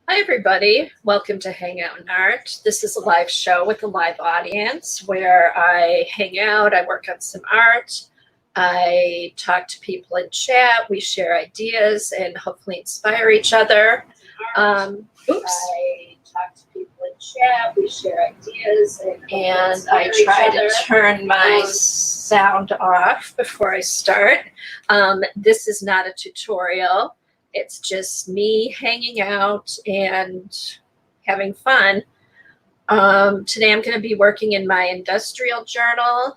Hi, everybody. Welcome to Hangout and Art. This is a live show with a live audience where I hang out, I work on some art, I talk to people in chat, we share ideas and hopefully inspire each other. I talk to people in chat, we share ideas, and I try to turn my sound off before I start. This is not a tutorial. It's just me hanging out and having fun. Today I'm going to be working in my industrial journal,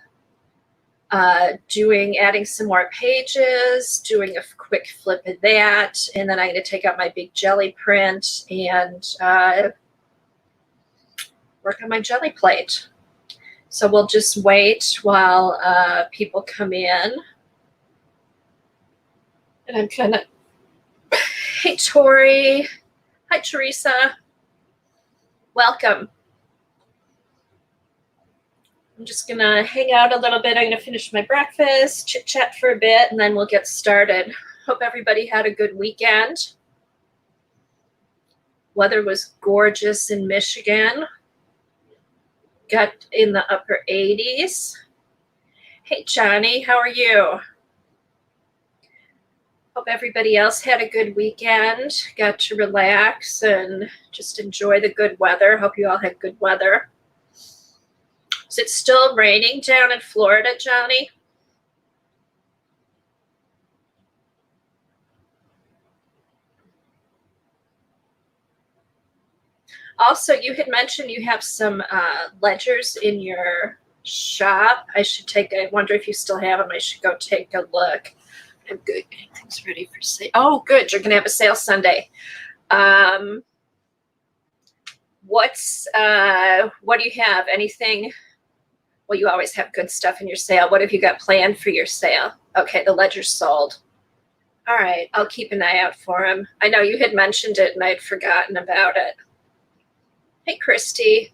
adding some more pages, doing a quick flip of that, and then I'm going to take out my big GELLI print and work on my GELLI plate. So we'll just wait while people come in. And I'm kind of, hey, Tori. Hi, Teresa. Welcome. I'm just going to hang out a little bit. I'm going to finish my breakfast, chit-chat for a bit, and then we'll get started. Hope everybody had a good weekend. Weather was gorgeous in Michigan. Got in the upper 80s. Hey, Johnny, how are you? Hope everybody else had a good weekend, got to relax and just enjoy the good weather. Hope you all had good weather. Is it still raining down in Florida, Johnny? Also, you had mentioned you have some ledgers in your shop. I wonder if you still have them. I should go take a look. I'm good. Everything's ready for sale. Oh, good. You're going to have a sale Sunday. What do you have? Anything? Well, you always have good stuff in your sale. What have you got planned for your sale? Okay, the ledger's sold. All right, I'll keep an eye out for them. I know you had mentioned it and I'd forgotten about it. Hey, Christy.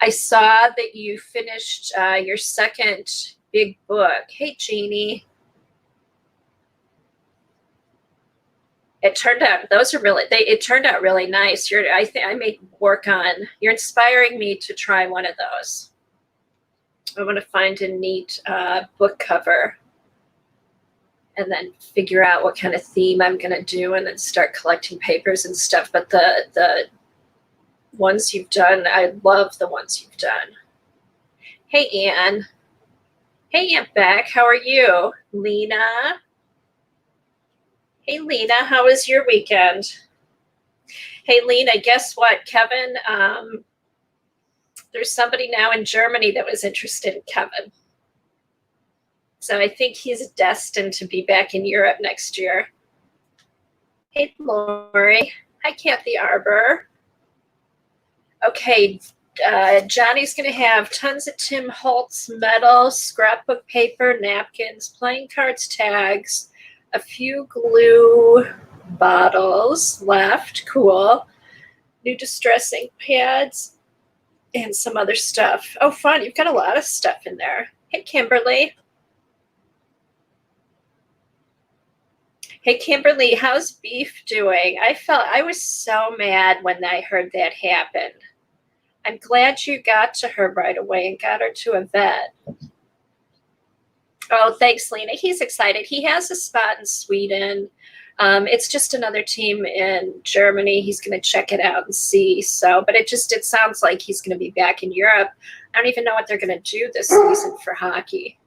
I saw that you finished your second big book. Hey, Jeannie. It turned out it turned out really nice. I think I made work on. You're inspiring me to try one of those. I want to find a neat book cover and then figure out what kind of theme I'm going to do and then start collecting papers and stuff. But the ones you've done, I love the ones you've done. Hey, Anne. Hey, Aunt Beck, how are you? Lena. Hey, Lena, how was your weekend? Hey, Lena, guess what? Kevin, there's somebody now in Germany that was interested in Kevin. So I think he's destined to be back in Europe next year. Hey, Lori. Hi, Kathy Arbor. Okay, Johnny's going to have tons of Tim Holtz metal, scrapbook paper, napkins, playing cards, tags, a few glue bottles left. Cool. New distress ink pads and some other stuff. Oh, fun. You've got a lot of stuff in there. Hey, Kimberly. Hey, Kimberly, how's Beef doing? I was so mad when I heard that happened. I'm glad you got to her right away and got her to a vet. Oh, thanks, Lena. He's excited. He has a spot in Sweden. It's just another team in Germany. He's going to check it out and see. But it sounds like he's going to be back in Europe. I don't even know what they're going to do this season for hockey.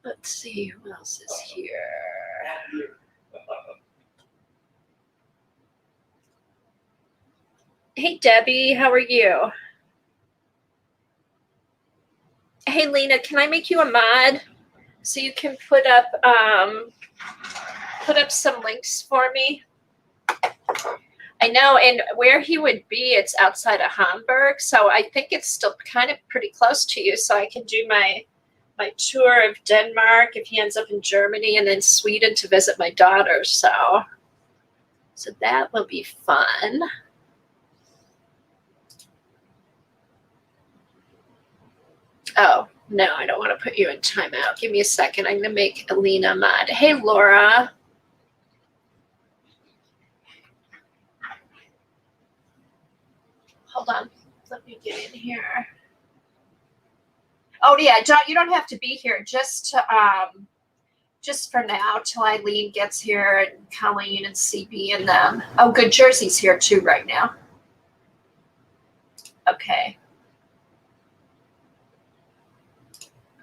Let's see who else is here. Hey, Debbie, how are you? Hey, Lena, can I make you a mod so you can put up some links for me? I know, and where he would be, it's outside of Hamburg, so I think it's still kind of pretty close to you, so I can do my tour of Denmark if he ends up in Germany, and then Sweden to visit my daughter, so that will be fun. Oh, no, I don't want to put you in timeout. Give me a second. I'm going to make Alina mod. Hey, Laura. Hold on. Let me get in here. Oh, yeah. You don't have to be here. Just for now till Eileen gets here and Colleen and CB and them. Oh, good. Jersey's here too right now. Okay.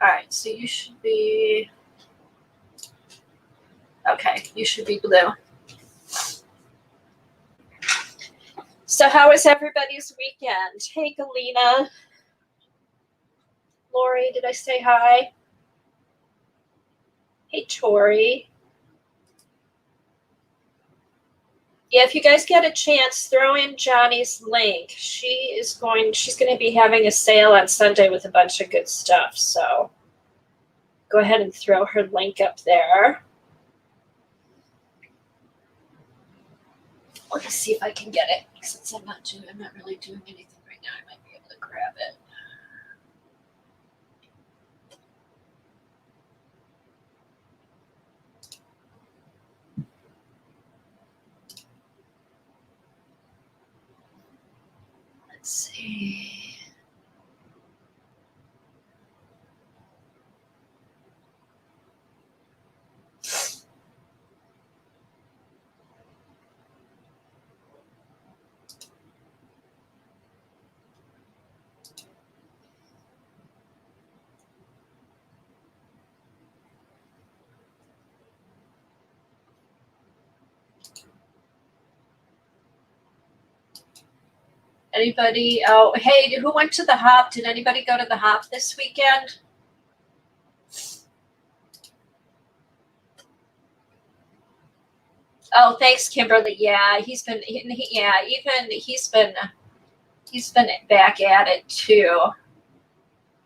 All right. So you should be. Okay. You should be blue. So how was everybody's weekend? Hey, Galena. Lori, did I say hi? Hey, Tori. Yeah, if you guys get a chance, throw in Johnny's link. She's going to be having a sale on Sunday with a bunch of good stuff. So go ahead and throw her link up there. Let me see if I can get it. Since I'm not really doing anything right now, I might be able to grab it. Let's see. Anybody? Oh, hey, who went to the Hop? Did anybody go to the Hop this weekend? Oh, thanks, Kimberly. Yeah, he's been back at it too.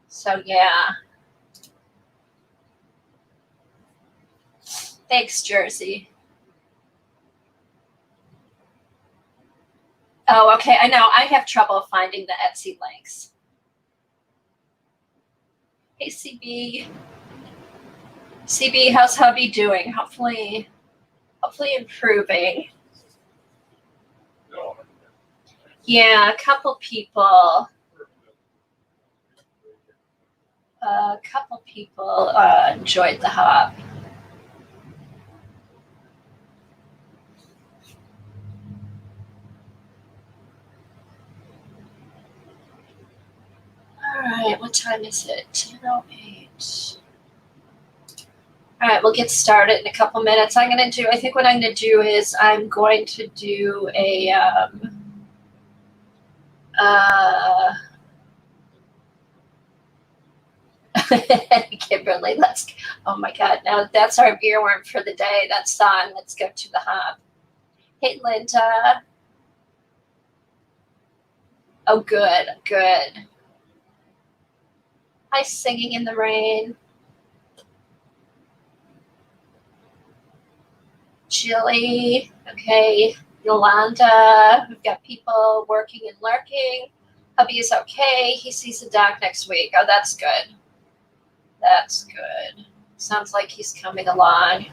So yeah. Thanks, Jersey. Oh, okay. I know. I have trouble finding the Etsy links. Hey, CB. CB, how's hubby doing? Hopefully improving. Yeah, a couple people enjoyed the Hop. All right, what time is it? 10:08. All right, we'll get started in a couple minutes. I think what I'm going to do is I'm going to do a Kimberly, oh my God, now that's our earworm for the day, that song, Let's Go to the Hop. Hey, Linda. Oh, good. Hi, Singing in the Rain. Jilly. Okay. Yolanda. We've got people working and lurking. Hubby is okay. He sees the doc next week. Oh, that's good. That's good. Sounds like he's coming along.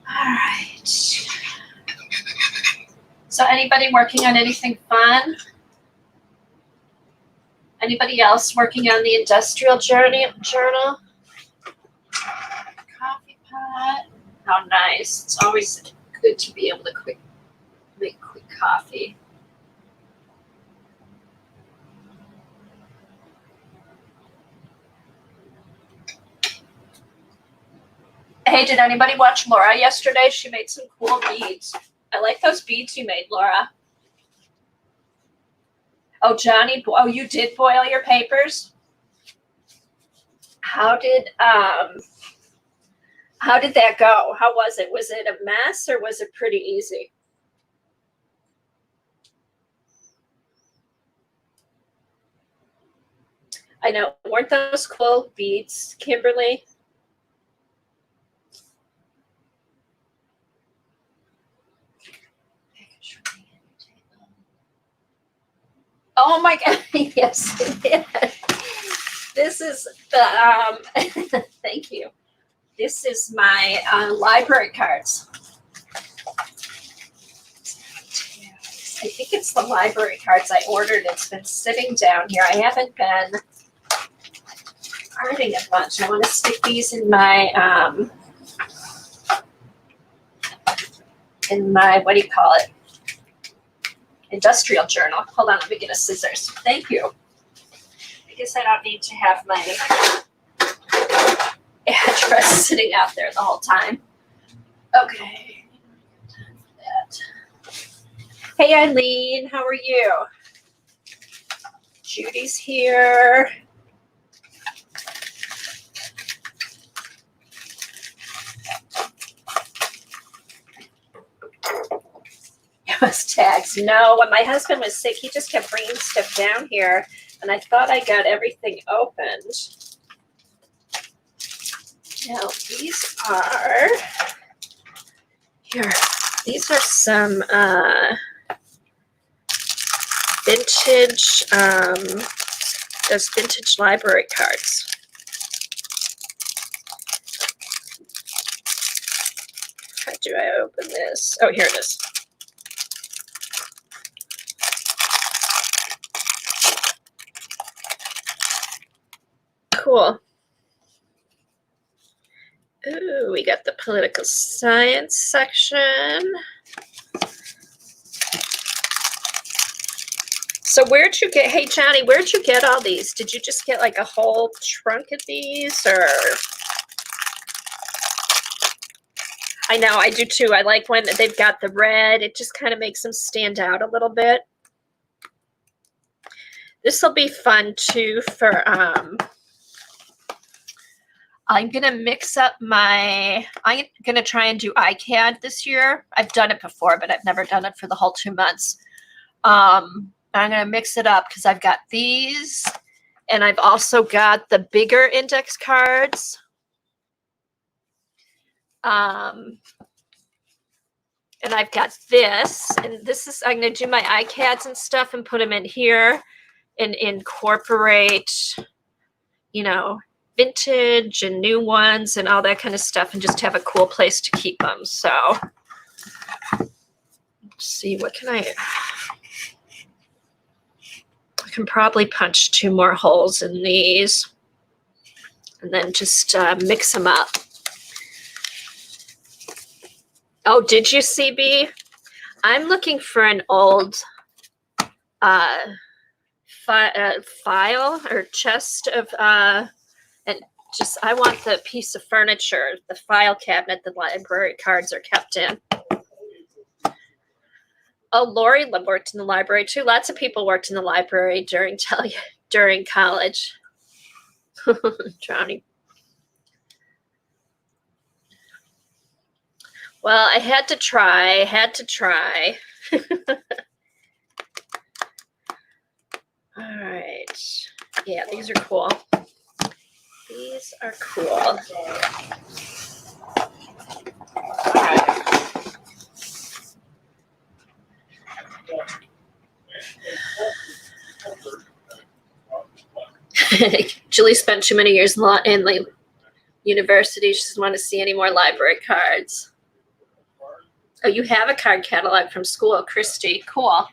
All right. So anybody working on anything fun? Anybody else working on the industrial journal? Coffee pot. How nice. It's always good to be able to make quick coffee. Hey, did anybody watch Laura yesterday? She made some cool beads. I like those beads you made, Laura. Oh, Johnny, you did boil your papers? How did that go? How was it? Was it a mess or was it pretty easy? I know. Weren't those cool beads, Kimberly? Oh my God, yes, it is. This is the, thank you. This is my library cards. I think it's the library cards I ordered. It's been sitting down here. I haven't been arting it much. I want to stick these in my, what do you call it? Industrial journal. Hold on, let me get a scissors. Thank you. I guess I don't need to have my address sitting out there the whole time. Okay. Hey Eileen, how are you? Judy's here. It was tags. No, when my husband was sick, he just kept bringing stuff down here, and I thought I got everything opened. Now, these are, here, these are some vintage, those vintage library cards. How do I open this? Oh, here it is. Cool. Ooh, we got the political science section. So where'd you get, hey Johnny, where'd you get all these? Did you just get like a whole trunk of these, or? I know, I do too. I like when they've got the red. It just kind of makes them stand out a little bit. This will be fun too for, I'm going to mix up I'm going to try and do iCAD this year. I've done it before, but I've never done it for the whole 2 months. I'm going to mix it up because I've got these, and I've also got the bigger index cards. And I've got this, and this is, I'm going to do my iCADs and stuff and put them in here and incorporate, you know, vintage and new ones and all that kind of stuff, and just have a cool place to keep them. So let's see, what can I can probably punch 2 more holes in these and then just mix them up. Oh, did you, CB? I'm looking for an old file or chest of and just, I want the piece of furniture, the file cabinet the library cards are kept in. Oh, Lori worked in the library too. Lots of people worked in the library during college. Drowning. Well, I had to try. All right. Yeah, these are cool. These are cool. All right. Julie spent too many years in university. She doesn't want to see any more library cards. Oh, you have a card catalog from school, Christy. Cool.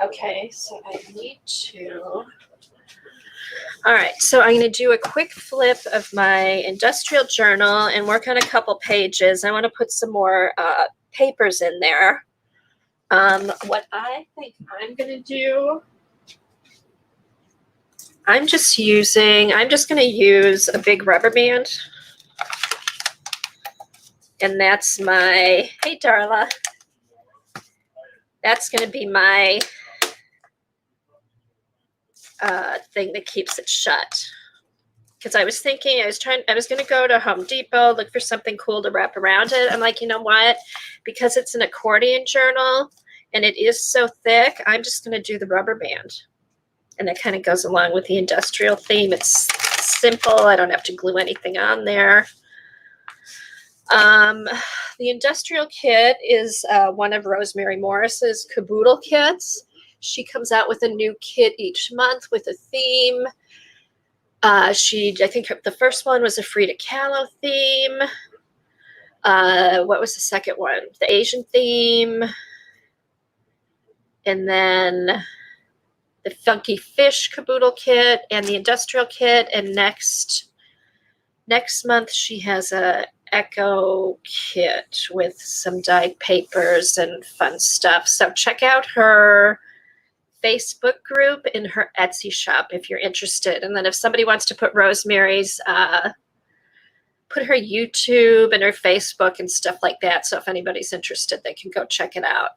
Okay, so I need to. All right, so I'm going to do a quick flip of my industrial journal and work on a couple pages. I want to put some more papers in there. What I think I'm going to do, I'm just going to use a big rubber band. And that's my, hey Darla, that's going to be my thing that keeps it shut. Because I was thinking, I was going to go to Home Depot, look for something cool to wrap around it. I'm like, you know what? Because it's an accordion journal and it is so thick, I'm just going to do the rubber band. And that kind of goes along with the industrial theme. It's simple. I don't have to glue anything on there. The industrial kit is one of Rosemary Morris's caboodle kits. She comes out with a new kit each month with a theme. I think the first one was a Frida Kahlo theme. What was the second one? The Asian theme. And then the Funky Fish caboodle kit and the industrial kit. And next month she has a Echo kit with some dyed papers and fun stuff. So check out her Facebook group in her Etsy shop if you're interested. And then if somebody wants to put Rosemary's, put her YouTube and her Facebook and stuff like that. So if anybody's interested, they can go check it out.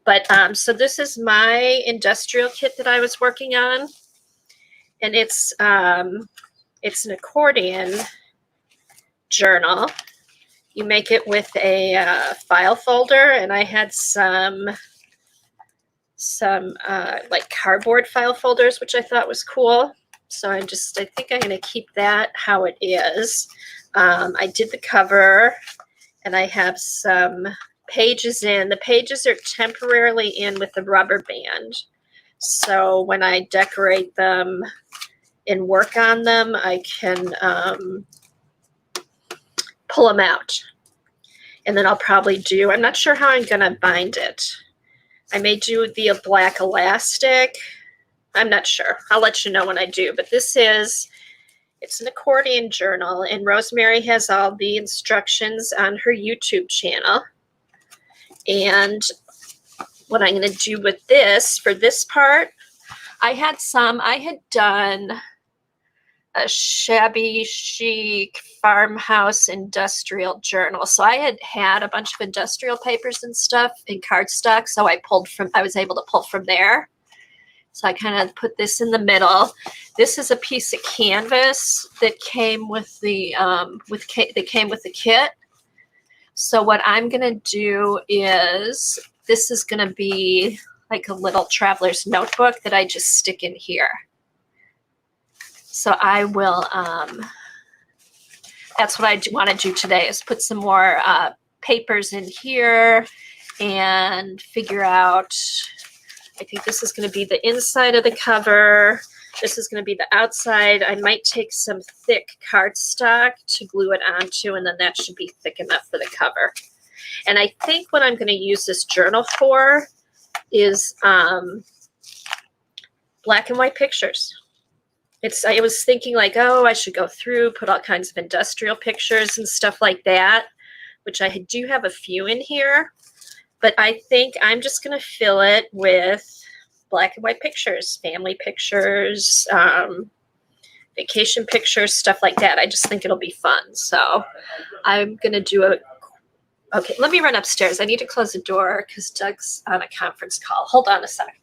But so this is my industrial kit that I was working on. And it's an accordion journal. You make it with a file folder, and I had some like cardboard file folders, which I thought was cool. So I think I'm going to keep that how it is. I did the cover, and I have some pages in. The pages are temporarily in with the rubber band. So when I decorate them and work on them, I can pull them out. And then I'll probably I'm not sure how I'm going to bind it. I may do the black elastic. I'm not sure. I'll let you know when I do. But it's an accordion journal, and Rosemary has all the instructions on her YouTube channel. And what I'm going to do with this, for this part, I had done a shabby chic farmhouse industrial journal. So I had a bunch of industrial papers and stuff in cardstock. So I was able to pull from there. So I kind of put this in the middle. This is a piece of canvas that came with the kit. So what I'm going to do is, this is going to be like a little traveler's notebook that I just stick in here. So I will, that's what I want to do today, is put some more papers in here and figure out, I think this is going to be the inside of the cover. This is going to be the outside. I might take some thick cardstock to glue it onto, and then that should be thick enough for the cover. And I think what I'm going to use this journal for is black and white pictures. I was thinking like, oh, I should go through, put all kinds of industrial pictures and stuff like that, which I do have a few in here. But I think I'm just going to fill it with black and white pictures, family pictures, vacation pictures, stuff like that. I just think it'll be fun. So I'm going to do okay, let me run upstairs. I need to close the door because Doug's on a conference call. Hold on a sec.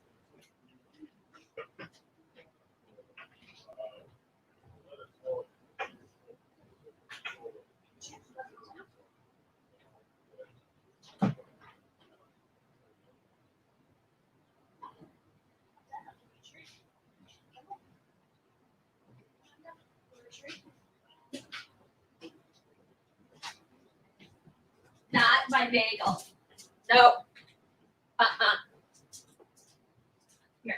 Not my bagel. No. Here.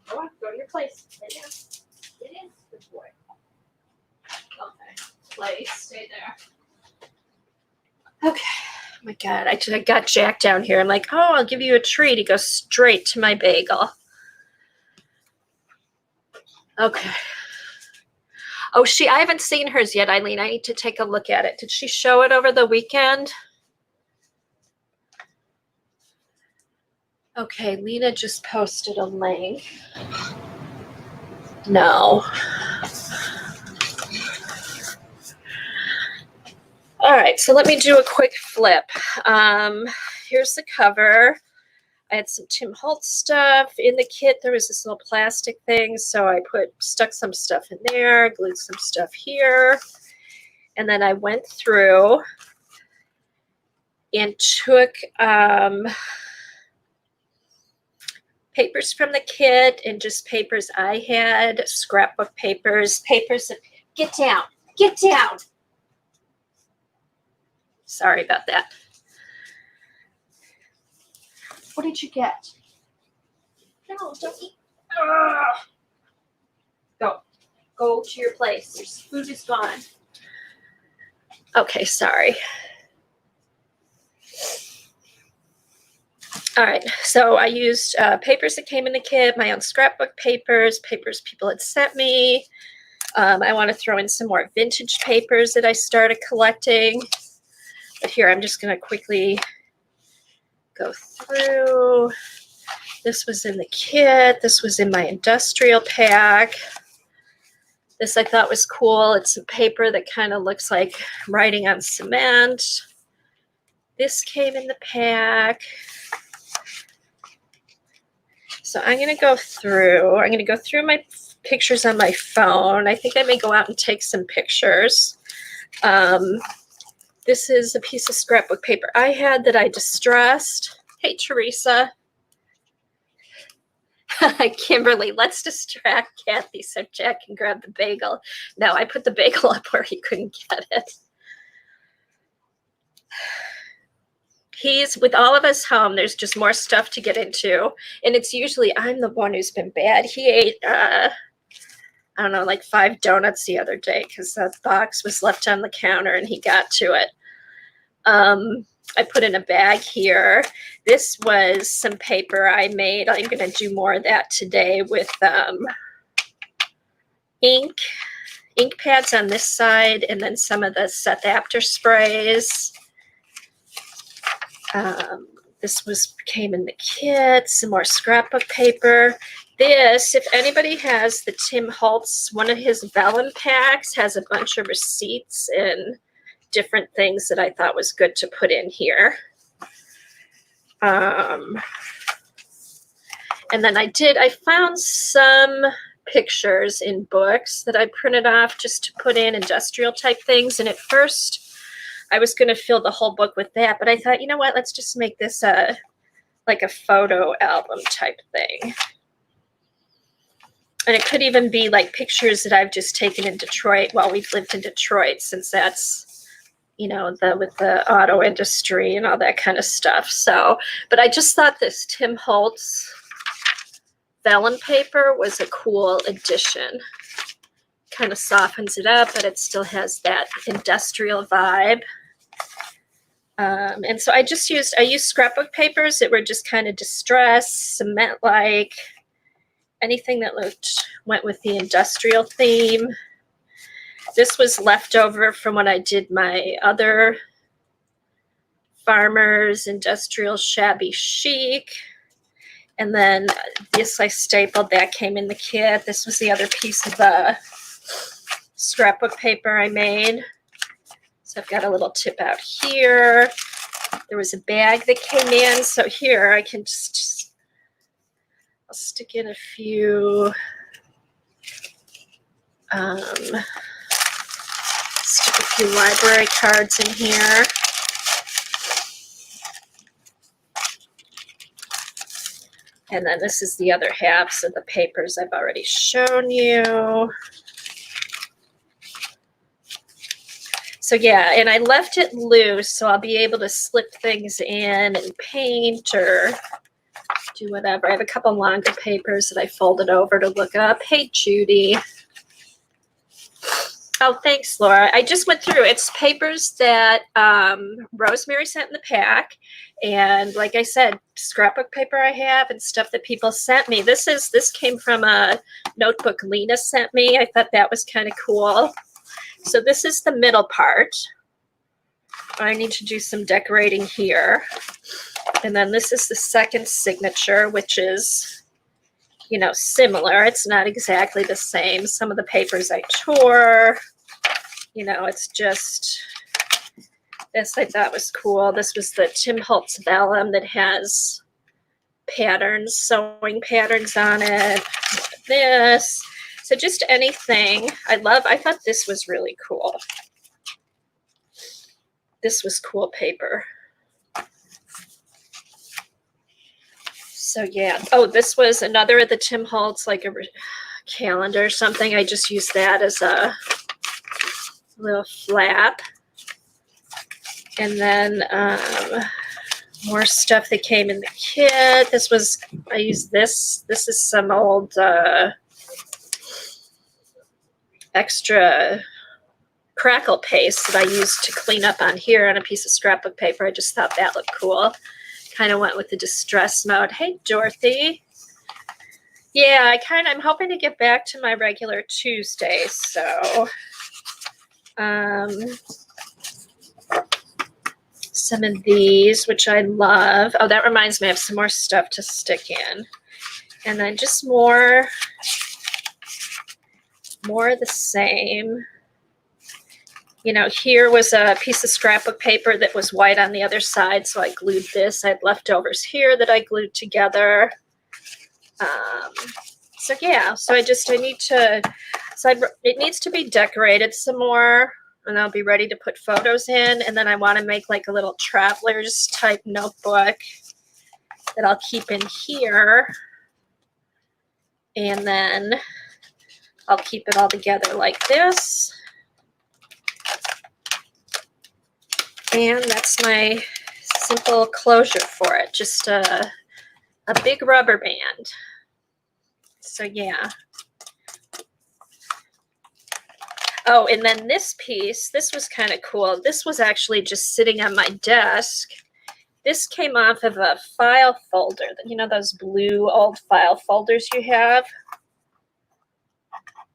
Go to your place. Sit down. Sit in. Good boy. Okay. Place. Stay there. Okay. Oh my God. I got Jack down here. I'm like, oh, I'll give you a treat. He goes straight to my bagel. Okay. Oh, I haven't seen hers yet, Eileen. I need to take a look at it. Did she show it over the weekend? Okay, Lena just posted a link. No. All right, so let me do a quick flip. Here's the cover. I had some Tim Holtz stuff in the kit. There was this little plastic thing, so I stuck some stuff in there, glued some stuff here, and then I went through and took papers from the kit and just papers I had, scrapbook papers, papers that, get down, get down. Sorry about that. What did you get? No, don't eat. Go. Go to your place. Your food is gone. Okay, sorry. All right, so I used papers that came in the kit, my own scrapbook papers, papers people had sent me. I want to throw in some more vintage papers that I started collecting. But here, I'm just going to quickly go through. This was in the kit. This was in my industrial pack. This I thought was cool. It's some paper that kind of looks like writing on cement. This came in the pack. So I'm going to go through my pictures on my phone. I think I may go out and take some pictures. This is a piece of scrapbook paper I had that I distressed. Hey, Teresa. Kimberly, let's distract Kathy so Jack can grab the bagel. No, I put the bagel up where he couldn't get it. With all of us home, there's just more stuff to get into. And it's usually I'm the one who's been bad. He ate, I don't know, like 5 donuts the other day because that box was left on the counter and he got to it. I put in a bag here. This was some paper I made. I'm going to do more of that today with ink pads on this side, and then some of the Seth After sprays. This came in the kit. Some more scrapbook paper. This, if anybody has the Tim Holtz, one of his vellum packs has a bunch of receipts and different things that I thought was good to put in here. And then I found some pictures in books that I printed off just to put in industrial type things. And at first I was going to fill the whole book with that, but I thought, you know what, let's just make this like a photo album type thing. And it could even be like pictures that I've just taken in Detroit while we've lived in Detroit, since that's, you know, with the auto industry and all that kind of stuff. So, but I just thought this Tim Holtz vellum paper was a cool addition. Kind of softens it up, but it still has that industrial vibe. And so I used scrapbook papers that were just kind of distressed, cement-like, anything that went with the industrial theme. This was leftover from when I did my other Farmers Industrial Shabby Chic. And then this I stapled, that came in the kit. This was the other piece of the scrapbook paper I made. So I've got a little tip out here. There was a bag that came in. So here I can I'll stick in a few stick a few library cards in here. And then this is the other halves of the papers I've already shown you. So yeah, and I left it loose, so I'll be able to slip things in and paint or do whatever. I have a couple longer papers that I folded over to look up. Hey, Judy. Oh, thanks, Laura. I just went through. It's papers that Rosemary sent in the pack. And like I said, scrapbook paper I have and stuff that people sent me. This came from a notebook Lena sent me. I thought that was kind of cool. So this is the middle part. I need to do some decorating here. And then this is the second signature, which is, you know, similar. It's not exactly the same. Some of the papers I tore, you know, it's just, this I thought was cool. This was the Tim Holtz vellum that has patterns, sewing patterns on it. This. So just anything. I thought this was really cool. This was cool paper. So yeah. Oh, this was another of the Tim Holtz, like a calendar or something. I just used that as a little flap. And then more stuff that came in the kit. This was, I used this. This is some old extra crackle paste that I used to clean up on here on a piece of scrapbook paper. I just thought that looked cool. Kind of went with the distress mode. Hey, Dorothy. Yeah, I'm hoping to get back to my regular Tuesdays. So, some of these, which I love. Oh, that reminds me, I have some more stuff to stick in. And then just more of the same. You know, here was a piece of scrapbook paper that was white on the other side, so I glued this. I had leftovers here that I glued together. So yeah, so it needs to be decorated some more, and I'll be ready to put photos in. And then I want to make like a little traveler's type notebook that I'll keep in here. And then I'll keep it all together like this. And that's my simple closure for it, just a big rubber band. So yeah. Oh, and then this piece, this was kind of cool. This was actually just sitting on my desk. This came off of a file folder. You know those blue old file folders you have?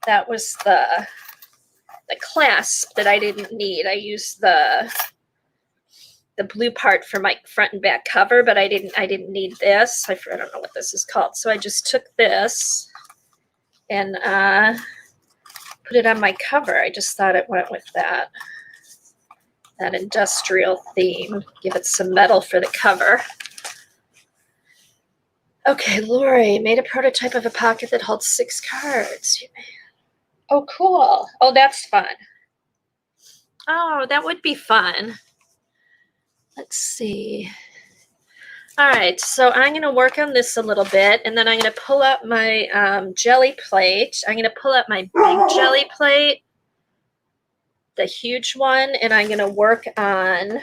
That was the clasp that I didn't need. I used the blue part for my front and back cover, but I didn't need this. I don't know what this is called. So I just took this and put it on my cover. I just thought it went with that industrial theme. Give it some metal for the cover. Okay, Lori made a prototype of a pocket that holds 6 cards. Oh, cool. Oh, that's fun. Oh, that would be fun. Let's see. All right, so I'm going to work on this a little bit, and then I'm going to pull up my jelly plate. I'm going to pull up my big jelly plate, the huge one, and I'm going to work on,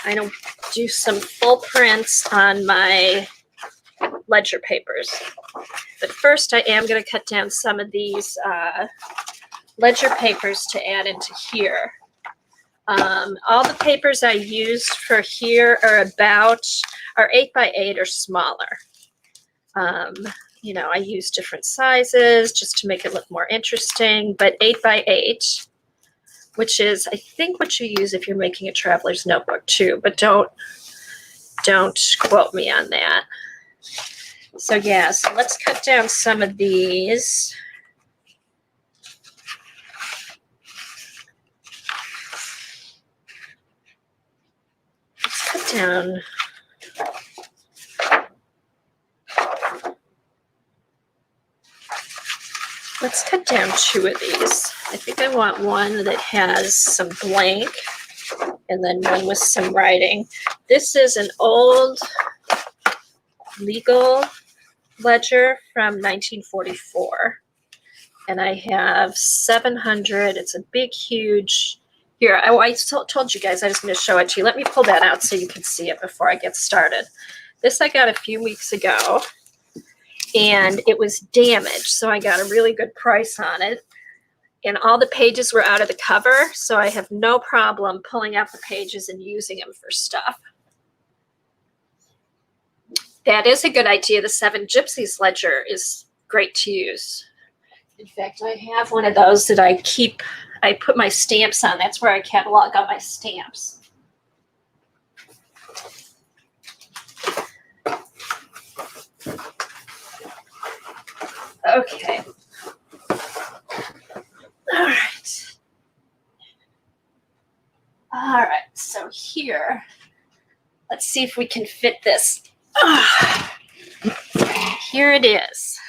I'm going to do some full prints on my ledger papers. But first, I am going to cut down some of these ledger papers to add into here. All the papers I used for here are 8x8 or smaller. You know, I use different sizes just to make it look more interesting, but 8x8, which is, I think, what you use if you're making a traveler's notebook too, but don't quote me on that. So yeah, so let's cut down some of these. Down. Let's cut down 2 of these. I think I want one that has some blank and then one with some writing. This is an old legal ledger from 1944. And I have 700. It's a big, huge. Here, I told you guys I was going to show it to you. Let me pull that out so you can see it before I get started. This I got a few weeks ago, and it was damaged, so I got a really good price on it. And all the pages were out of the cover, so I have no problem pulling out the pages and using them for stuff. That is a good idea. The 7 Gypsies ledger is great to use. In fact, I have one of those that I put my stamps on. That's where I catalog all my stamps. Okay. All right. All right, so here, let's see if we can fit this. Here it is.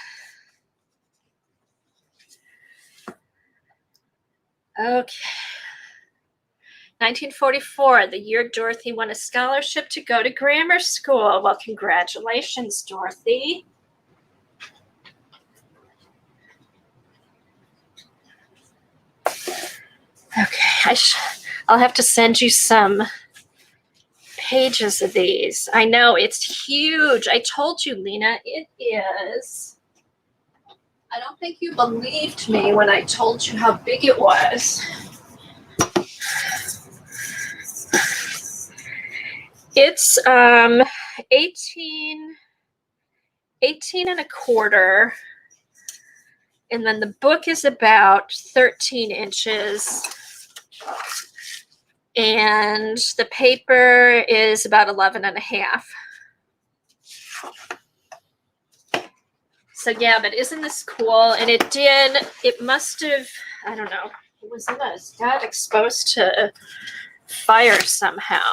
Okay. 1944, the year Dorothy won a scholarship to go to grammar school. Well, congratulations, Dorothy. Okay, I'll have to send you some pages of these. I know, it's huge. I told you, Lena, it is. I don't think you believed me when I told you how big it was. It's 18 and a quarter, and then the book is about 13 inches, and the paper is about 11 and a half. So yeah, but isn't this cool? And it must have, I don't know, it was in a, got exposed to fire somehow.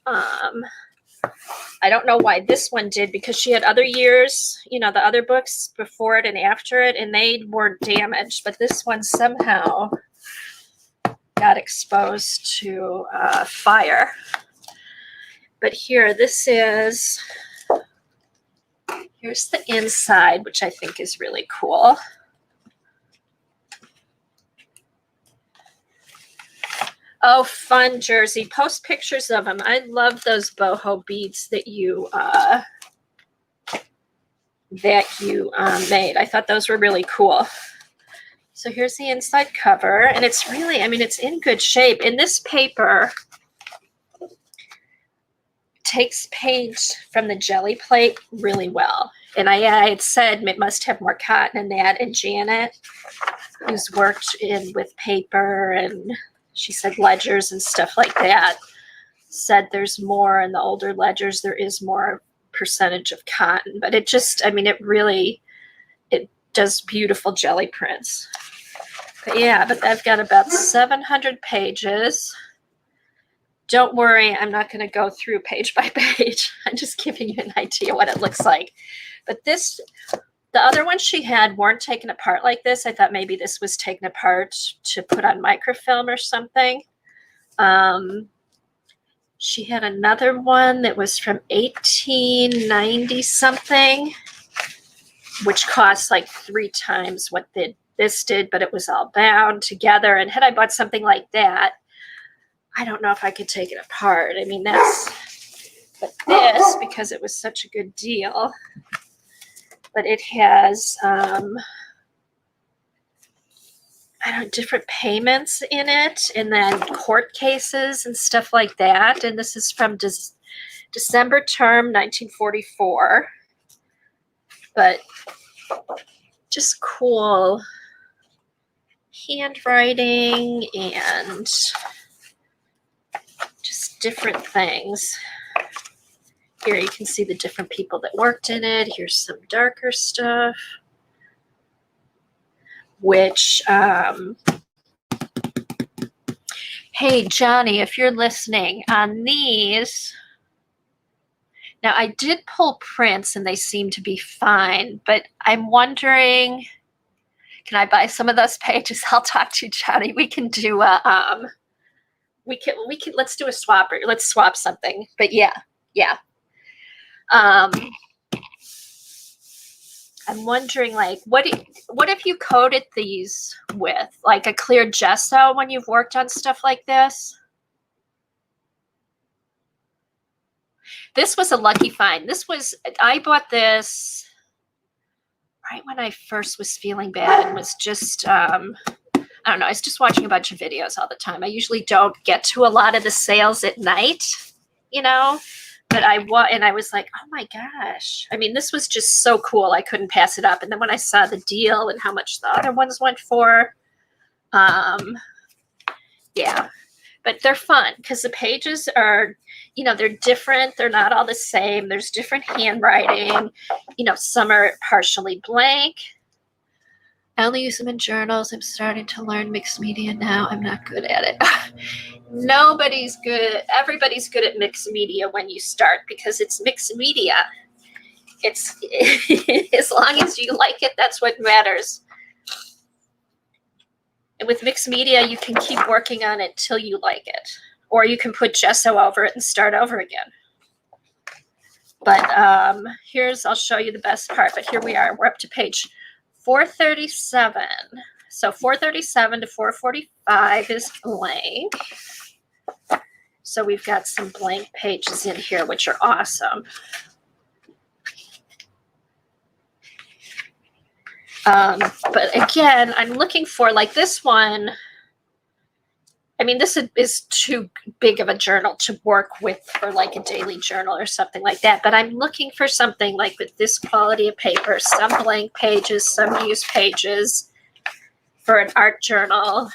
I don't know why this one did, because she had other years, you know, the other books before it and after it, and they weren't damaged, but this one somehow got exposed to fire. But here, here's the inside, which I think is really cool. Oh, fun, Jersey. Post pictures of them. I love those boho beads that you made. I thought those were really cool. So here's the inside cover, and it's really, I mean, it's in good shape. And this paper takes paint from the jelly plate really well. And I had said it must have more cotton in that. And Janet, who's worked with paper, and she said ledgers and stuff like that, said there's more in the older ledgers, there is more percentage of cotton. But it just, I mean, it does beautiful jelly prints. But yeah, but I've got about 700 pages. Don't worry, I'm not going to go through page by page. I'm just giving you an idea what it looks like. But the other ones she had weren't taken apart like this. I thought maybe this was taken apart to put on microfilm or something. She had another one that was from 1890 something, which cost like 3 times what this did, but it was all bound together. And had I bought something like that, I don't know if I could take it apart. I mean, but this, because it was such a good deal, but it has, I don't know, different payments in it, and then court cases and stuff like that. And this is from December term, 1944. But just cool handwriting and just different things. Here you can see the different people that worked in it. Here's some darker stuff, which, hey, Johnny, if you're listening, on these, now I did pull prints and they seem to be fine, but I'm wondering, can I buy some of those pages? I'll talk to you, Johnny. We can do let's do a swap, or let's swap something. But yeah. I'm wondering, like, what if you coated these with like a clear gesso when you've worked on stuff like this? This was a lucky find. I bought this right when I first was feeling bad and was just, I don't know, I was just watching a bunch of videos all the time. I usually don't get to a lot of the sales at night, you know, but I was like, oh my gosh. I mean, this was just so cool. I couldn't pass it up. And then when I saw the deal and how much the other ones went for, yeah, but they're fun because the pages are, you know, they're different. They're not all the same. There's different handwriting. You know, some are partially blank. I only use them in journals. I'm starting to learn mixed media now. I'm not good at it. Nobody's good. Everybody's good at mixed media when you start, because it's mixed media. It's as long as you like it, that's what matters. And with mixed media, you can keep working on it till you like it. Or you can put gesso over it and start over again. But I'll show you the best part. But here we are. We're up to page 437. So 437 to 445 is blank. So we've got some blank pages in here, which are awesome. But again, I'm looking for, like, this one. I mean, this is too big of a journal to work with for like a daily journal or something like that. But I'm looking for something like with this quality of paper, some blank pages, some used pages for an art journal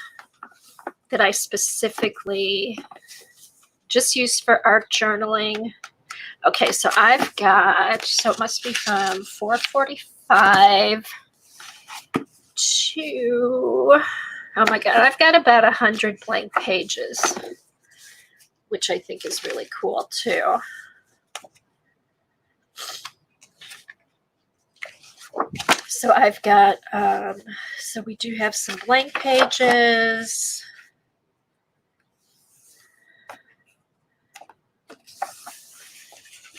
that I specifically just use for art journaling. Okay, so I've got, so it must be from 445 to, oh my God, I've got about 100 blank pages, which I think is really cool too. So I've got, so we do have some blank pages.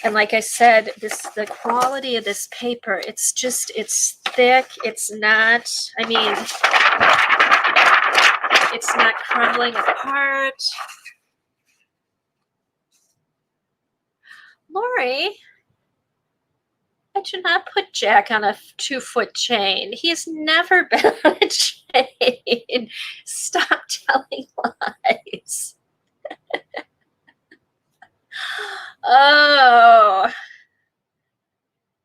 And like I said, the quality of this paper, it's thick. It's not, I mean, it's not crumbling apart. Lori, I do not put Jack on a 2-foot chain. He has never been on a chain. Stop telling lies. Oh,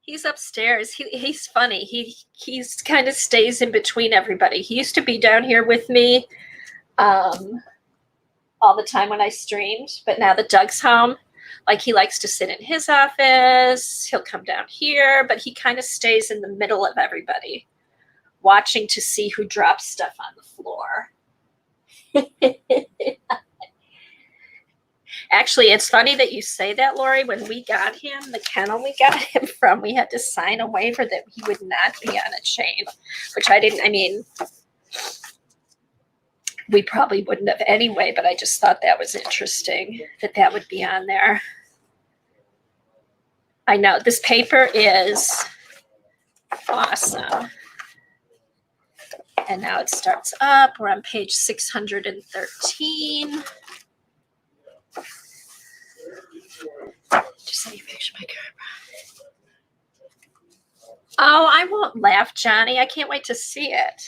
he's upstairs. He's funny. He's kind of stays in between everybody. He used to be down here with me all the time when I streamed, but now that Doug's home, like, he likes to sit in his office. He'll come down here, but he kind of stays in the middle of everybody, watching to see who drops stuff on the floor. Actually, it's funny that you say that, Lori. When we got him, the kennel we got him from, we had to sign a waiver that he would not be on a chain, which I mean, we probably wouldn't have anyway, but I just thought that was interesting that would be on there. I know, this paper is awesome. And now it starts up. We're on page 613. Just let me picture my camera. Oh, I won't laugh, Johnny. I can't wait to see it.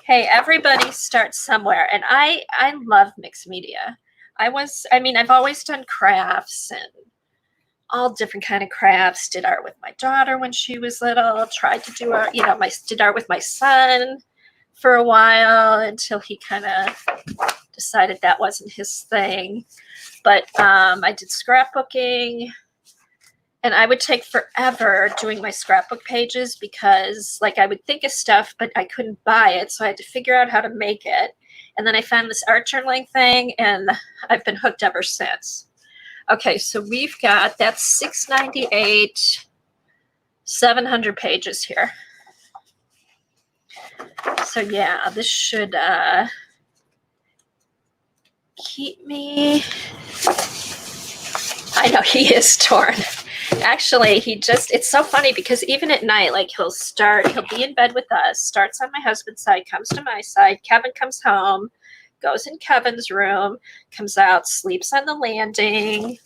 Hey, everybody starts somewhere. And I love mixed media. I've always done crafts and all different kind of crafts. Did art with my daughter when she was little. Tried to do art, did art with my son for a while until he kind of decided that wasn't his thing. But I did scrapbooking, and I would take forever doing my scrapbook pages because, like, I would think of stuff, but I couldn't buy it, so I had to figure out how to make it. And then I found this art journaling thing, and I've been hooked ever since. Okay, so we've got, that's 698, 700 pages here. So yeah, this should keep me. I know he is torn. Actually, it's so funny because even at night, like, he'll be in bed with us, starts on my husband's side, comes to my side, Kevin comes home, goes in Kevin's room, comes out, sleeps on the landing,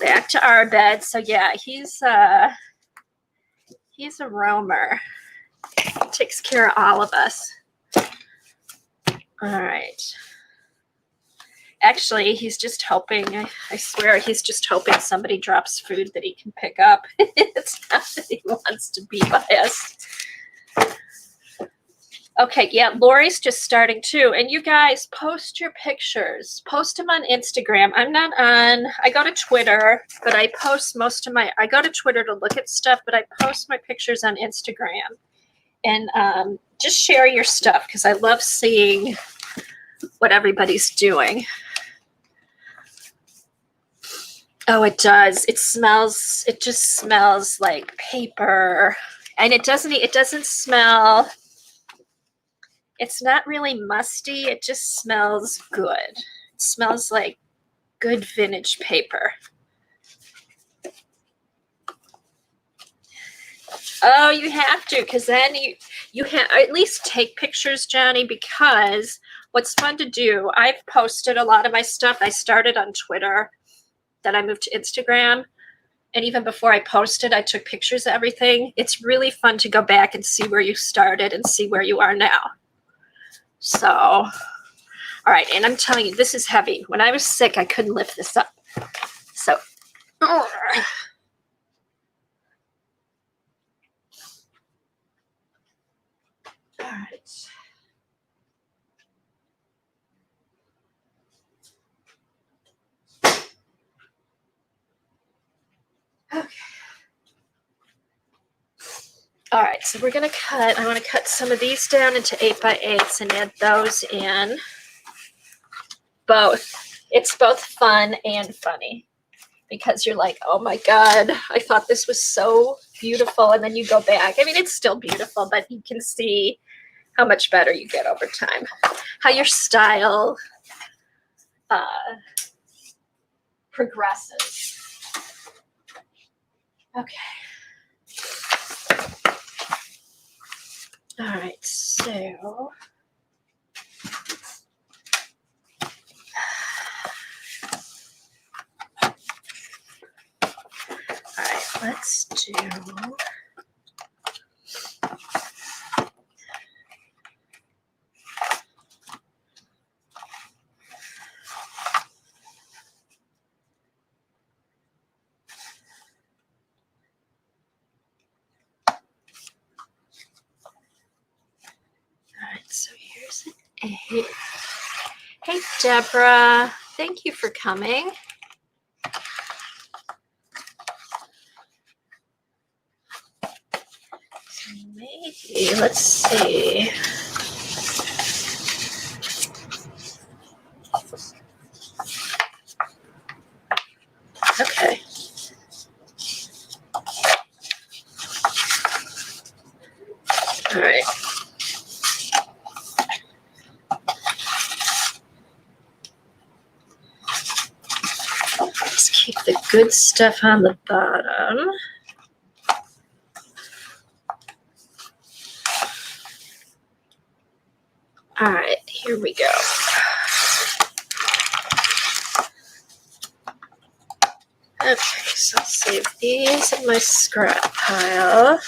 back to our bed. So yeah, he's a roamer. He takes care of all of us. All right. Actually, he's just hoping, I swear, he's just hoping somebody drops food that he can pick up. It's not that he wants to be by us. Okay, yeah, Lori's just starting too. And you guys, post your pictures. Post them on Instagram. I'm not on, I go to Twitter, but I post I go to Twitter to look at stuff, but I post my pictures on Instagram. And just share your stuff because I love seeing what everybody's doing. Oh, it does. It just smells like paper. And it doesn't smell It's not really musty. It just smells good. It smells like good vintage paper. Oh, you have to, because then you have at least take pictures, Johnny, because what's fun to do, I've posted a lot of my stuff. I started on Twitter, then I moved to Instagram. And even before I posted, I took pictures of everything. It's really fun to go back and see where you started and see where you are now. So, all right. And I'm telling you, this is heavy. When I was sick, I couldn't lift this up. So, all right. Okay. All right, so we're gonna cut, I wanna cut some of these down into 8x8s and add those in. Both. It's both fun and funny because you're like, oh my God, I thought this was so beautiful. And then you go back. I mean, it's still beautiful, but you can see how much better you get over time. How your style progresses. Okay. All right, so all right, let's do so here's an 8. Hey, Deborah. Thank you for coming. So maybe, let's see. Okay. All right. Just keep the good stuff on the bottom. All right, here we go. Okay, so I'll save these in my scrap pile.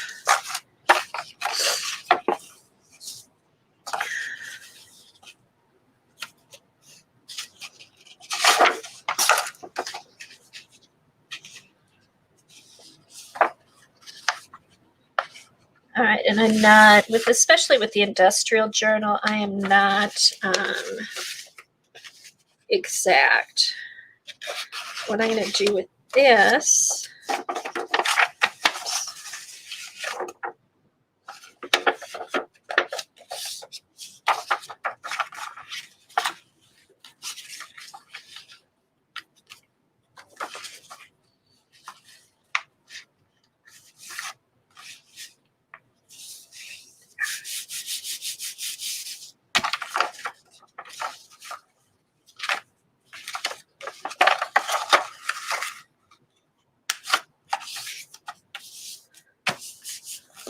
All right, and I'm not, especially with the industrial journal, I am not exact. What I'm going to do with this,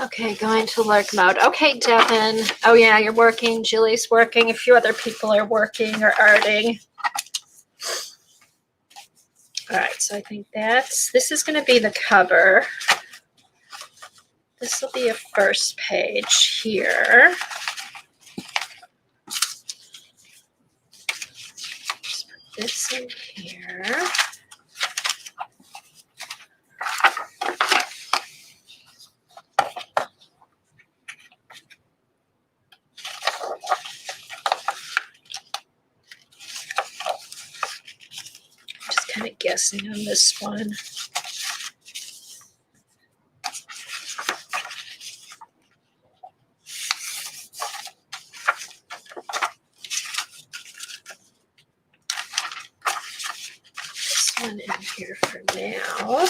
okay, going to lurk mode. Okay, Devin. Oh yeah, you're working. Julie's working. A few other people are working or arting. All right, so I think this is going to be the cover. This will be a first page here. Just put this in here. Just kind of guessing on this one. One in here for now.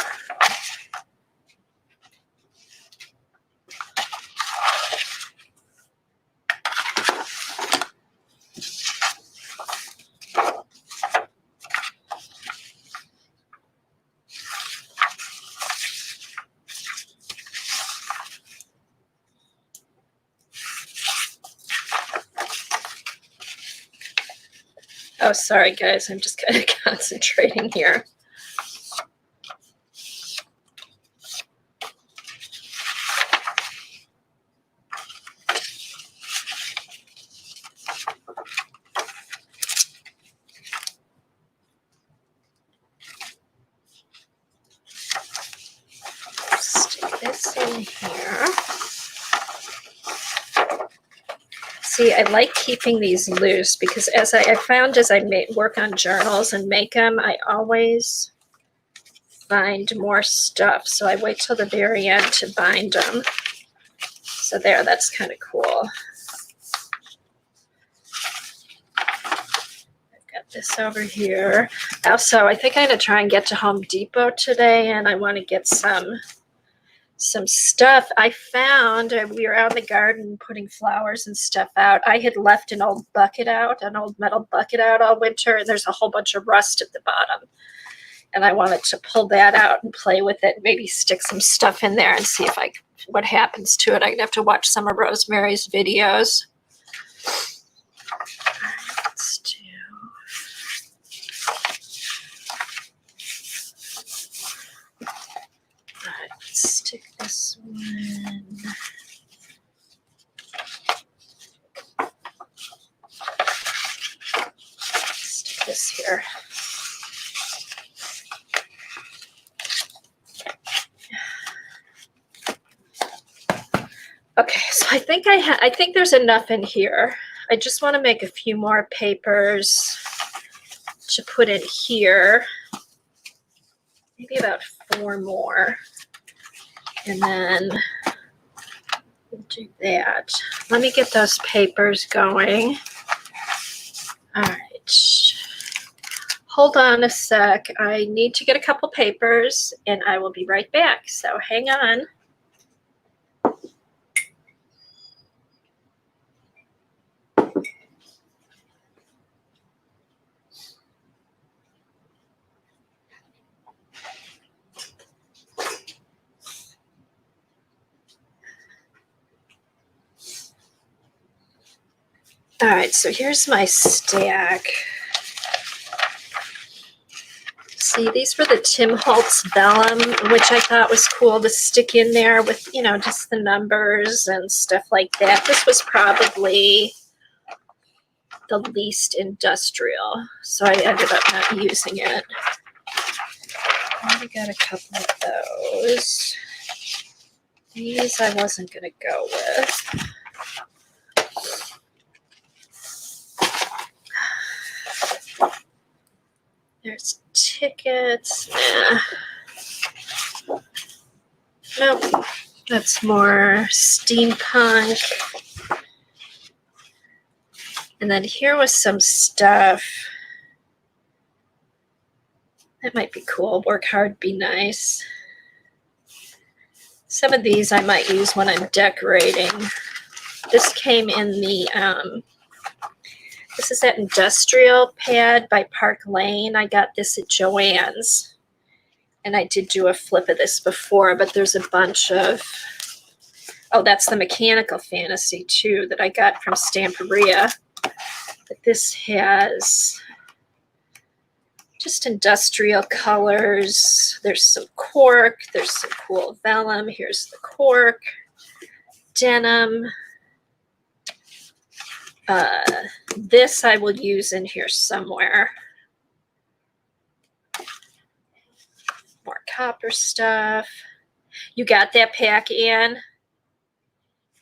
Oh, sorry guys, I'm just kind of concentrating here. Stick this in here. See, I like keeping these loose because as I found as I work on journals and make them, I always find more stuff. So I wait till the very end to bind them. So there, that's kind of cool. I've got this over here. Also, I think I'm going to try and get to Home Depot today, and I want to get some stuff. I found we were out in the garden putting flowers and stuff out. I had left an old bucket out, an old metal bucket out all winter, and there's a whole bunch of rust at the bottom. And I wanted to pull that out and play with it, maybe stick some stuff in there and see if what happens to it. I'm gonna have to watch some of Rosemary's videos. Let's do. All right, let's stick this one. Stick this here. Okay, so I think there's enough in here. I just want to make a few more papers to put in here. Maybe about 4 more. And then we'll do that. Let me get those papers going. All right. Hold on a sec. I need to get a couple papers and I will be right back. So hang on. All right, so here's my stack. See, these were the Tim Holtz vellum, which I thought was cool to stick in there with, you know, just the numbers and stuff like that. This was probably the least industrial, so I ended up not using it. I got a couple of those. These I wasn't going to go with. There's tickets. Nah. Nope. That's more steampunk. And then here was some stuff. That might be cool. Work hard, be nice. Some of these I might use when I'm decorating. This came in the this is that industrial pad by Park Lane. I got this at Joann's. And I did do a flip of this before, but there's a bunch of, oh, that's the Mechanical Fantasy too that I got from Stamperia. But this has just industrial colors. There's some cork. There's some cool vellum. Here's the cork. Denim. This I will use in here somewhere. More copper stuff. You got that pack, Ann?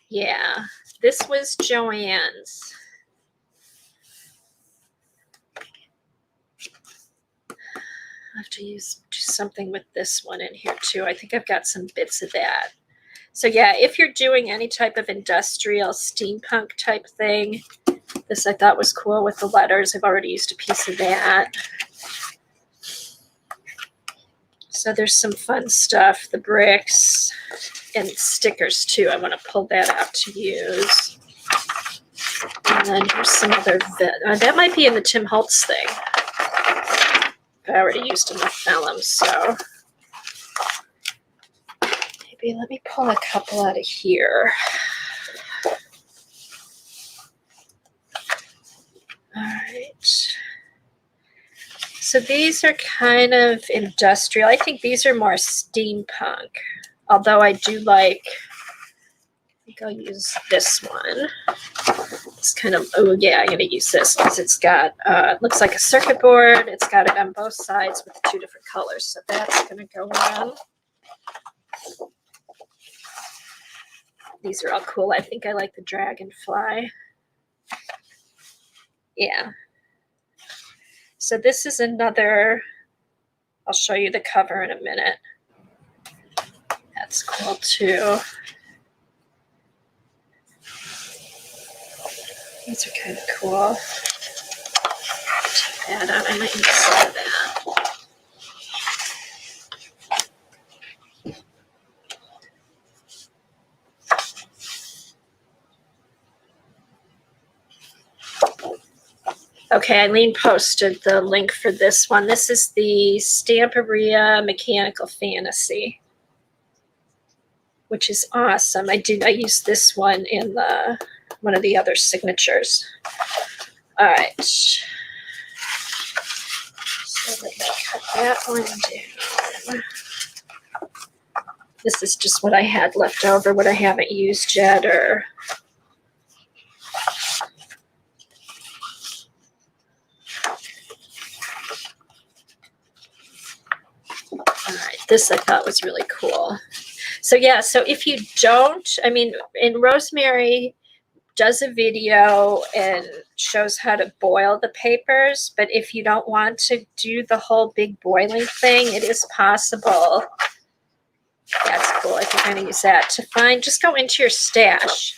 Yeah, this was Joann's. I have to do something with this one in here too. I think I've got some bits of that. So yeah, if you're doing any type of industrial steampunk type thing, this I thought was cool with the letters. I've already used a piece of that. So there's some fun stuff, the bricks and stickers too. I want to pull that out to use. And then here's some other, that might be in the Tim Holtz thing. I already used enough vellum, so maybe let me pull a couple out of here. All right. So these are kind of industrial. I think these are more steampunk, although I do like, I think I'll use this one. It's kind of, oh yeah, I'm gonna use this because it's got, it looks like a circuit board. It's got it on both sides with 2 different colors. So that's gonna go on. These are all cool. I think I like the dragonfly. Yeah. So this is another, I'll show you the cover in a minute. That's cool too. These are kind of cool. Take that out. I might need some of that. Okay, Eileen posted the link for this one. This is the Stamperia Mechanical Fantasy, which is awesome. I used this one in one of the other signatures. All right. So let me cut that one down. This is just what I had left over, what I haven't used yet, or this I thought was really cool. So yeah, so if you don't, I mean, and Rosemary does a video and shows how to boil the papers, but if you don't want to do the whole big boiling thing, it is possible. That's cool. I think I'm gonna use that to find, just go into your stash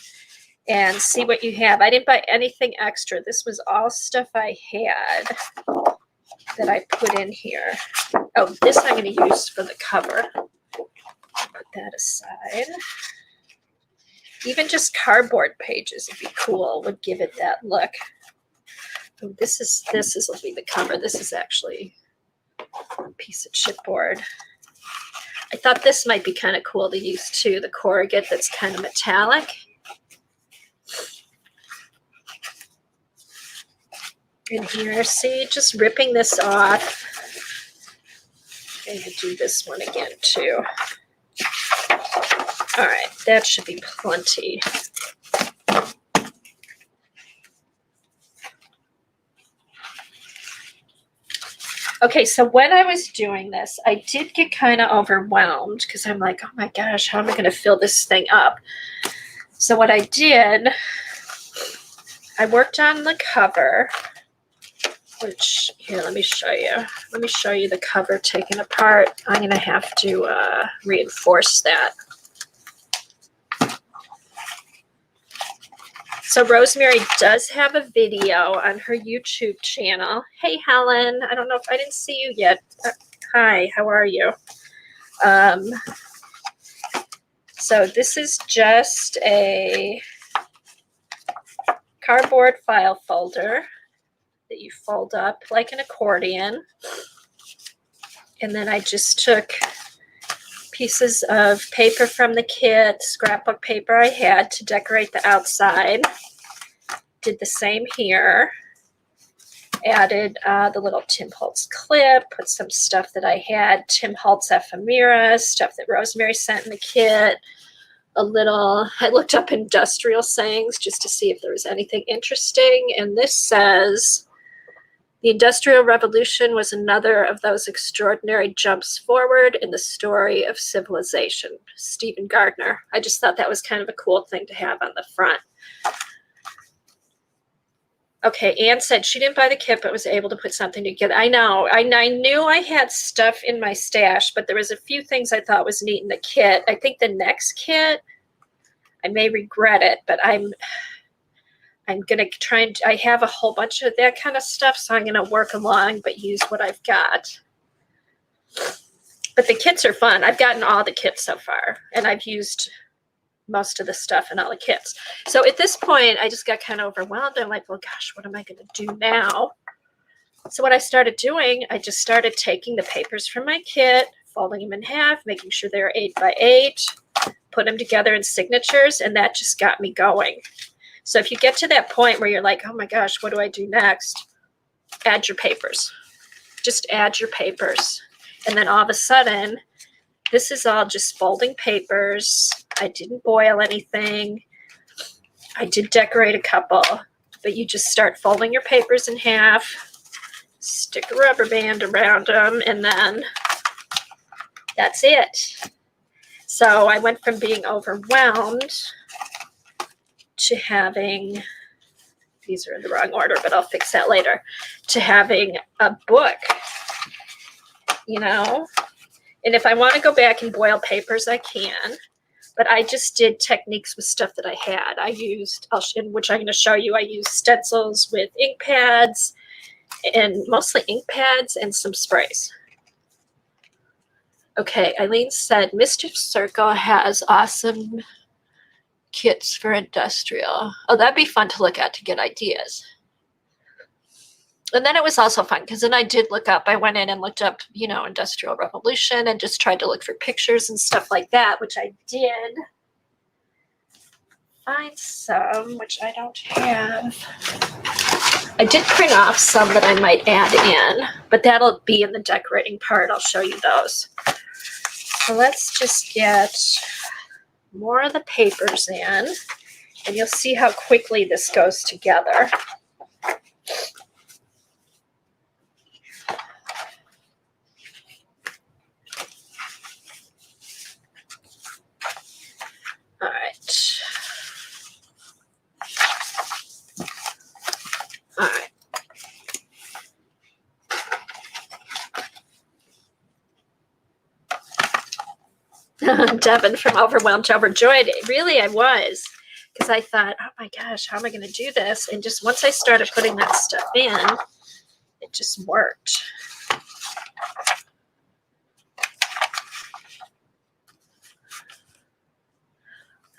and see what you have. I didn't buy anything extra. This was all stuff I had that I put in here. Oh, this I'm going to use for the cover. Put that aside. Even just cardboard pages would be cool, would give it that look. Oh, this will be the cover. This is actually a piece of chipboard. I thought this might be kind of cool to use too, the corrugate that's kind of metallic. In here, see, just ripping this off. I'm going to do this one again too. All right, that should be plenty. Okay, so when I was doing this, I did get kind of overwhelmed because I'm like, oh my gosh, how am I going to fill this thing up? So what I did, I worked on the cover. Which, here, let me show you. Let me show you the cover taken apart. I'm going to have to reinforce that. So Rosemary does have a video on her YouTube channel. Hey, Helen. I don't know if I didn't see you yet. Hi, how are you? So this is just a cardboard file folder that you fold up like an accordion. And then I just took pieces of paper from the kit, scrapbook paper I had to decorate the outside. Did the same here. Added the little Tim Holtz clip, put some stuff that I had, Tim Holtz ephemera, stuff that Rosemary sent in the kit. A little, I looked up industrial sayings just to see if there was anything interesting. And this says, the Industrial Revolution was another of those extraordinary jumps forward in the story of civilization. Stephen Gardner. I just thought that was kind of a cool thing to have on the front. Okay, Anne said she didn't buy the kit, but was able to put something together. I know. I knew I had stuff in my stash, but there was a few things I thought was neat in the kit. I think the next kit, I may regret it, but I'm going to try and, I have a whole bunch of that kind of stuff, so I'm going to work along, but use what I've got. But the kits are fun. I've gotten all the kits so far, and I've used most of the stuff in all the kits. So at this point, I just got kind of overwhelmed. I'm like, well, gosh, what am I going to do now? So what I started doing, I just started taking the papers from my kit, folding them in half, making sure they're 8 by 8, put them together in signatures, and that just got me going. So if you get to that point where you're like, oh my gosh, what do I do next? Add your papers. just add your papers. And then all of a sudden, this is all just folding papers. I didn't boil anything. I did decorate a couple, but you just start folding your papers in half, stick a rubber band around them, and then that's it. So I went from being overwhelmed to having, these are in the wrong order, but I'll fix that later, to having a book, you know? And if I want to go back and boil papers, I can. But I just did techniques with stuff that I had. I used, which I'm going to show you, I used stencils with ink pads, and mostly ink pads and some sprays. Okay, Eileen said Mischief Circle has awesome kits for industrial. Oh, that'd be fun to look at to get ideas. And then it was also fun because then I did look up, I went in and looked up, you know, Industrial Revolution and just tried to look for pictures and stuff like that, which I did find some, which I don't have. I did print off some that I might add in, but that'll be in the decorating part. I'll show you those. So let's just get more of the papers in, and you'll see how quickly this goes together. All right. All right. Devin from Overwhelmed to Overjoyed. Really, I was. Because I thought, oh my gosh, how am I going to do this? And just once I started putting that stuff in, it just worked.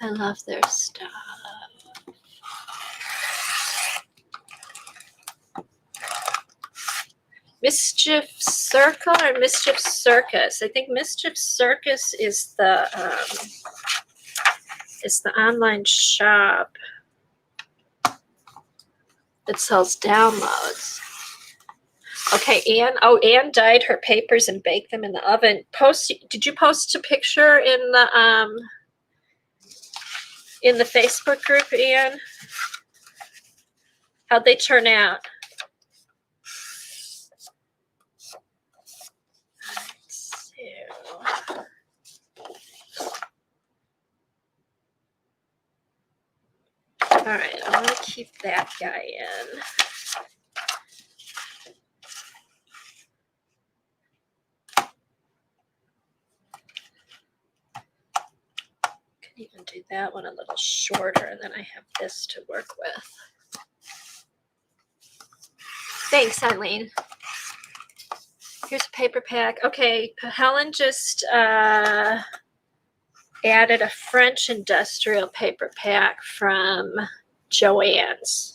I love their stuff. Mischief Circle or Mischief Circus? I think Mischief Circus is the online shop that sells downloads. Okay, Anne dyed her papers and baked them in the oven. Did you post a picture in the Facebook group, Anne? How'd they turn out? All right, I want to keep that guy in. Can even do that one a little shorter, and then I have this to work with. Thanks, Eileen. Here's a paper pack. Okay, Helen just added a French industrial paper pack from Joann's.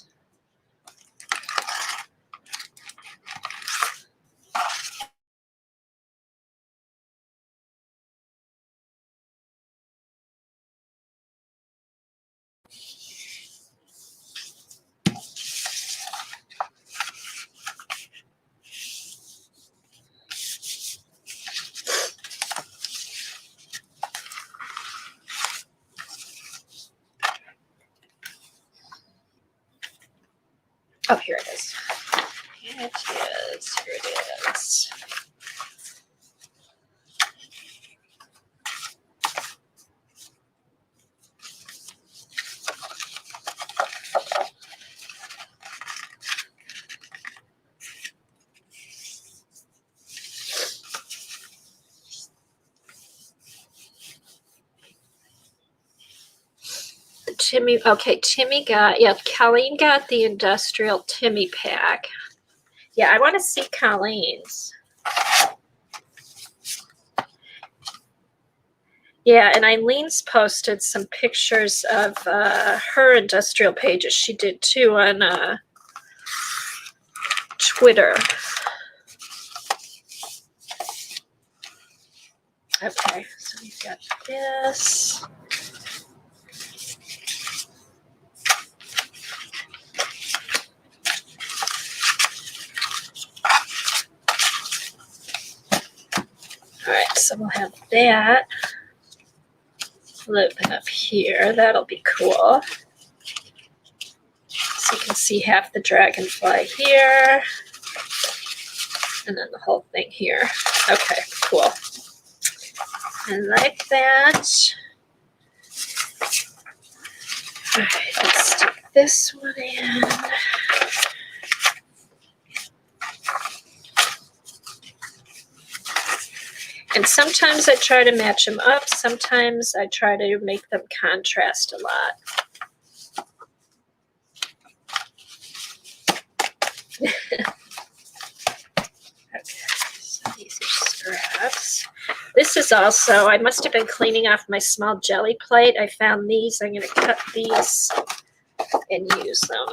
Oh, here it is. Here it is. Here it is. Timmy, okay, Timmy got, yeah, Colleen got the industrial Timmy pack. Yeah, I want to see Colleen's. Yeah, and Eileen's posted some pictures of her industrial pages she did too on Twitter. Okay, so we've got this. All right, so we'll have that loop up here. That'll be cool. So you can see half the dragonfly here, and then the whole thing here. Okay, cool. I like that. All right, let's stick this one in. And sometimes I try to match them up. Sometimes I try to make them contrast a lot. Okay, so these are scraps. This is also, I must have been cleaning off my small jelly plate. I found these. I'm going to cut these and use them.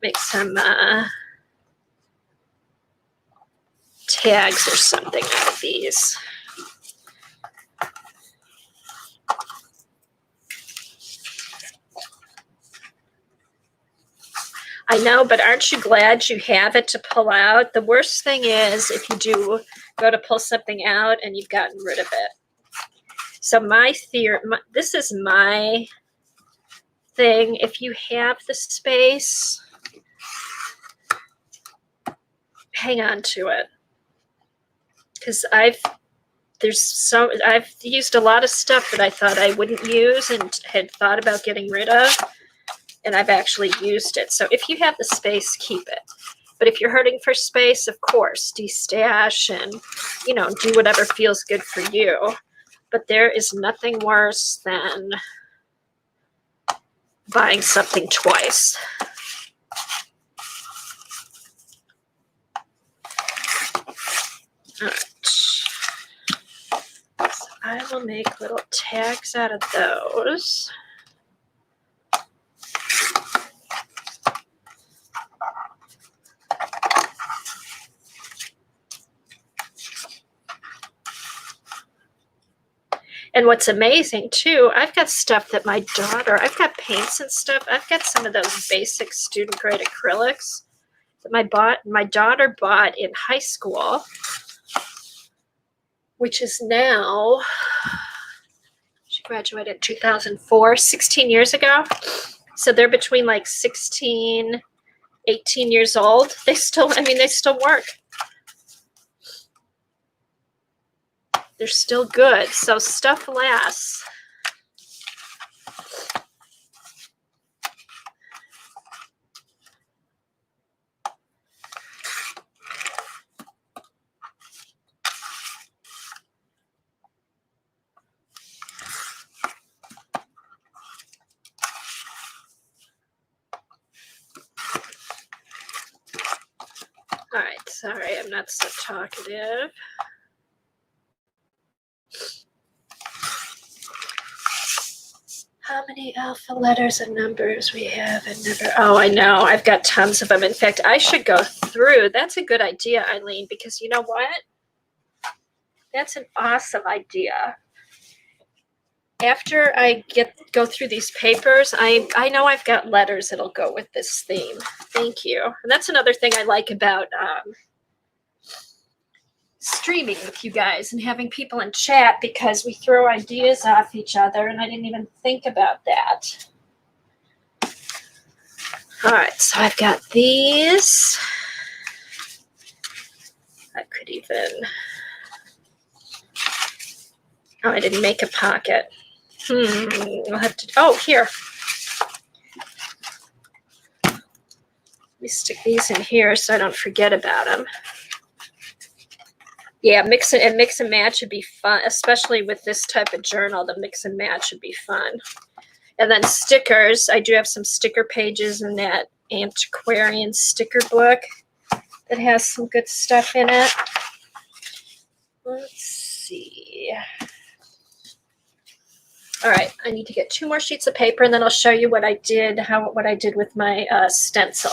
Make some tags or something out of these. I know, but aren't you glad you have it to pull out? The worst thing is if you do go to pull something out and you've gotten rid of it. So my theory, this is my thing. If you have the space, hang on to it. Because I've used a lot of stuff that I thought I wouldn't use and had thought about getting rid of, and I've actually used it. So if you have the space, keep it. But if you're hurting for space, of course, de-stash and, you know, do whatever feels good for you. But there is nothing worse than buying something twice. All right. So I will make little tags out of those. And what's amazing too, I've got stuff that my daughter, I've got paints and stuff. I've got some of those basic student grade acrylics that my daughter bought in high school, which is now, she graduated in 2004, 16 years ago. So they're between like 16, 18 years old. They still work. They're still good. So stuff lasts. All right, sorry, I'm not so talkative. How many alpha letters and numbers we have and never, oh, I know, I've got tons of them. In fact, I should go through. That's a good idea, Eileen, because you know what? That's an awesome idea. After I go through these papers, I know I've got letters that'll go with this theme. Thank you. And that's another thing I like about streaming with you guys and having people in chat, because we throw ideas off each other, and I didn't even think about that. All right, so I've got these. I could even, oh, I didn't make a pocket. I'll have to, oh, here. Let me stick these in here so I don't forget about them. Yeah, mix and match would be fun, especially with this type of journal. The mix and match would be fun. And then stickers. I do have some sticker pages in that antiquarian sticker book that has some good stuff in it. Let's see. All right, I need to get 2 more sheets of paper, and then I'll show you what I did with my stencil.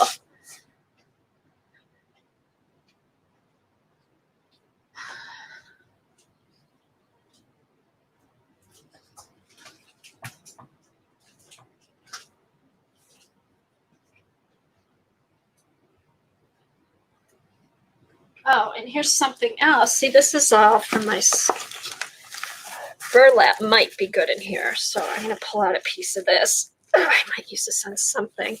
Oh, and here's something else. See, this is all from my burlap. Might be good in here, so I'm going to pull out a piece of this. I might use this on something.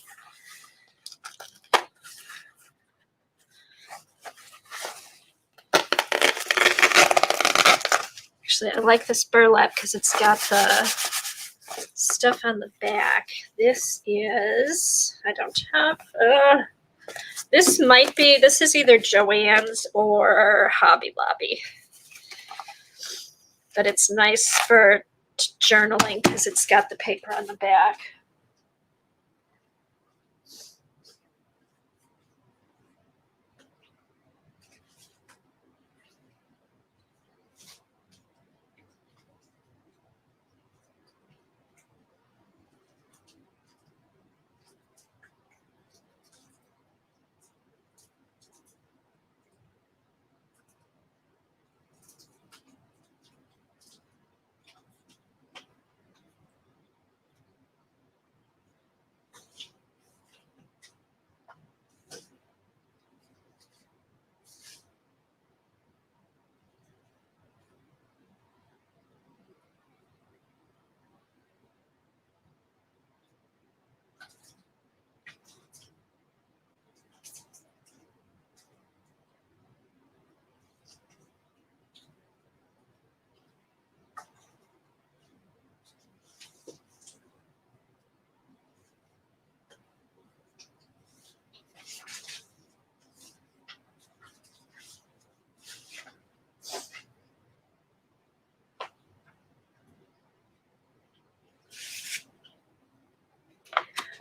Actually, I like this burlap because it's got the stuff on the back. This is, I don't have, this might be, this is either Joann's or Hobby Lobby. But it's nice for journaling because it's got the paper on the back.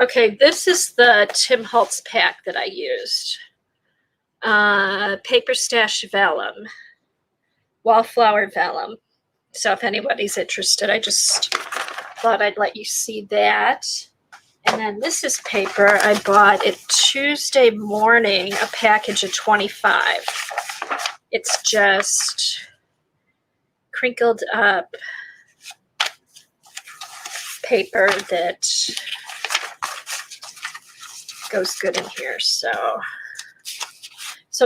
Okay, this is the Tim Holtz pack that I used. Paper Stash Vellum, Wallflower Vellum. So if anybody's interested, I just thought I'd let you see that. And then this is paper. I bought it Tuesday morning, a package of 25. It's just crinkled up paper that goes good in here. So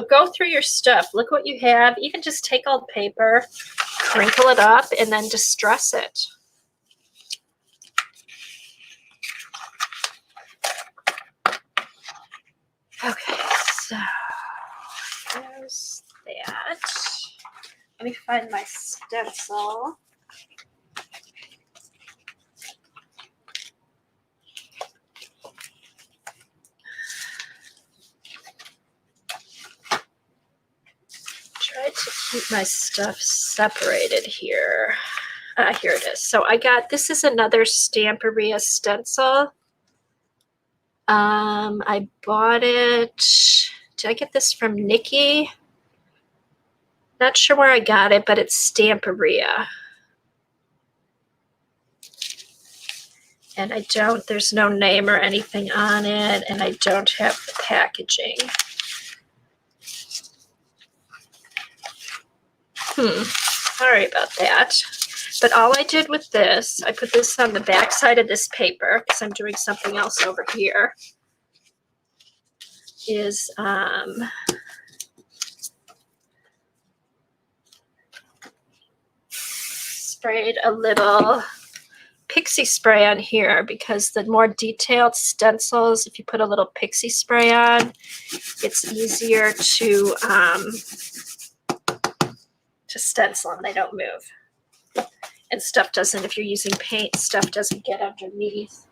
go through your stuff. Look what you have. Even just take old paper, crinkle it up, and then distress it. Okay, so there's that. Let me find my stencil. Try to keep my stuff separated here. Here it is. So I got, this is another Stamperia stencil. I bought it, did I get this from Nikki? Not sure where I got it, but it's Stamperia. And I don't, there's no name or anything on it, and I don't have the packaging. Sorry about that. But all I did with this, I put this on the back side of this paper because I'm doing something else over here, is sprayed a little pixie spray on here because the more detailed stencils, if you put a little pixie spray on, it's easier to stencil and they don't move. And stuff doesn't, if you're using paint, stuff doesn't get underneath.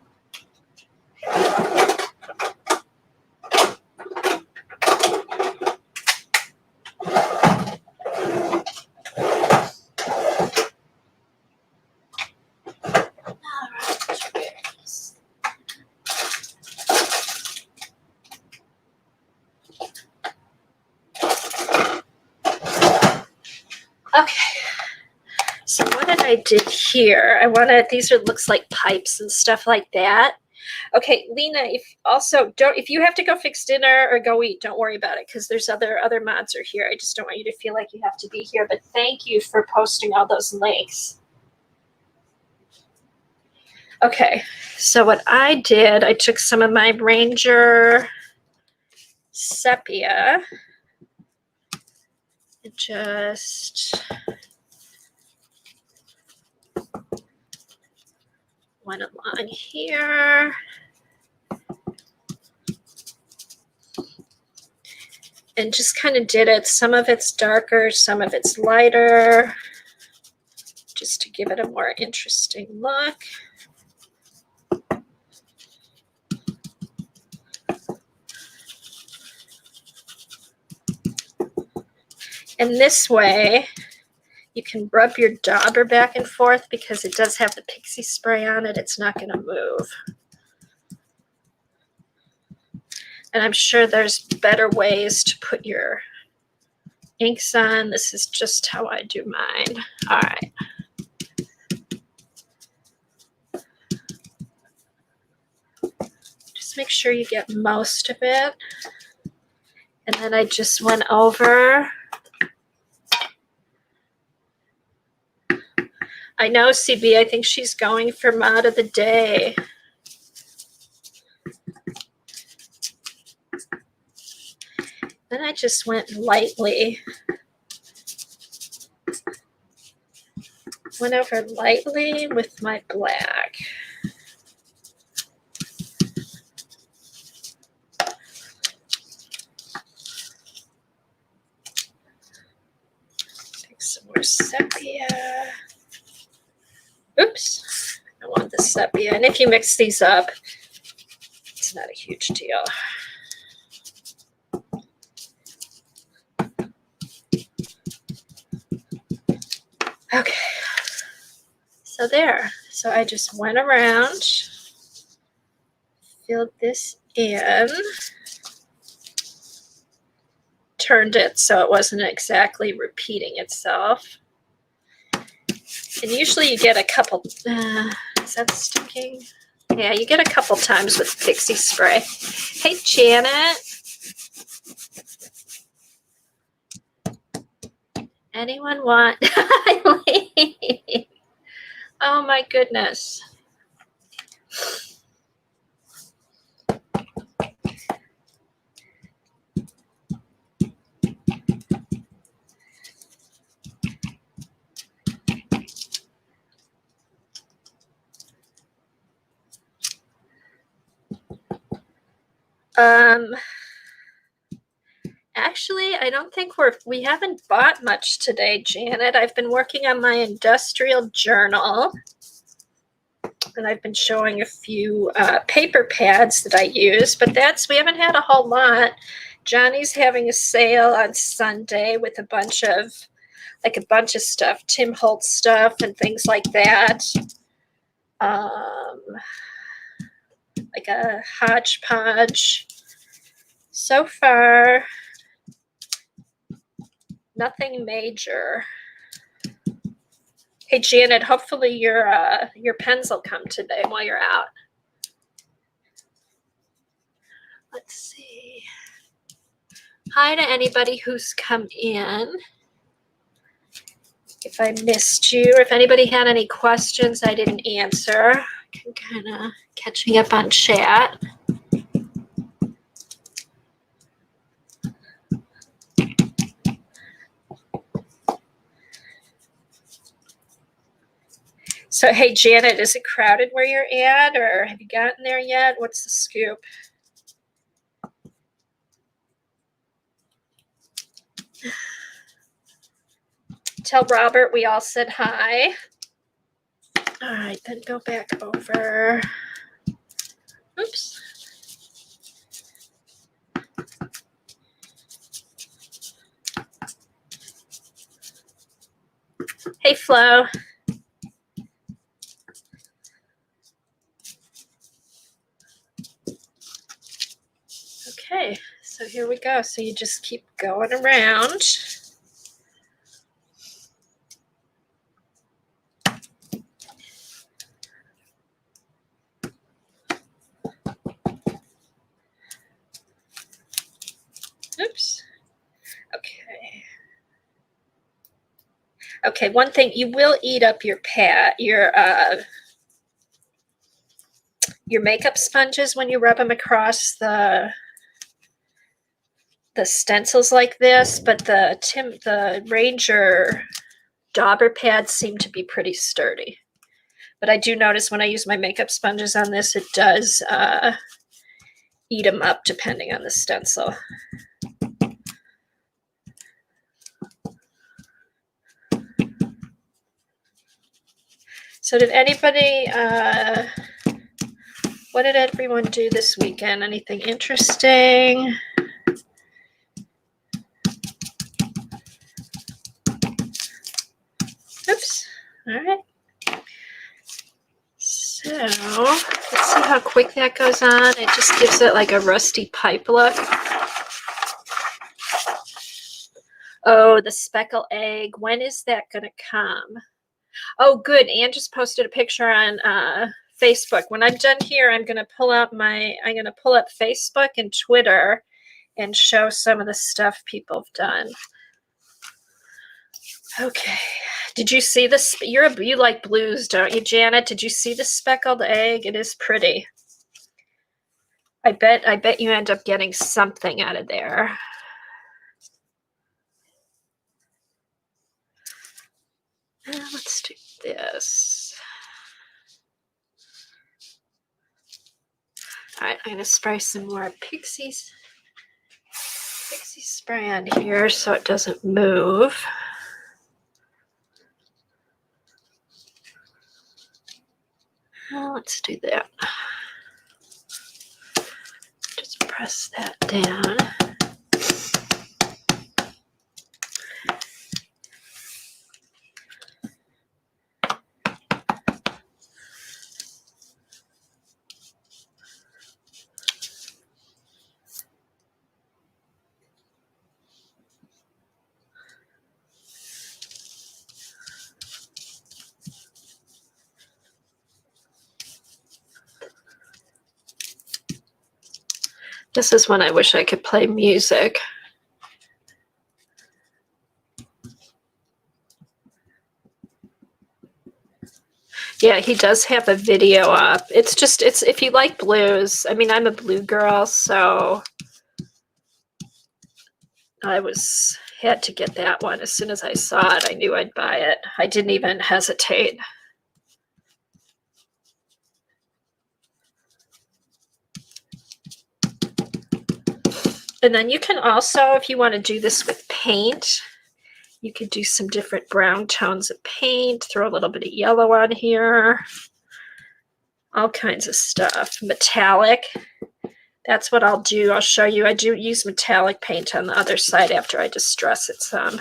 Okay, so what did I do here? I wanted, these are, looks like pipes and stuff like that. Okay, Lena, if you have to go fix dinner or go eat, don't worry about it because there's other mods are here. I just don't want you to feel like you have to be here, but thank you for posting all those links. Okay, so what I did, I took some of my Ranger Sepia Just one along here. And just kind of did it. Some of it's darker, some of it's lighter, just to give it a more interesting look. And this way, you can rub your dauber back and forth because it does have the pixie spray on it. It's not going to move. And I'm sure there's better ways to put your inks on. This is just how I do mine. All right. Just make sure you get most of it. And then I just went over. I know, CB, I think she's going for mod of the day. Then I just went lightly. Went over lightly with my black. Take some more sepia. Oops, I want the sepia. And if you mix these up, it's not a huge deal. Okay, so there. So I just went around, filled this in, turned it so it wasn't exactly repeating itself. And usually you get a couple, is that sticking? Yeah, you get a couple times with pixie spray. Hey, Janet. Anyone want Eileen? Oh my goodness. Actually, I don't think we haven't bought much today, Janet. I've been working on my industrial journal, and I've been showing a few paper pads that I use, but we haven't had a whole lot. Johnny's having a sale on Sunday with a bunch of stuff, Tim Holtz stuff and things like that. Like a hodgepodge. So far, nothing major. Hey, Janet, hopefully your pens will come today while you're out. Let's see. Hi to anybody who's come in. If I missed you, or if anybody had any questions I didn't answer, I can kind of catch me up on chat. So, hey, Janet, is it crowded where you're at, or have you gotten there yet? What's the scoop? Tell Robert we all said hi. All right, then go back over. Oops. Hey, Flo. Okay, so here we go. So you just keep going around. Oops. Okay. Okay, one thing, you will eat up your makeup sponges when you rub them across the stencils like this, but the Ranger dauber pads seem to be pretty sturdy. But I do notice when I use my makeup sponges on this, it does eat them up depending on the stencil. So did anybody, what did everyone do this weekend? Anything interesting? Oops, all right. So let's see how quick that goes on. It just gives it like a rusty pipe look. Oh, the speckle egg. When is that gonna come? Oh, good. Anne just posted a picture on Facebook. When I'm done here, I'm gonna pull up Facebook and Twitter and show some of the stuff people have done. Okay. Did you see this? You like blues, don't you, Janet? Did you see the speckled egg? It is pretty. I bet you end up getting something out of there. Let's do this. All right, I'm gonna spray some more pixie spray on here so it doesn't move. Let's do that. Just press that down. This is when I wish I could play music. Yeah, he does have a video up. It's if you like blues. I mean, I'm a blue girl, so I had to get that one. As soon as I saw it, I knew I'd buy it. I didn't even hesitate. And then you can also, if you want to do this with paint, you could do some different brown tones of paint, throw a little bit of yellow on here, all kinds of stuff. Metallic, that's what I'll do. I'll show you. I do use metallic paint on the other side after I distress it some.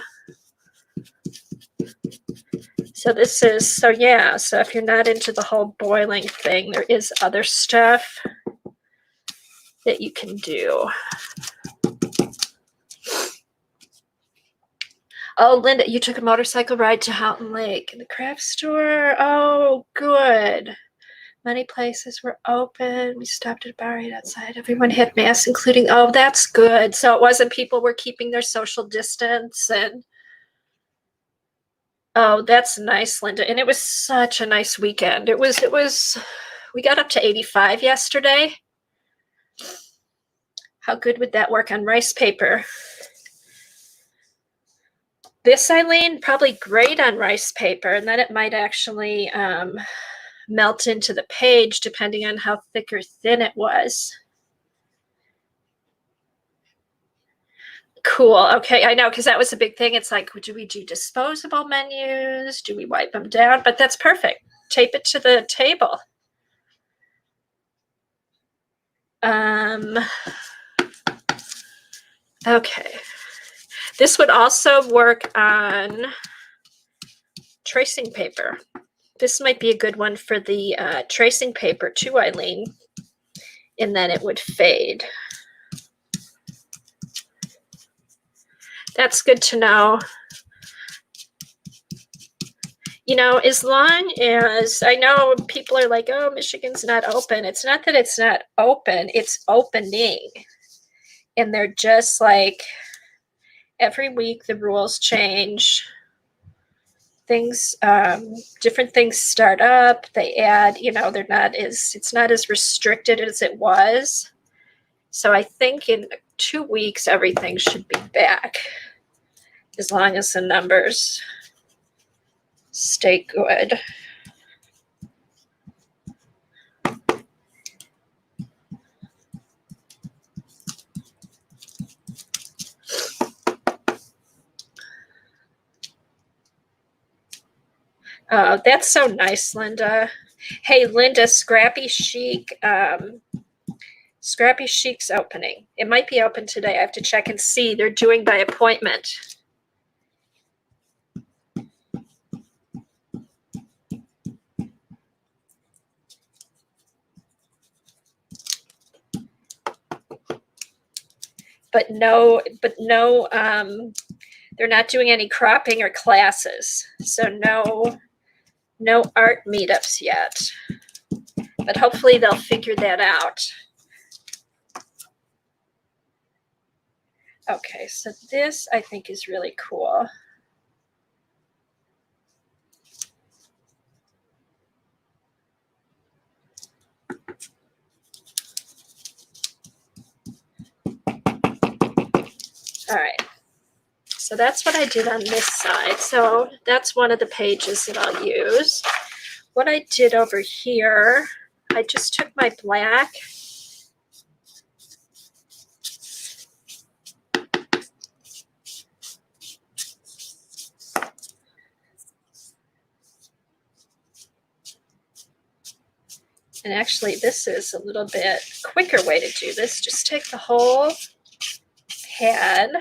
So this is, so yeah, so if you're not into the whole boiling thing, there is other stuff that you can do. Oh, Linda, you took a motorcycle ride to Houghton Lake in the craft store. Oh, good. Many places were open. We stopped at a bar right outside. Everyone had masks, including, oh, that's good. So it wasn't people were keeping their social distance and, oh, that's nice, Linda. And it was such a nice weekend. It was, we got up to 85 yesterday. How good would that work on rice paper? This, Eileen, probably great on rice paper, and then it might actually melt into the page depending on how thick or thin it was. Cool. Okay, I know, because that was a big thing. It's like, do we do disposable menus? Do we wipe them down? But that's perfect. Tape it to the table. Okay. This would also work on tracing paper. This might be a good one for the tracing paper too, Eileen. And then it would fade. That's good to know. You know, as long as, I know people are like, oh, Michigan's not open. It's not that it's not open, it's opening. And they're just like, every week the rules change. Things, different things start up. They add, you know, it's not as restricted as it was. So I think in 2 weeks, everything should be back, as long as the numbers stay good. Oh, that's so nice, Linda. Hey, Linda, Scrappy Chic. Scrappy Chic's opening. It might be open today. I have to check and see. They're doing by appointment. But no, they're not doing any cropping or classes. So no art meetups yet. But hopefully they'll figure that out. Okay, so this I think is really cool. All right, so that's what I did on this side. So that's one of the pages that I'll use. What I did over here, I just took my black and actually this is a little bit quicker way to do this. Just take the whole pad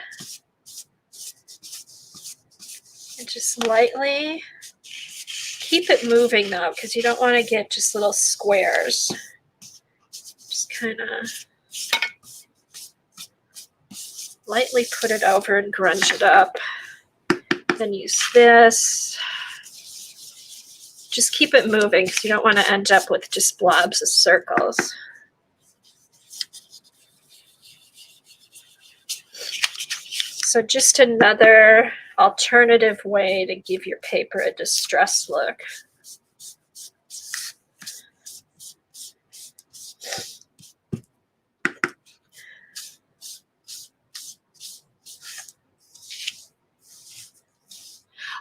and just lightly keep it moving though, because you don't want to get just little squares. Just kind of lightly put it over and grunge it up. Then use this. Just keep it moving because you don't want to end up with just blobs of circles. So just another alternative way to give your paper a distressed look.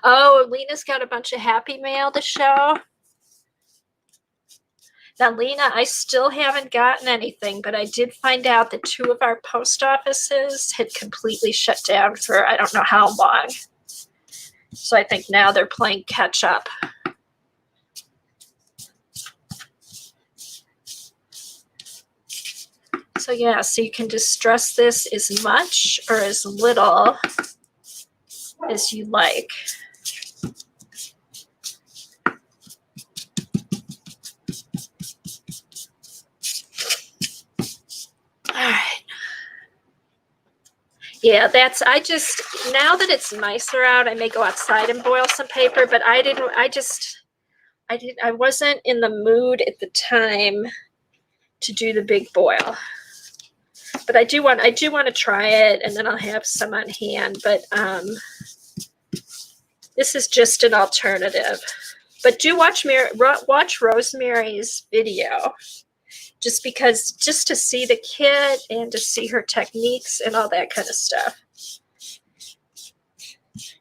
Oh, Lena's got a bunch of happy mail to show. Now, Lena, I still haven't gotten anything, but I did find out that 2 of our post offices had completely shut down for I don't know how long. So I think now they're playing catch up. So yeah, so you can distress this as much or as little as you like. All right. Yeah, I just, now that it's nicer out, I may go outside and boil some paper, but I wasn't in the mood at the time to do the big boil. But I do want to try it, and then I'll have some on hand, but this is just an alternative. But do watch Rosemary's video. Just to see the kit and to see her techniques and all that kind of stuff.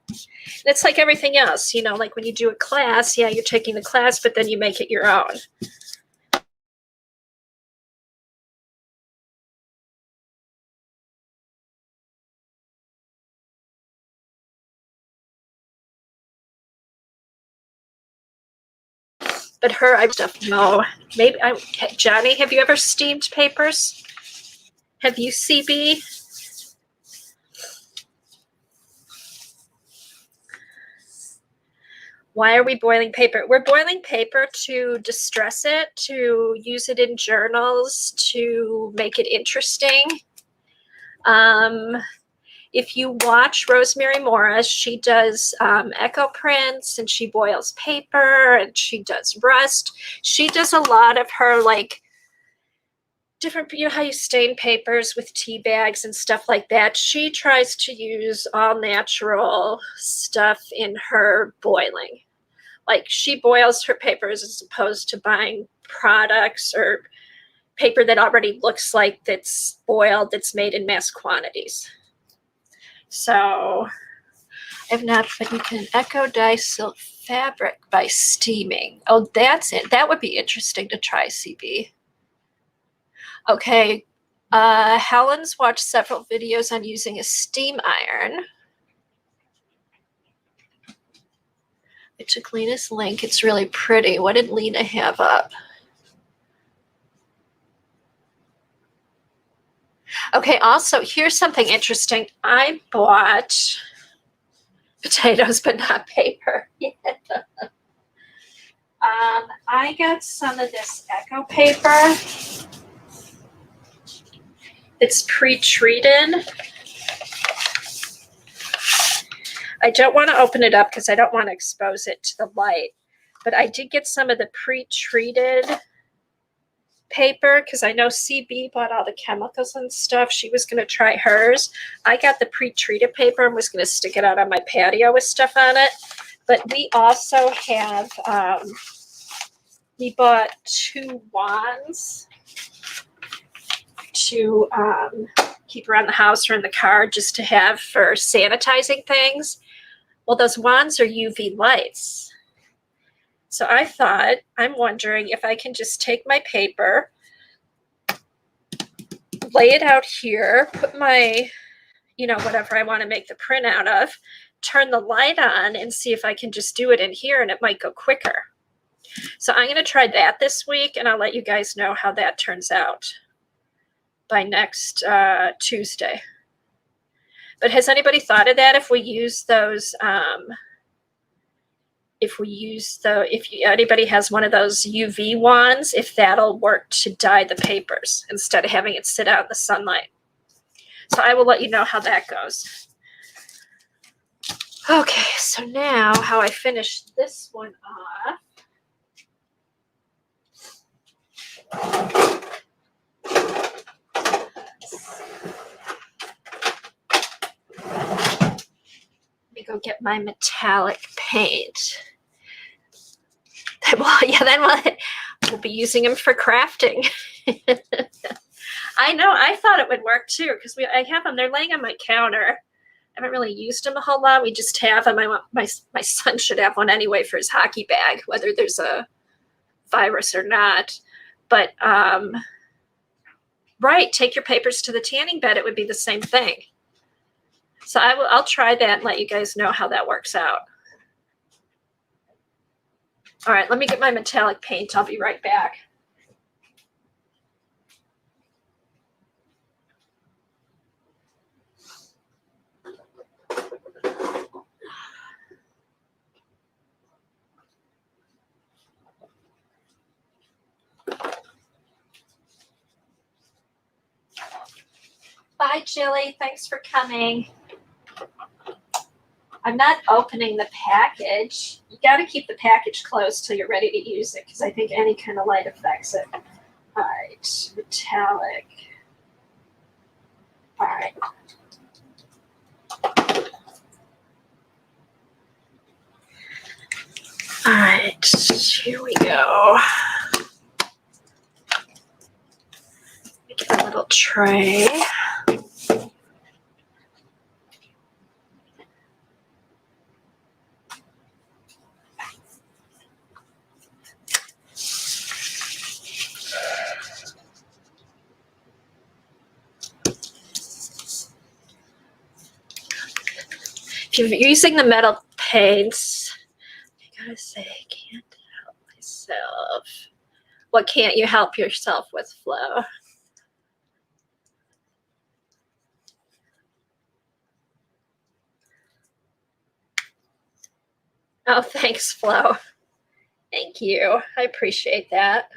And it's like everything else, you know, like when you do a class, yeah, you're taking the class, but then you make it your own. But no. Maybe Johnny, have you ever steamed papers? Have you, CB? Why are we boiling paper? We're boiling paper to distress it, to use it in journals, to make it interesting. If you watch Rosemary Morris, she does echo prints and she boils paper and she does rust. She does a lot of her like different, you know how you stain papers with tea bags and stuff like that. She tries to use all natural stuff in her boiling. Like she boils her papers as opposed to buying products or paper that already looks like it's spoiled, that's made in mass quantities. So I've not, but you can echo dye silk fabric by steaming. Oh, that's it. That would be interesting to try, CB. Okay. Helen's watched several videos on using a steam iron. I took Lena's link. It's really pretty. What did Lena have up? Okay, also, here's something interesting. I bought potatoes, but not paper. I got some of this Echo paper. It's pre-treated. I don't want to open it up because I don't want to expose it to the light. But I did get some of the pre-treated paper because I know CB bought all the chemicals and stuff. She was going to try hers. I got the pre-treated paper and was going to stick it out on my patio with stuff on it. But we also have, we bought 2 wands to keep around the house or in the car just to have for sanitizing things. Well, those wands are UV lights. So I thought, I'm wondering if I can just take my paper, lay it out here, put my, you know, whatever I want to make the print out of, turn the light on and see if I can just do it in here and it might go quicker. So I'm going to try that this week and I'll let you guys know how that turns out by next Tuesday. But has anybody thought of that if we use those, if anybody has one of those UV wands, if that'll work to dye the papers instead of having it sit out in the sunlight. So I will let you know how that goes. Okay, so now how I finish this one off. Let me go get my metallic paint. Well, yeah, then we'll be using them for crafting. I know, I thought it would work too, because I have them, they're laying on my counter. I haven't really used them a whole lot. We just have them. My son should have one anyway for his hockey bag, whether there's a virus or not. But, right, take your papers to the tanning bed. It would be the same thing. So I'll try that and let you guys know how that works out. All right, let me get my metallic paint. I'll be right back. Bye, Jilly. Thanks for coming. I'm not opening the package. You got to keep the package closed till you're ready to use it because I think any kind of light affects it. All right, metallic. All right. All right, here we go. Get a little tray. If you're using the metal paints, I gotta say, I can't help myself. What can't you help yourself with, Flo? Oh, thanks, Flo. Thank you. I appreciate that.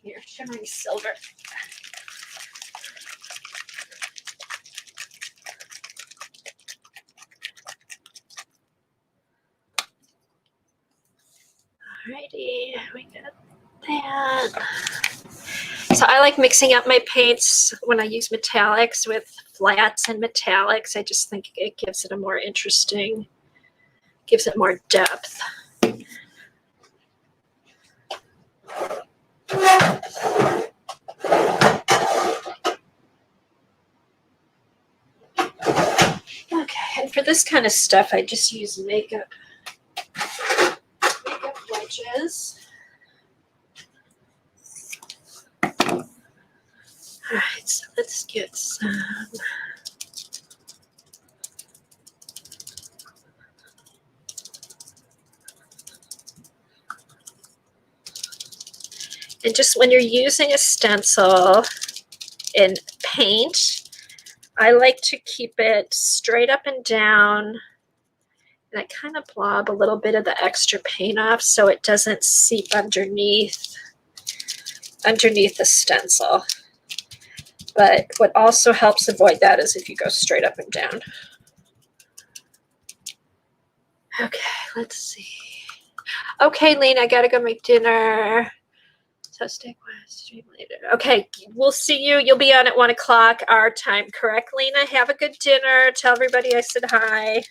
Here, shimmering silver. Alrighty, we got that. So I like mixing up my paints when I use metallics with flats and metallics. I just think it gives it a more interesting, gives it more depth. Okay, and for this kind of stuff, I just use makeup wedges. All right, so let's get some. And just when you're using a stencil in paint, I like to keep it straight up and down. And I kind of blob a little bit of the extra paint off so it doesn't seep underneath the stencil. But what also helps avoid that is if you go straight up and down. Okay, let's see. Okay, Lena, I gotta go make dinner. So stay quiet, stream later. Okay, we'll see you. You'll be on at 1 o'clock our time, correct, Lena? Have a good dinner. Tell everybody I said hi.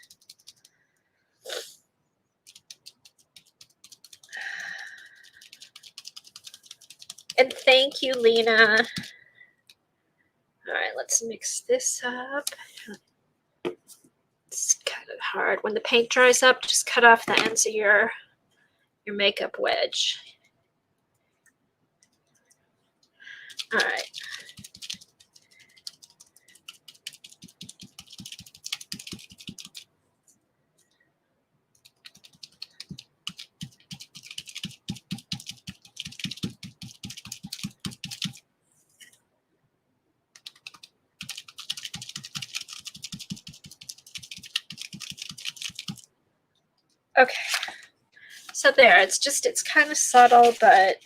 And thank you, Lena. All right, let's mix this up. It's kind of hard. When the paint dries up, just cut off the ends of your makeup wedge. All right. Okay, so there, it's kind of subtle, but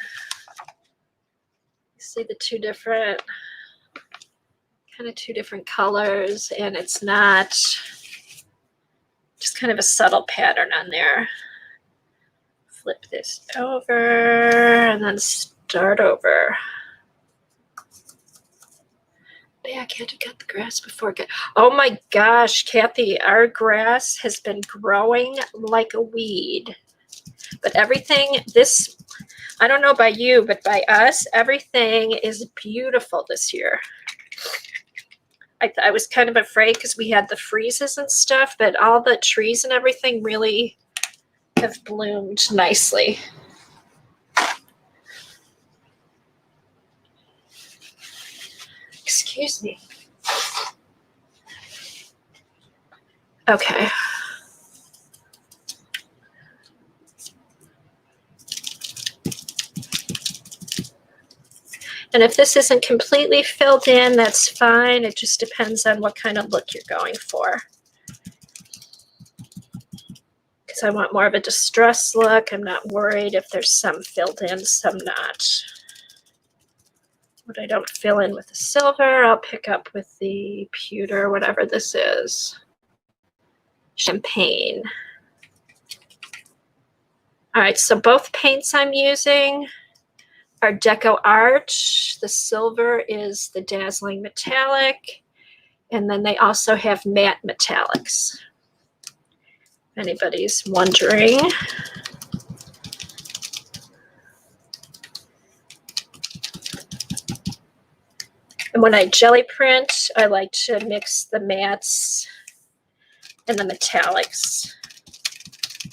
you see the two different colors, and it's not just kind of a subtle pattern on there. Flip this over and then start over. Back, had to cut the grass before it got. Oh my gosh, Kathy, our grass has been growing like a weed. But everything, I don't know by you, but by us, everything is beautiful this year. I was kind of afraid because we had the freezes and stuff, but all the trees and everything really have bloomed nicely. Excuse me. Okay. And if this isn't completely filled in, that's fine. It just depends on what kind of look you're going for. Because I want more of a distressed look. I'm not worried if there's some filled in, some not. What I don't fill in with the silver, I'll pick up with the pewter, whatever this is. Champagne. All right, so both paints I'm using are Deco Art. The silver is the Dazzling Metallic. And then they also have matte metallics. If anybody's wondering. And when I jelly print, I like to mix the mattes and the metallics.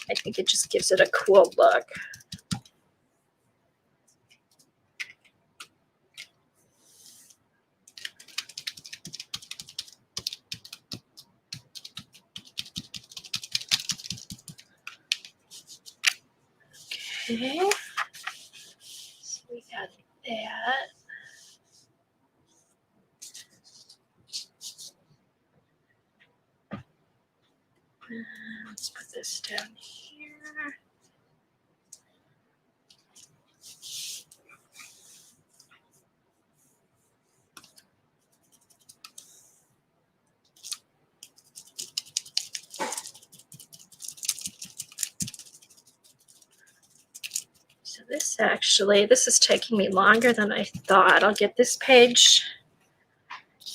I think it just gives it a cool look. Okay, so we got that. Let's put this down here. So This is taking me longer than I thought. I'll get this page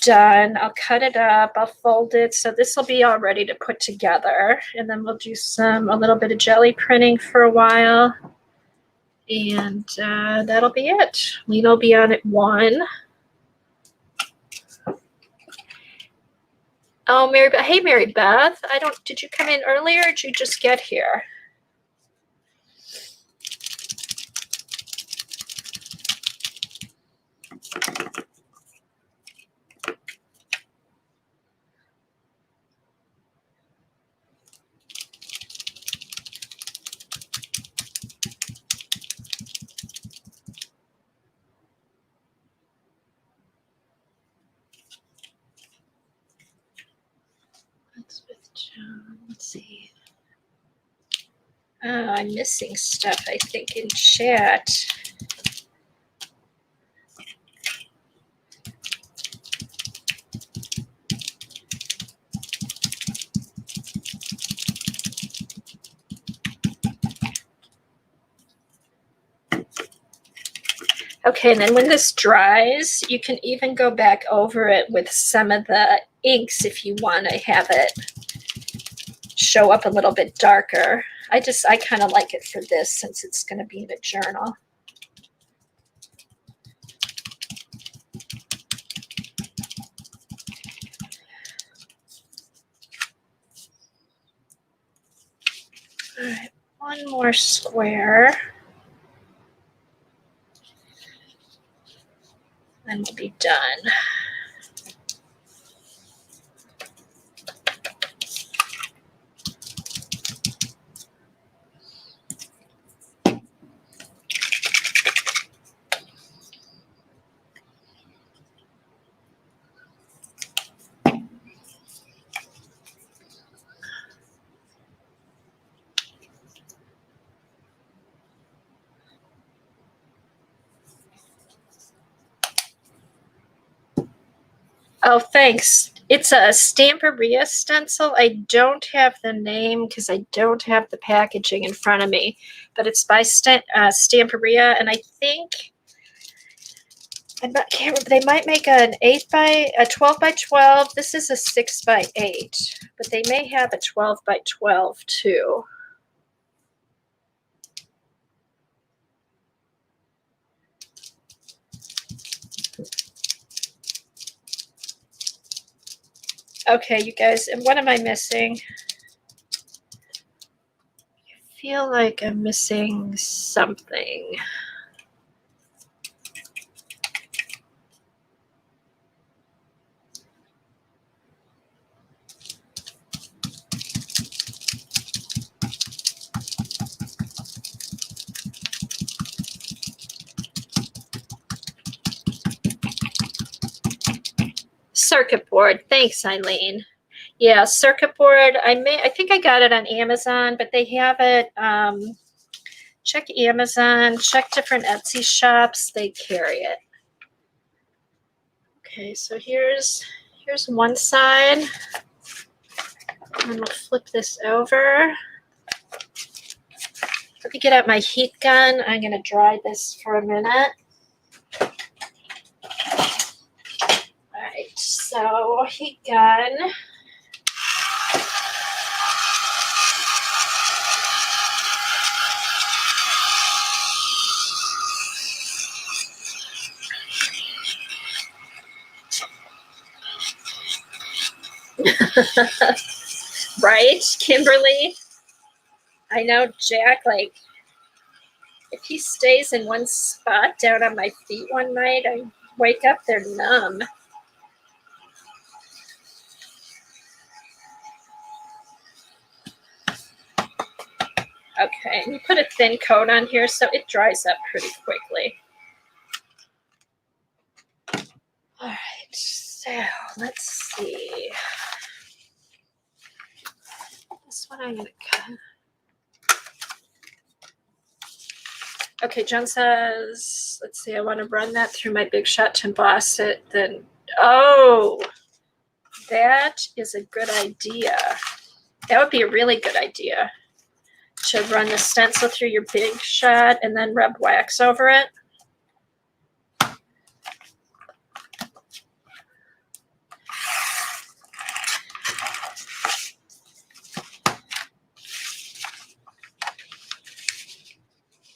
done. I'll cut it up. I'll fold it. So this will be all ready to put together. And then we'll do a little bit of jelly printing for a while. And that'll be it. Lena will be on at 1. Oh, Mary Beth. Hey, Mary Beth. Did you come in earlier or did you just get here? That's with John. Let's see. Oh, I'm missing stuff, I think, in chat. Okay, and then when this dries, you can even go back over it with some of the inks if you want to have it show up a little bit darker. I kind of like it for this since it's going to be in a journal. All right, one more square. Then we'll be done. Oh, thanks. It's a Stamperia stencil. I don't have the name because I don't have the packaging in front of me, but it's by Stamperia, and I think can't remember, they might make a 12 by 12. This is a 6 by 8, but they may have a 12 by 12 too. Okay, you guys, and what am I missing? I feel like I'm missing something. Circuit board. Thanks, Eileen. Yeah, circuit board. I think I got it on Amazon, but they have it. Check Amazon. Check different Etsy shops. They carry it. Okay, so here's one side, and we'll flip this over. Let me get out my heat gun. I'm going to dry this for a minute. Alright, so heat gun. Right, Kimberly? I know Jack, like, if he stays in one spot down on my feet one night, I wake up, they're numb. Okay, and you put a thin coat on here so it dries up pretty quickly. All right, so let's see. This one I'm going to cut. Okay, John says, let's see, I want to run that through my Big Shot to emboss it. Then, oh, that is a good idea. That would be a really good idea to run the stencil through your big shot and then rub wax over it.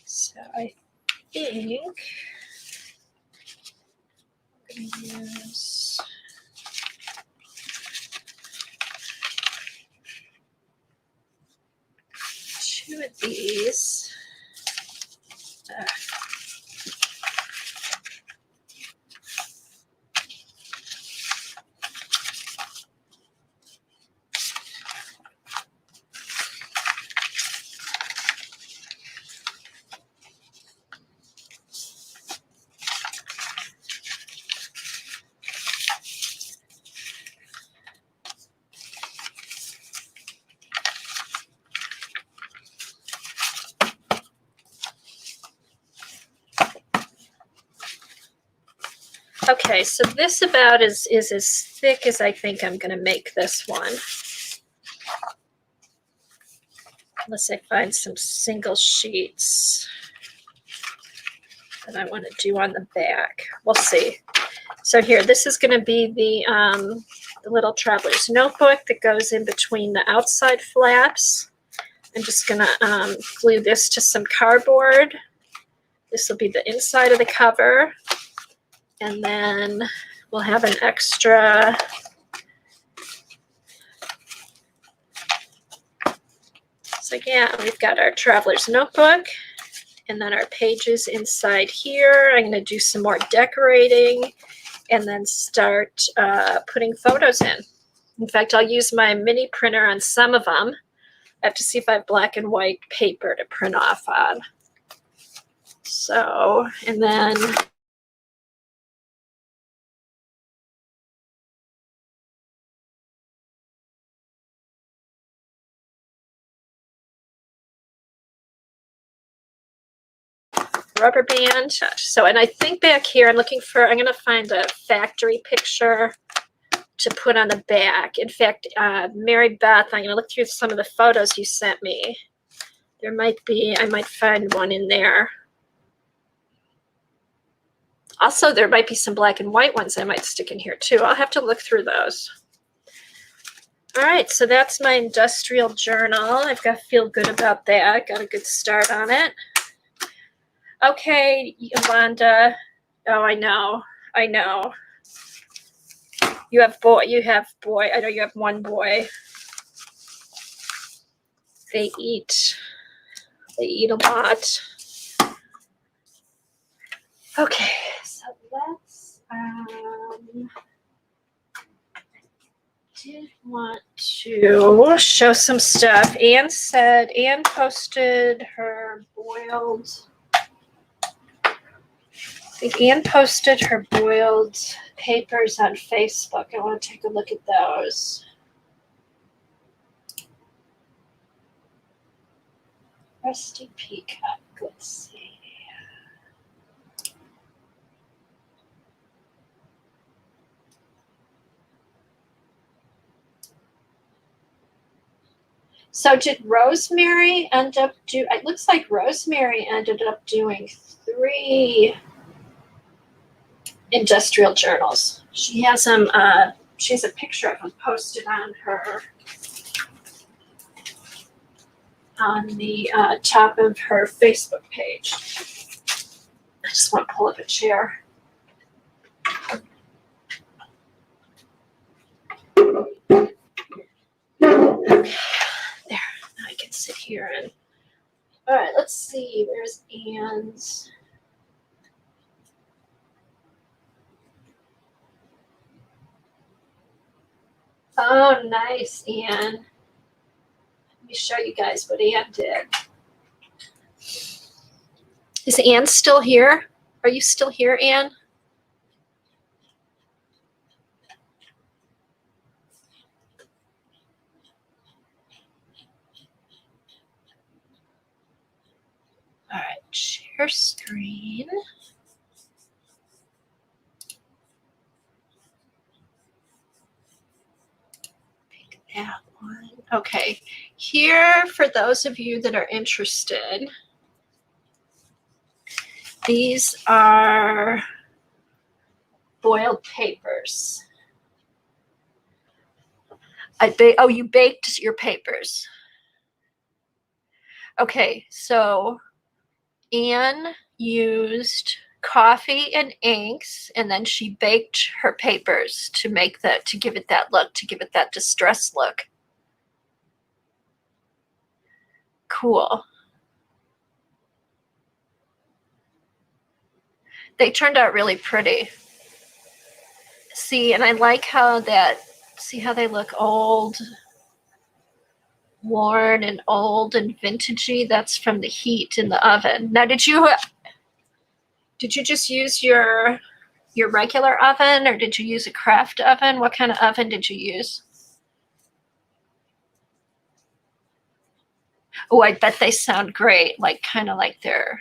So I think I'm going to use two of these. Okay, so this about is as thick as I think I'm going to make this one. Unless I find some single sheets that I want to do on the back. We'll see. So here, this is going to be the little traveler's notebook that goes in between the outside flaps. I'm just going to glue this to some cardboard. This will be the inside of the cover. And then we'll have an extra so yeah, we've got our traveler's notebook and then our pages inside here. I'm going to do some more decorating and then start putting photos in. In fact, I'll use my mini printer on some of them. I have to see if I have black and white paper to print off on. So, and then rubber band. So, and I think back here, I'm going to find a factory picture to put on the back. In fact, Mary Beth, I'm going to look through some of the photos you sent me. There might be, I might find one in there. Also, there might be some black and white ones I might stick in here too. I'll have to look through those. All right, so that's my industrial journal. I've got to feel good about that. Got a good start on it. Okay, Yolanda. Oh, I know. You have boy. I know you have one boy. They eat a lot. Okay, so let's did want to show some stuff. Anne posted her boiled. I think Anne posted her boiled papers on Facebook. I want to take a look at those. Rusty Peacock. Let's see. So did Rosemary end up it looks like Rosemary ended up doing 3 industrial journals. She has them, she has a picture of them posted on the top of her Facebook page. I just want to pull up a chair. Okay, there, I can sit here and, all right, let's see, there's Anne's. Oh, nice, Anne. Let me show you guys what Anne did. Is Anne still here? Are you still here, Anne? All right, share screen. Pick that one. Okay, Here, for those of you that are interested, these are boiled papers. Oh, you baked your papers. Okay, so Anne used coffee and inks, and then she baked her papers to make that, to give it that look, to give it that distress look. Cool. They turned out really pretty. See, and I like how that, see how they look old, worn and old and vintagey? That's from the heat in the oven. Now, did you just use your regular oven, or did you use a craft oven? What kind of oven did you use? Oh, I bet they sound great, like kind of like they're,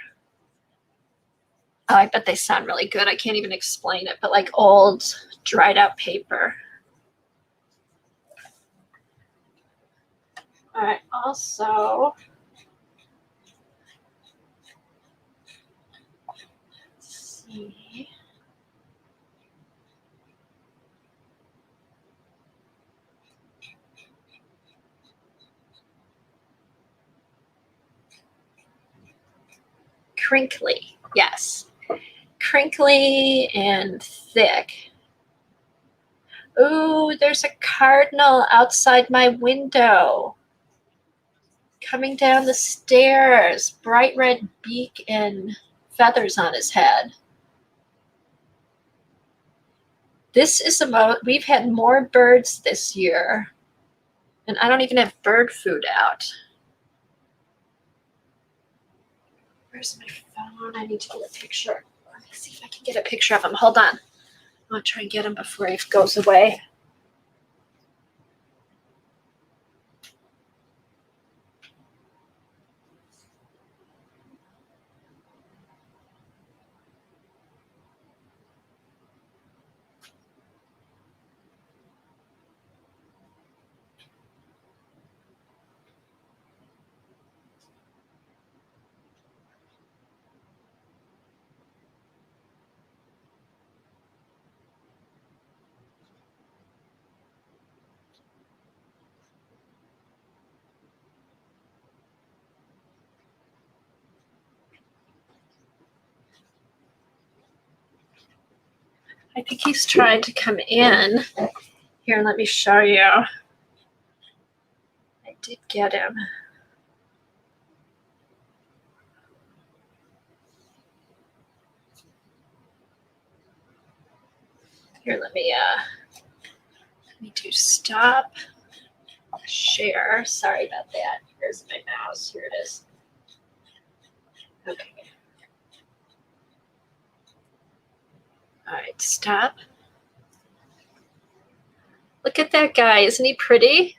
oh, I bet they sound really good. I can't even explain it, but like old dried out paper. All right, also, let's see. Crinkly, yes. Crinkly and thick. Ooh, there's a cardinal outside my window. Coming down the stairs, bright red beak and feathers on his head. This is we've had more birds this year, and I don't even have bird food out. Where's my phone? I need to get a picture. Let me see if I can get a picture of him. Hold on. I'll try and get him before he goes away. I think he's trying to come in. Here, let me show you. I did get him. Here, let me do stop share. Sorry about that. Here's my mouse. Here it is. Okay. All right, stop. Look at that guy. Isn't he pretty?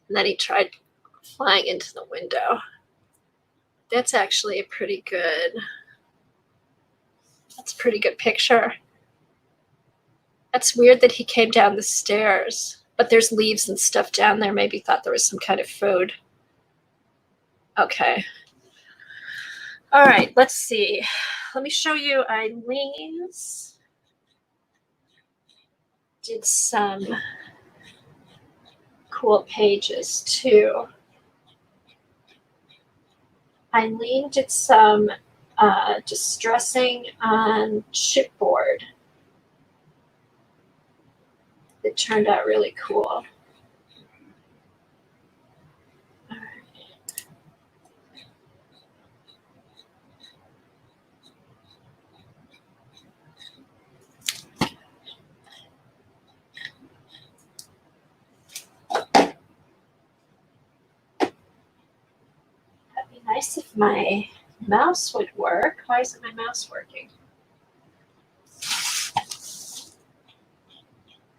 And then he tried flying into the window. That's actually a pretty good, that's a pretty good picture. That's weird that he came down the stairs, but there's leaves and stuff down there. Maybe thought there was some kind of food. Okay. All right, let's see. Let me show you Eileen's. Did some cool pages too. Eileen did some distressing on chipboard that turned out really cool. Nice if my mouse would work. Why isn't my mouse working?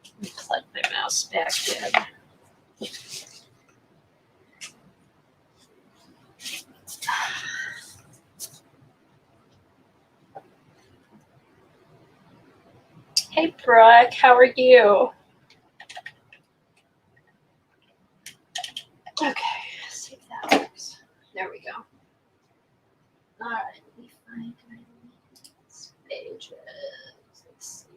Let me plug my mouse back in. Hey, Brooke, how are you? Okay, see if that works. There we go. All right, let me find my pages. Let's see.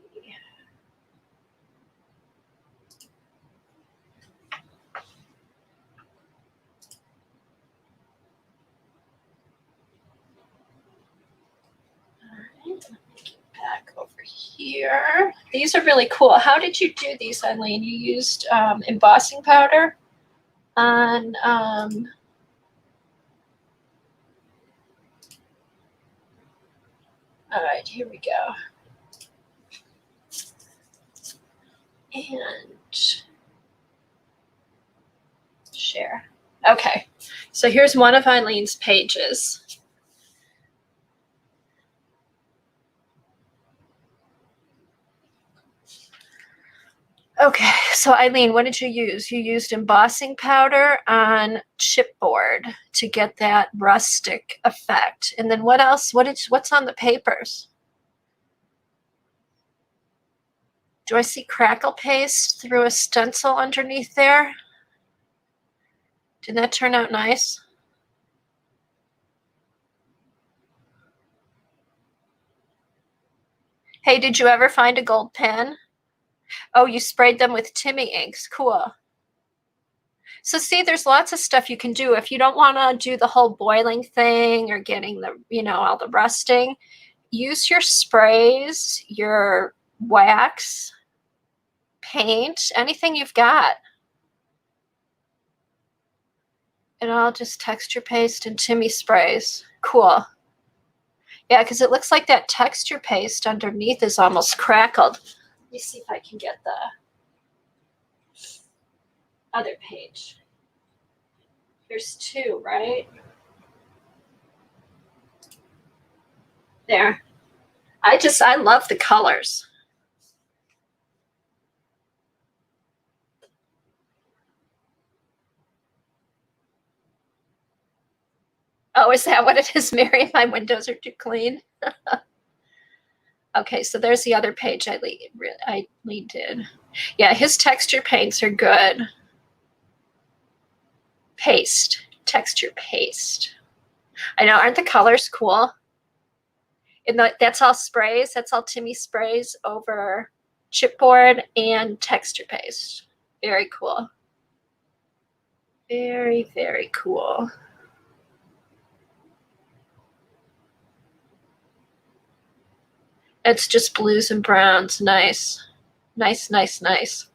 All right, let me get back over here. These are really cool. How did you do these, Eileen? You used embossing powder on all right, here we go. And share. Okay, so here's one of Eileen's pages. Okay, so Eileen, what did you use? You used embossing powder on chipboard to get that rustic effect. And then what else? What's on the papers? Do I see crackle paste through a stencil underneath there? Did that turn out nice? Hey, did you ever find a gold pen? Oh, you sprayed them with Timmy inks. Cool. So see, there's lots of stuff you can do. If you don't want to do the whole boiling thing or getting the, all the rusting, use your sprays, your wax, paint, anything you've got. And I'll just texture paste and Timmy sprays. Cool. Yeah, because it looks like that texture paste underneath is almost crackled. Let me see if I can get the other page. There's two, right? There. I love the colors. Oh, is that what it is, Mary? My windows are too clean. Okay, so there's the other page Eileen did. Yeah, his texture paints are good. Paste, texture paste. I know, aren't the colors cool? And that's all sprays. That's all Timmy sprays over chipboard and texture paste. Very cool. Very, very cool. It's just blues and browns. Nice. Nice, nice, nice.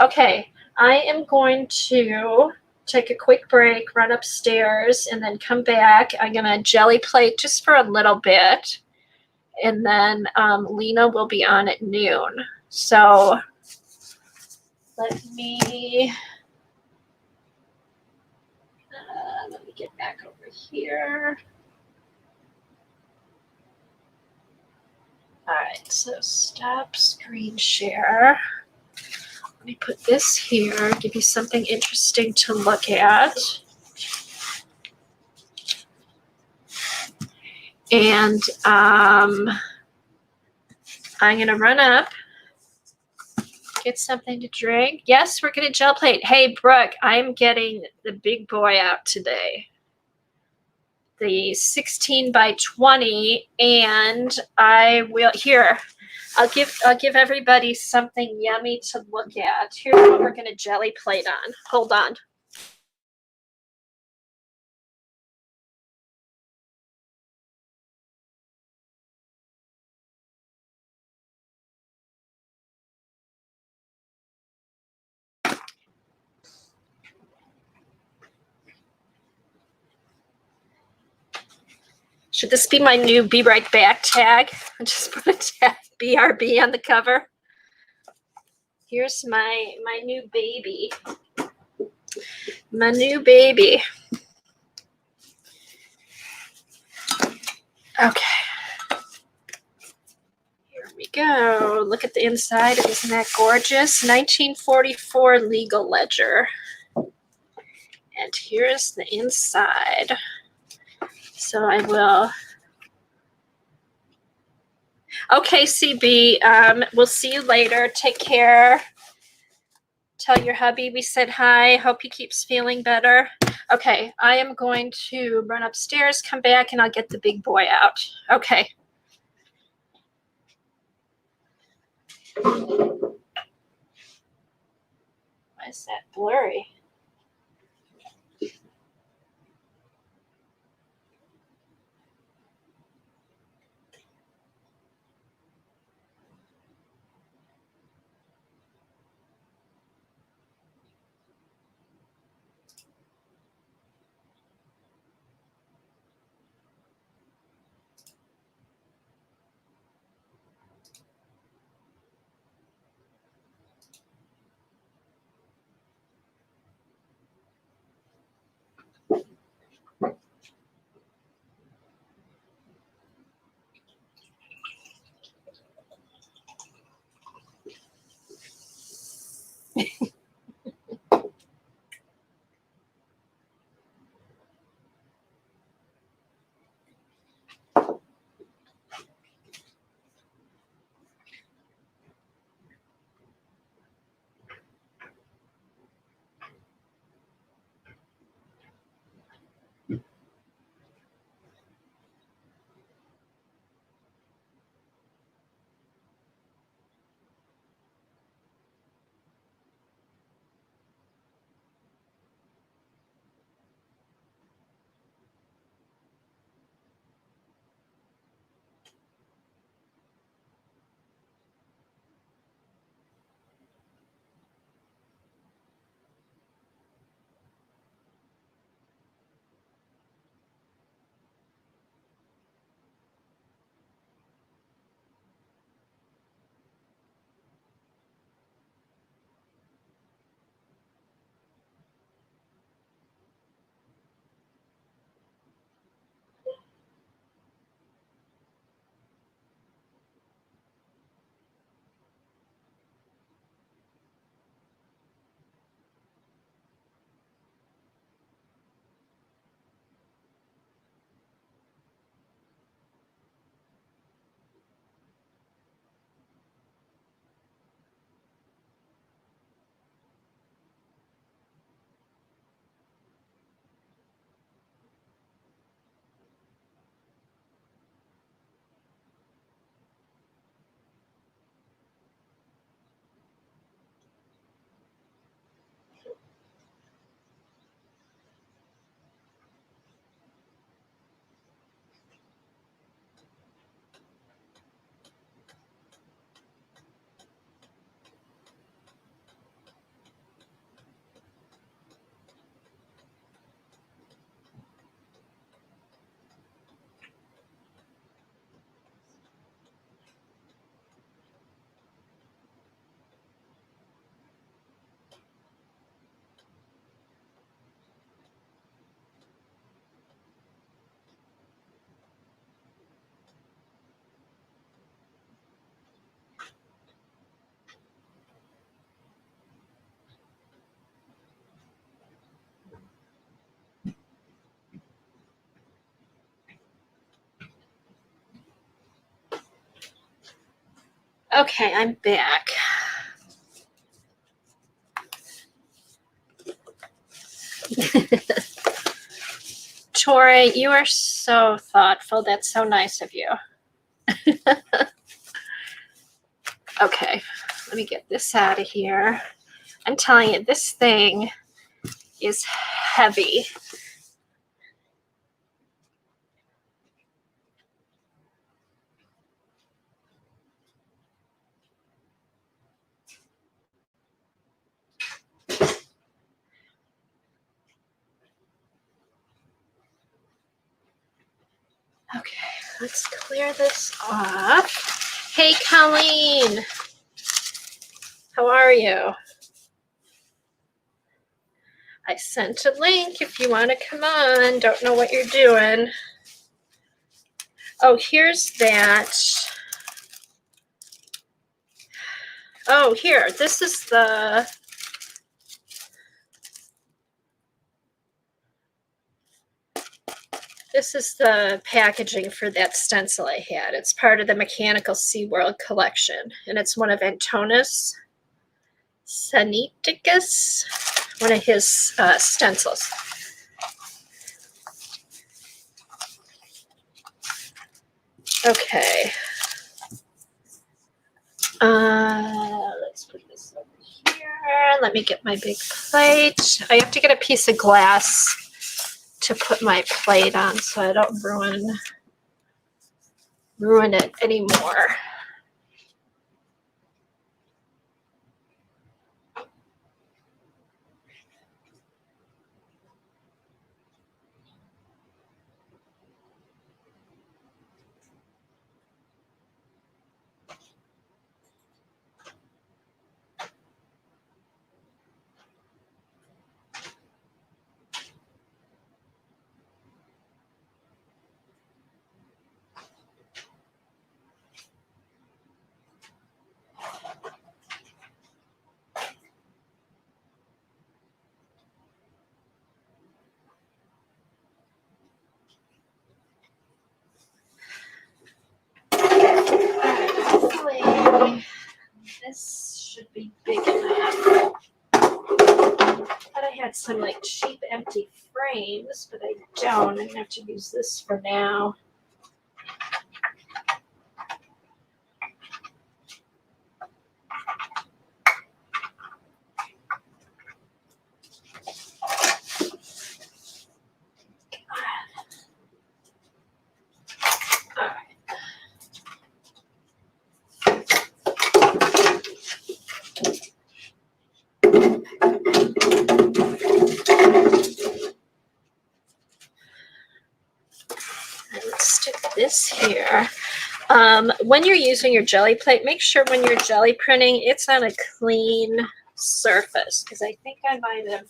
Okay, I am going to take a quick break, run upstairs, and then come back. I'm going to jelly plate just for a little bit. And then Lena will be on at noon. So let me get back over here. All right, so stop screen share. Let me put this here, give you something interesting to look at. And I'm going to run up, get something to drink. Yes, we're going to gel plate. Hey, Brooke, I'm getting the big boy out today. The 16 by 20, and I will, here, I'll give everybody something yummy to look at. Here's what we're going to jelly plate on. Hold on. Should this be my new Be Right Back tag? I just put a tag, BRB, on the cover. Here's my new baby. My new baby. Okay. Here we go. Look at the inside. Isn't that gorgeous? 1944 legal ledger. And here's the inside. So I will Okay, CB, we'll see you later. Take care. Tell your hubby we said hi. Hope he keeps feeling better. Okay, I am going to run upstairs, come back, and I'll get the big boy out. Okay. Why is that blurry? Okay, I'm back. Tori, you are so thoughtful. That's so nice of you. Okay, let me get this out of here. I'm telling you, this thing is heavy. Okay, let's clear this off. Hey, Colleen. How are you? I sent a link if you want to come on. Don't know what you're doing. Oh, here's that. Oh, here. This is the... This is the packaging for that stencil I had. It's part of the Mechanical SeaWorld collection, and it's one of Antonis Saniticus, one of his stencils. Okay. Let's put this over here. Let me get my big plate. I have to get a piece of glass to put my plate on so I don't ruin it anymore. Hopefully this should be big enough. But I had some like cheap empty frames, but I don't. I'm gonna have to use this for now. Let's stick this here. When you're using your jelly plate, make sure when you're jelly printing, it's on a clean surface, because I think I might have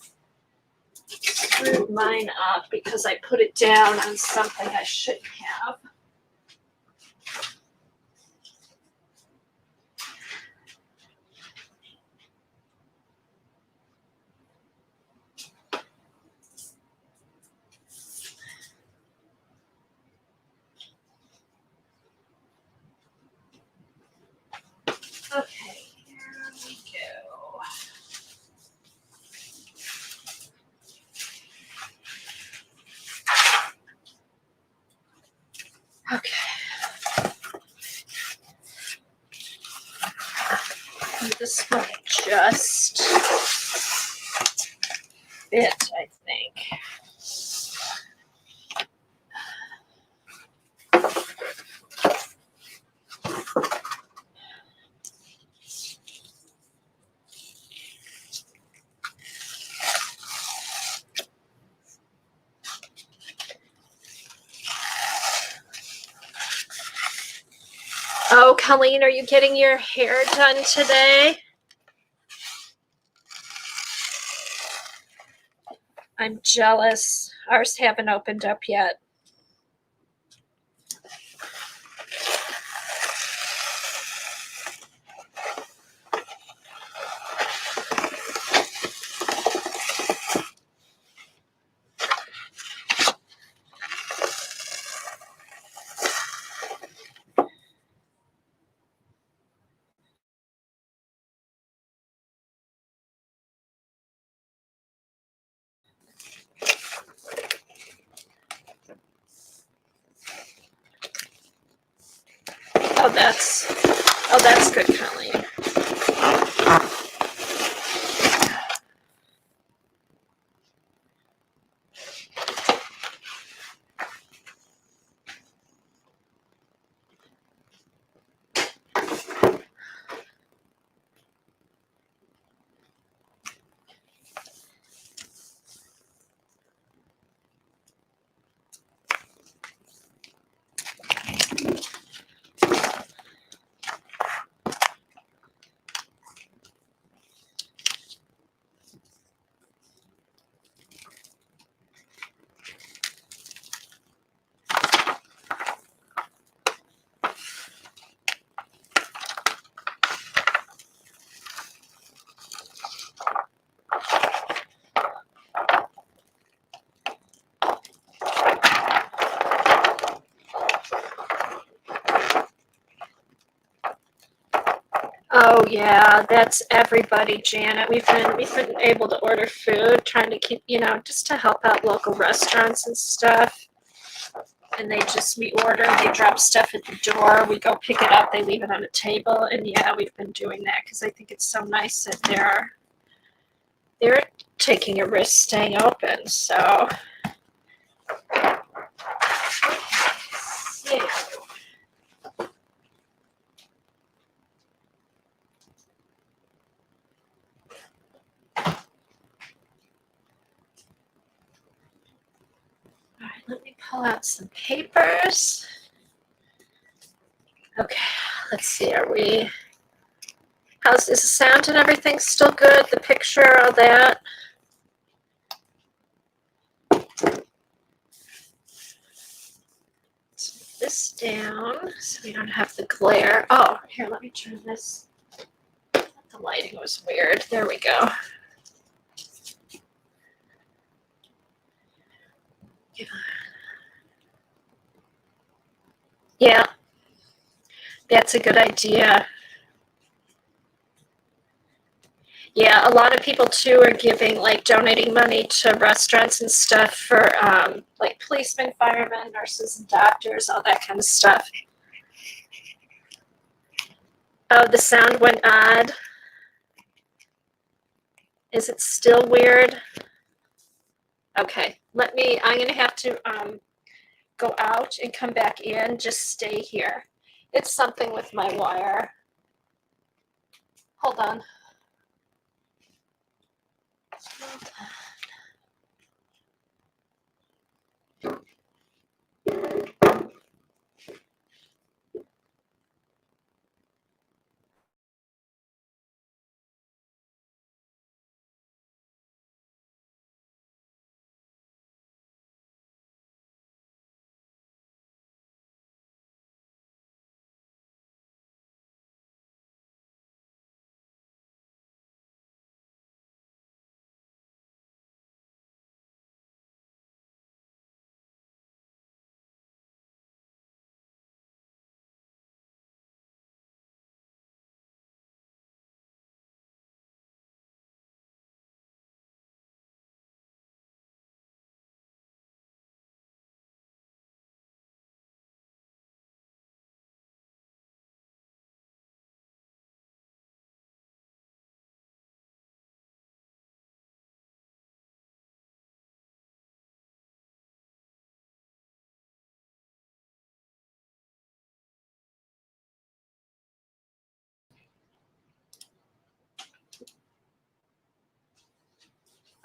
screwed mine up because I put it down on something I shouldn't have. Okay, here we go. Okay. And this might just fit, I think. Oh, Colleen, are you getting your hair done today? I'm jealous. Ours haven't opened up yet. Oh, that's good, Colleen. yeah, that's everybody, Janet. We've been able to order food, trying to keep, just to help out local restaurants and stuff. And we order, they drop stuff at the door, we go pick it up, they leave it on a table, and yeah, we've been doing that because I think it's so nice that they're taking a risk staying open. So yeah. All right, let me pull out some papers. Okay, let's see, is the sound and everything still good? The picture, all that? Let's move this down so we don't have the glare. Oh, here, let me turn this. The lighting was weird. There we go. Yeah, that's a good idea. Yeah, a lot of people too are donating money to restaurants and stuff for like policemen, firemen, nurses, and doctors, all that kind of stuff. Oh, the sound went odd. Is it still weird? Okay, I'm gonna have to go out and come back in. Just stay here. It's something with my wire. Hold on.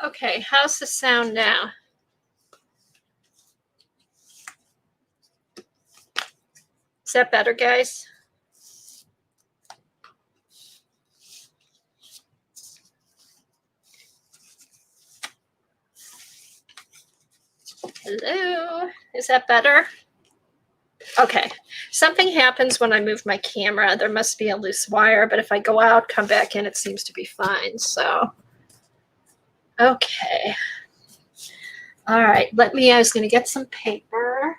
Okay, how's the sound now? Is that better, guys? Hello? Is that better? Okay. Something happens when I move my camera. There must be a loose wire, but if I go out, come back in, it seems to be fine. So, okay. All right. I was going to get some paper.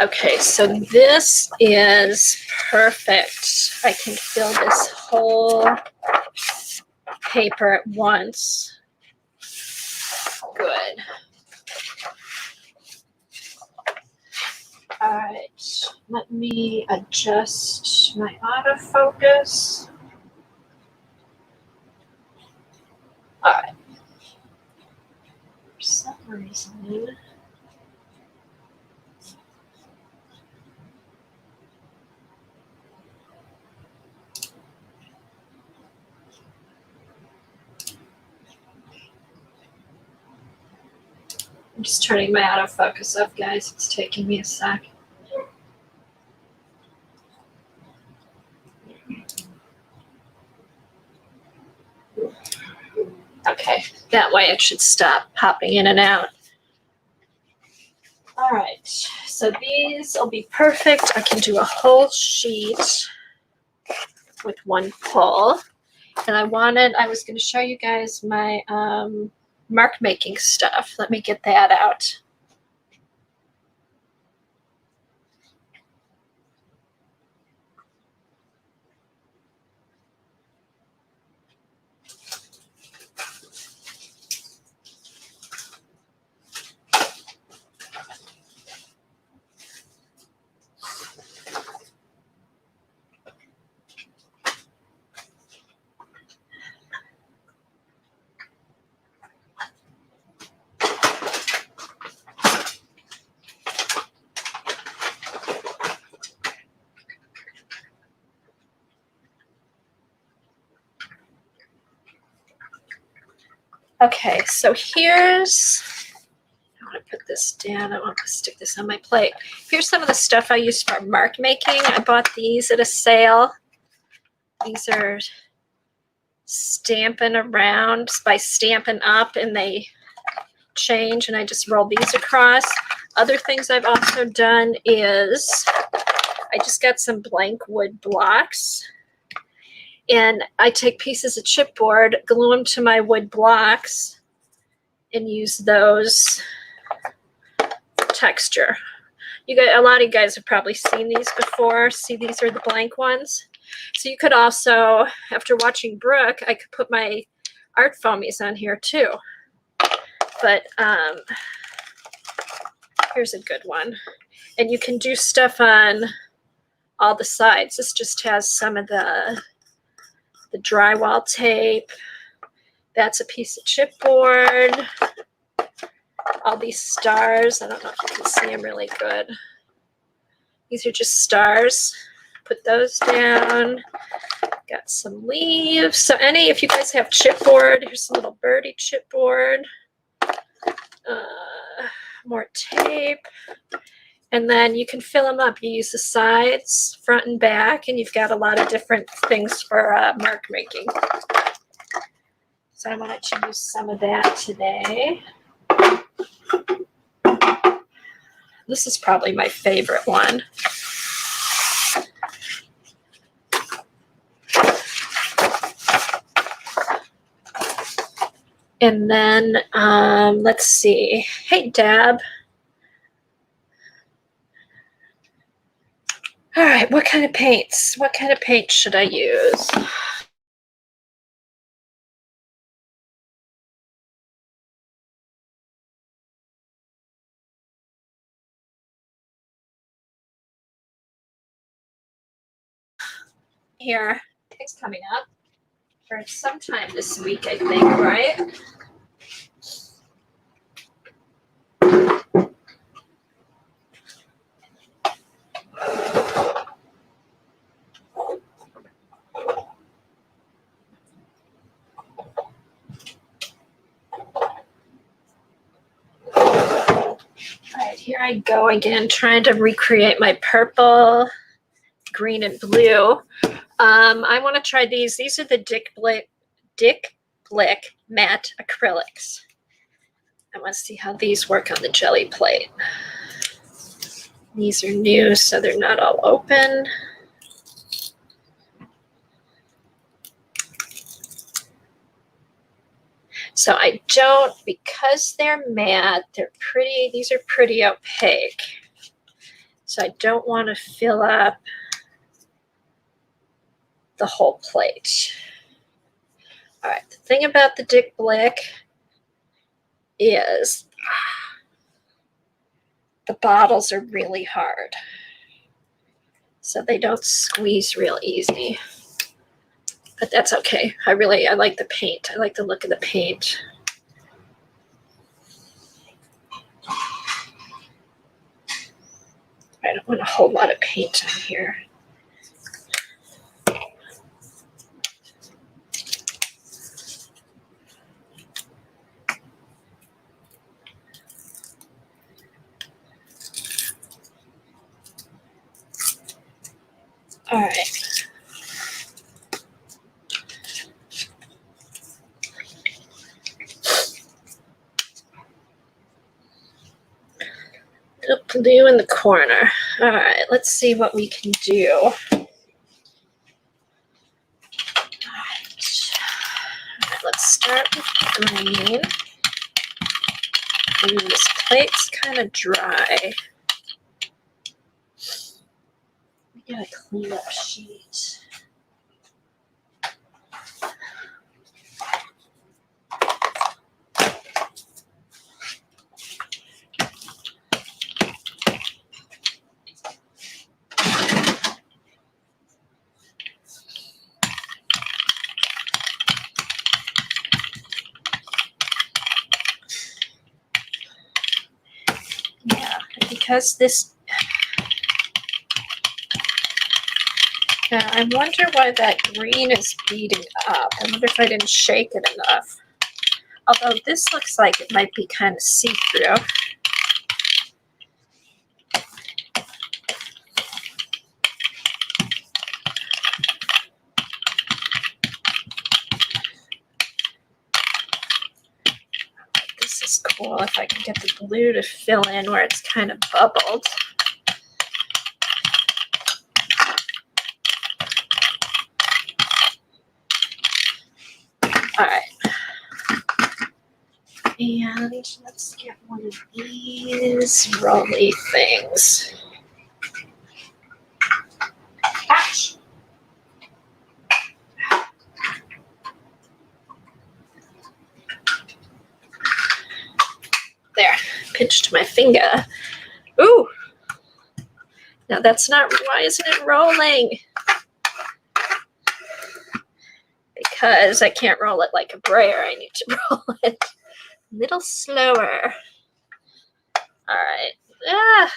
Okay, so this is perfect. I can fill this whole paper at once. Good. All right, let me adjust my autofocus. All right. For some reason, I'm just turning my autofocus up, guys. It's taking me a sec. Okay, that way it should stop popping in and out. All right, so these will be perfect. I can do a whole sheet with one pull. And I was going to show you guys my mark making stuff. Let me get that out. Okay, so here's, I want to put this down. I want to stick this on my plate. Here's some of the stuff I use for mark making. I bought these at a sale. These are Stampin' Around by Stampin' Up, and they change, and I just roll these across. Other things I've also done is I just got some blank wood blocks, and I take pieces of chipboard, glue them to my wood blocks, and use those texture. You guys, a lot of you guys have probably seen these before. See, these are the blank ones. So you could also, after watching Brooke, I could put my art foamies on here too. But here's a good one. And you can do stuff on all the sides. This just has some of the drywall tape. That's a piece of chipboard. All these stars. I don't know if you can see them really good. These are just stars. Put those down. Got some leaves. So if you guys have chipboard, here's some little birdie chipboard. More tape. And then you can fill them up. You use the sides, front and back, and you've got a lot of different things for mark making. So I wanted to use some of that today. This is probably my favorite one. And then, let's see. Hey, Deb. All right, what kind of paints? What kind of paint should I use? Here, it's coming up for sometime this week, I think, right? Here I go again, trying to recreate my purple, green, and blue. I want to try these. These are the Dick Blick matte acrylics. I want to see how these work on the jelly plate. These are new, so they're not all open. So I don't, because they're matte, these are pretty opaque. So I don't want to fill up the whole plate. All right, the thing about the Dick Blick is the bottles are really hard. So they don't squeeze real easy. But that's okay. I like the paint. I like the look of the paint. I don't want a whole lot of paint on here. little blue in the corner. All right, let's see what we can do. All right, let's start with green. Ooh, this plate's kind of dry. We got a clean up sheet. Yeah, because this, now I wonder why that green is beating up. I wonder if I didn't shake it enough. Although this looks like it might be kind of see-through. This is cool if I can get the blue to fill in where it's kind of bubbled. All right. And let's get one of these rolly things. Ouch. There, pinched my finger. Ooh. Now that's not, why isn't it rolling? Because I can't roll it like a brayer. I need to roll it a little slower. All right. Ah.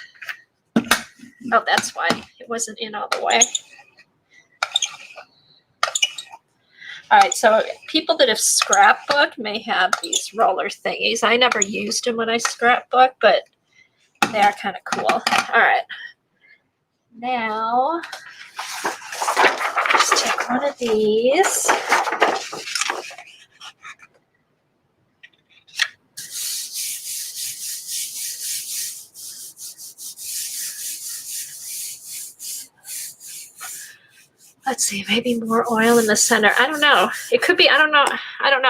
Oh, that's why it wasn't in all the way. All right, so people that have scrapbooked may have these roller thingies. I never used them when I scrapbooked, but they are kind of cool. All right. Now, just take one of these. Let's see, maybe more oil in the center. I don't know. It could be, I don't know.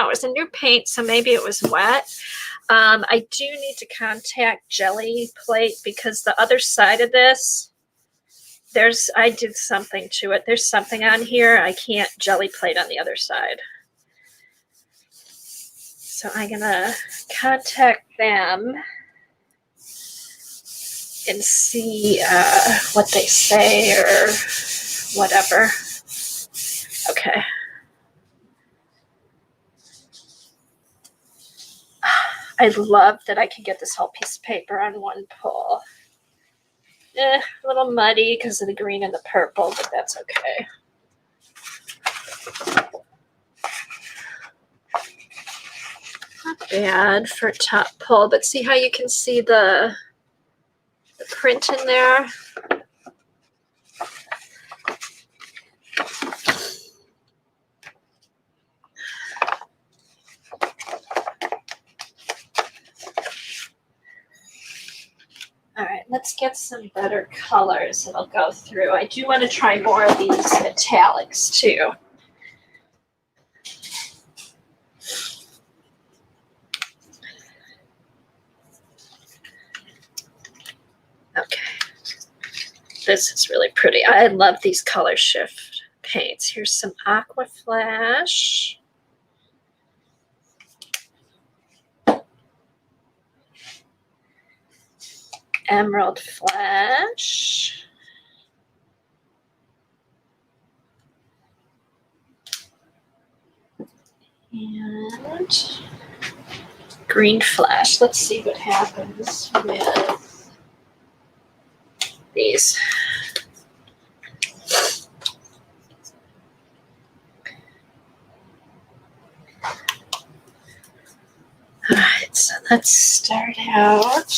It's a new paint, so maybe it was wet. I do need to contact Gelli plate because the other side of this, I did something to it. There's something on here. I can't Gelli plate on the other side. So I'm gonna contact them and see what they say or whatever. Okay. I love that I can get this whole piece of paper on one pull. A little muddy because of the green and the purple, but that's okay. Not bad for a top pull, but see how you can see the print in there? All right, let's get some better colors that'll go through. I do want to try more of these metallics too. Okay, this is really pretty. I love these color shift paints. Here's some Aqua Flash. Emerald Flash. And Green Flash. Let's see what happens with these. All right, so let's start out.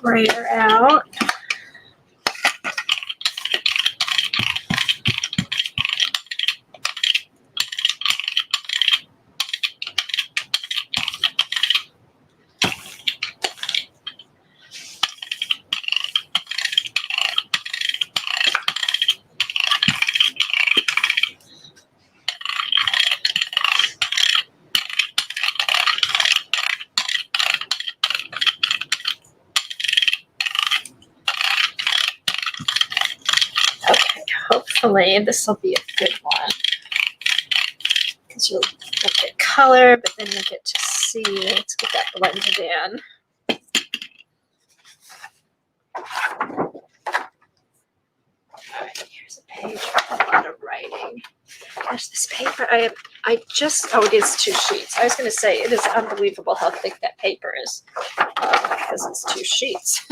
Brayer out. hopefully this will be a good one. Because you'll get color, but then you'll get to see. Let's get that blended in. All right, here's a page with a lot of writing. Gosh, this paper, oh, it is 2 sheets. I was going to say, it is unbelievable how thick that paper is because it's 2 sheets.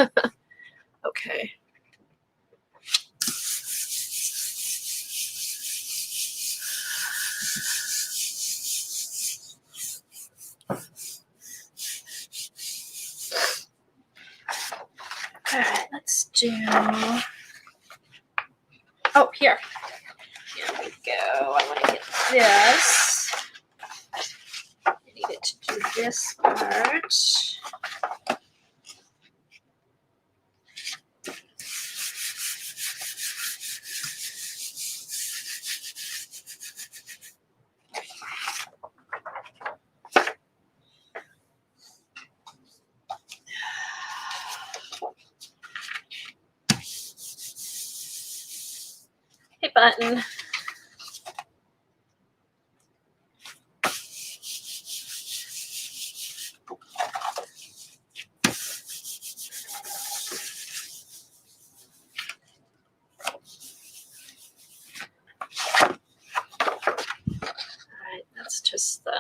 Okay. All right, let's do, oh, here. Here we go. I want to get this. I needed to do this part. Hey, button. That's just the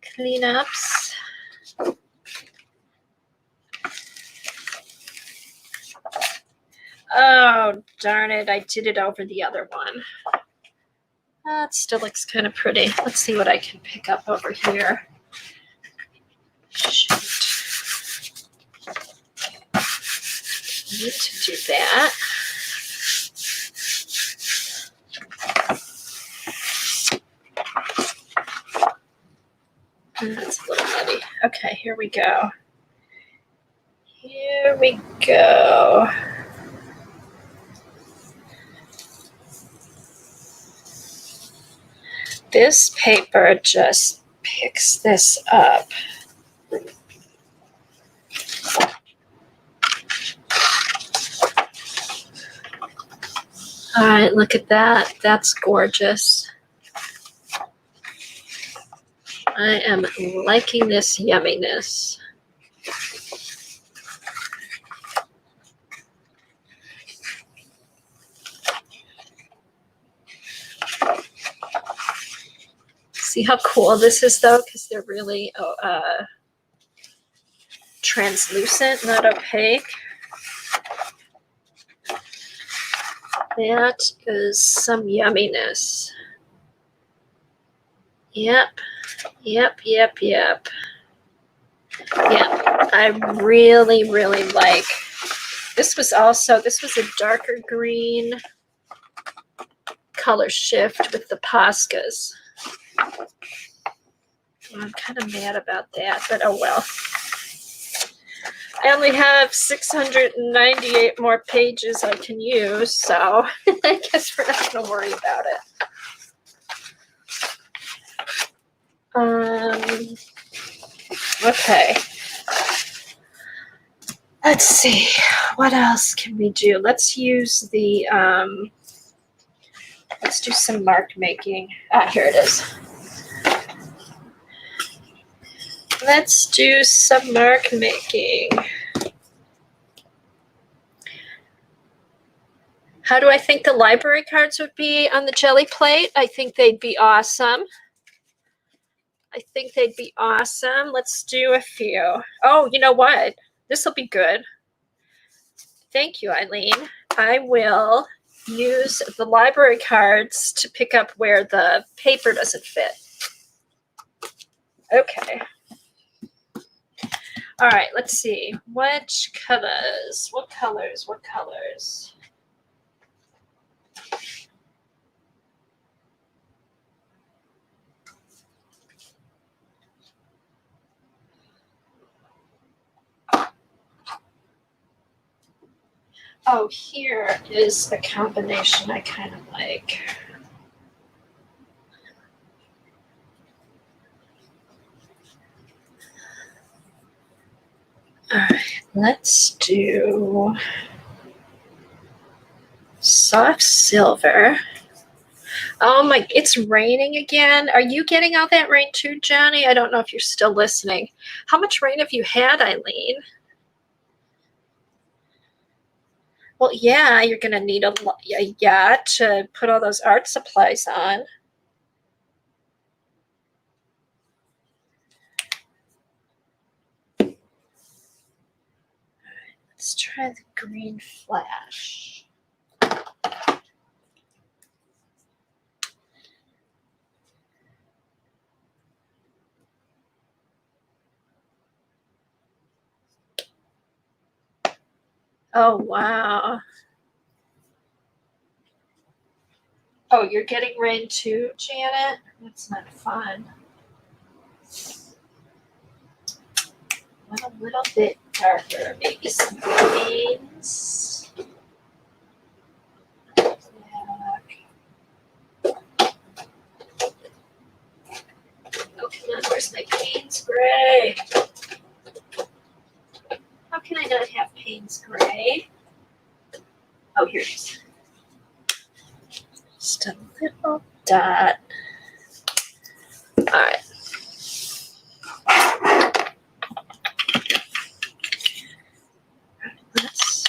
cleanups. Oh, darn it. I did it over the other one. It still looks kind of pretty. Let's see what I can pick up over here. Shoot. I need to do that. That's a little muddy. Okay, here we go. Here we go. This paper just picks this up. All right, look at that. That's gorgeous. I am liking this yumminess. See how cool this is, though? Because they're really translucent, not opaque. That is some yumminess. Yep. Yep. Yeah, I really, really like. This was a darker green color shift with the Poscas. I'm kind of mad about that, but oh well. I only have 698 more pages I can use, so I guess we're not going to worry about it. Okay. Let's see. What else can we do? Let's use the, let's do some mark making. Ah, here it is. Let's do some mark making. How do I think the library cards would be on the GELLI plate? I think they'd be awesome. Let's do a few. Oh, you know what? This will be good. Thank you, Eileen. I will use the library cards to pick up where the paper doesn't fit. Okay. All right, let's see. What colors? Oh, here is a combination I kind of like. All right, let's do Soft silver. Oh my, it's raining again. Are you getting all that rain too, Johnny? I don't know if you're still listening. How much rain have you had, Eileen? Well, yeah, you're going to need a yacht to put all those art supplies on. Let's try the green flash. Oh, wow. Oh, you're getting rain too, Janet? That's not fun. Went a little bit darker, maybe some greens. Oh, come on, where's my Payne's Gray? How can I not have Payne's Gray? Oh, here it is. Just a little dot. All right. Let's.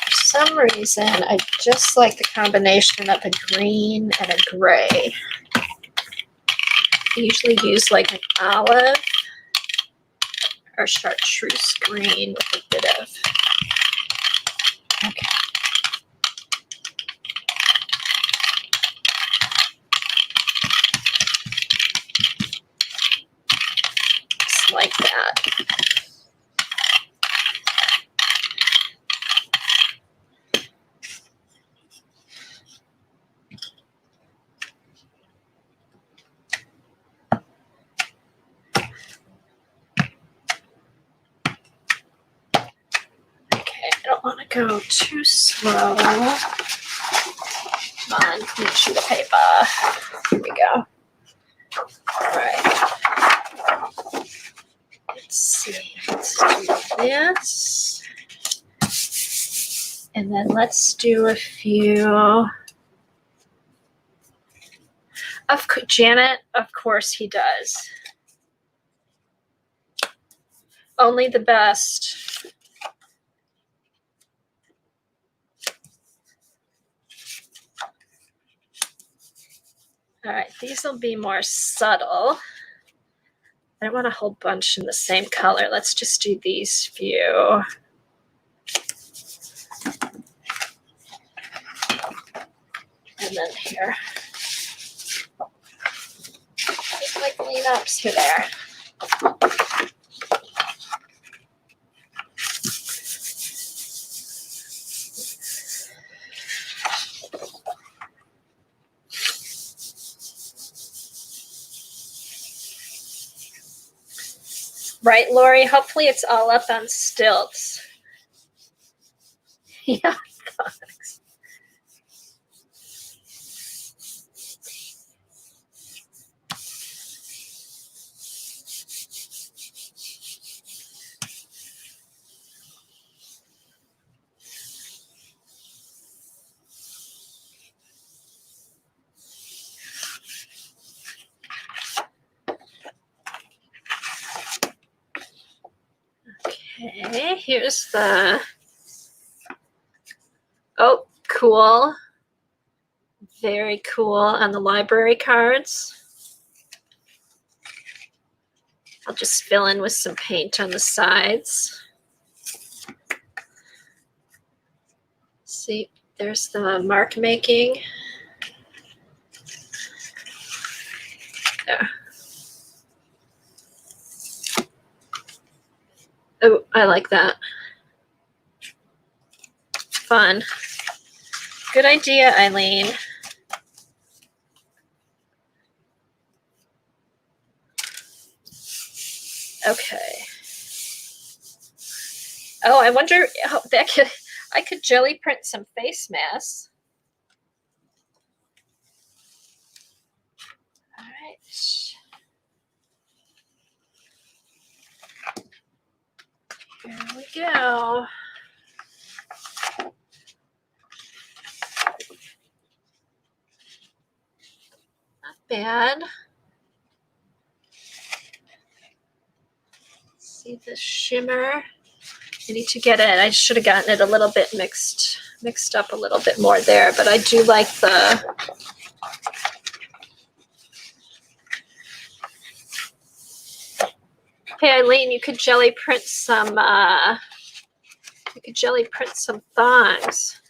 For some reason, I just like the combination of a green and a gray. I usually use like an olive or chartreuse green with a bit of. Okay. Just like that. I don't want to go too slow. Come on, clean sheet of paper. Here we go. All right. Let's see. Let's do this. And then let's do a few. Janet, of course he does. Only the best. All right, these will be more subtle. I don't want a whole bunch in the same color. Let's just do these few. And then here. Just like cleanups here there. Right, Lori? Hopefully it's all up on stilts. Yeah, thanks. Okay, here's the, oh, cool. Very cool on the library cards. I'll just fill in with some paint on the sides. See, there's the mark making. There. Oh, I like that. Fun. Good idea, Eileen. Okay. Oh, I wonder how that could, I could jelly print some face masks. All right. Here we go. Not bad. See the shimmer. I need to get it. I should have gotten it a little bit mixed up a little bit more there, but I do like the Hey Eileen, you could jelly print some thongs.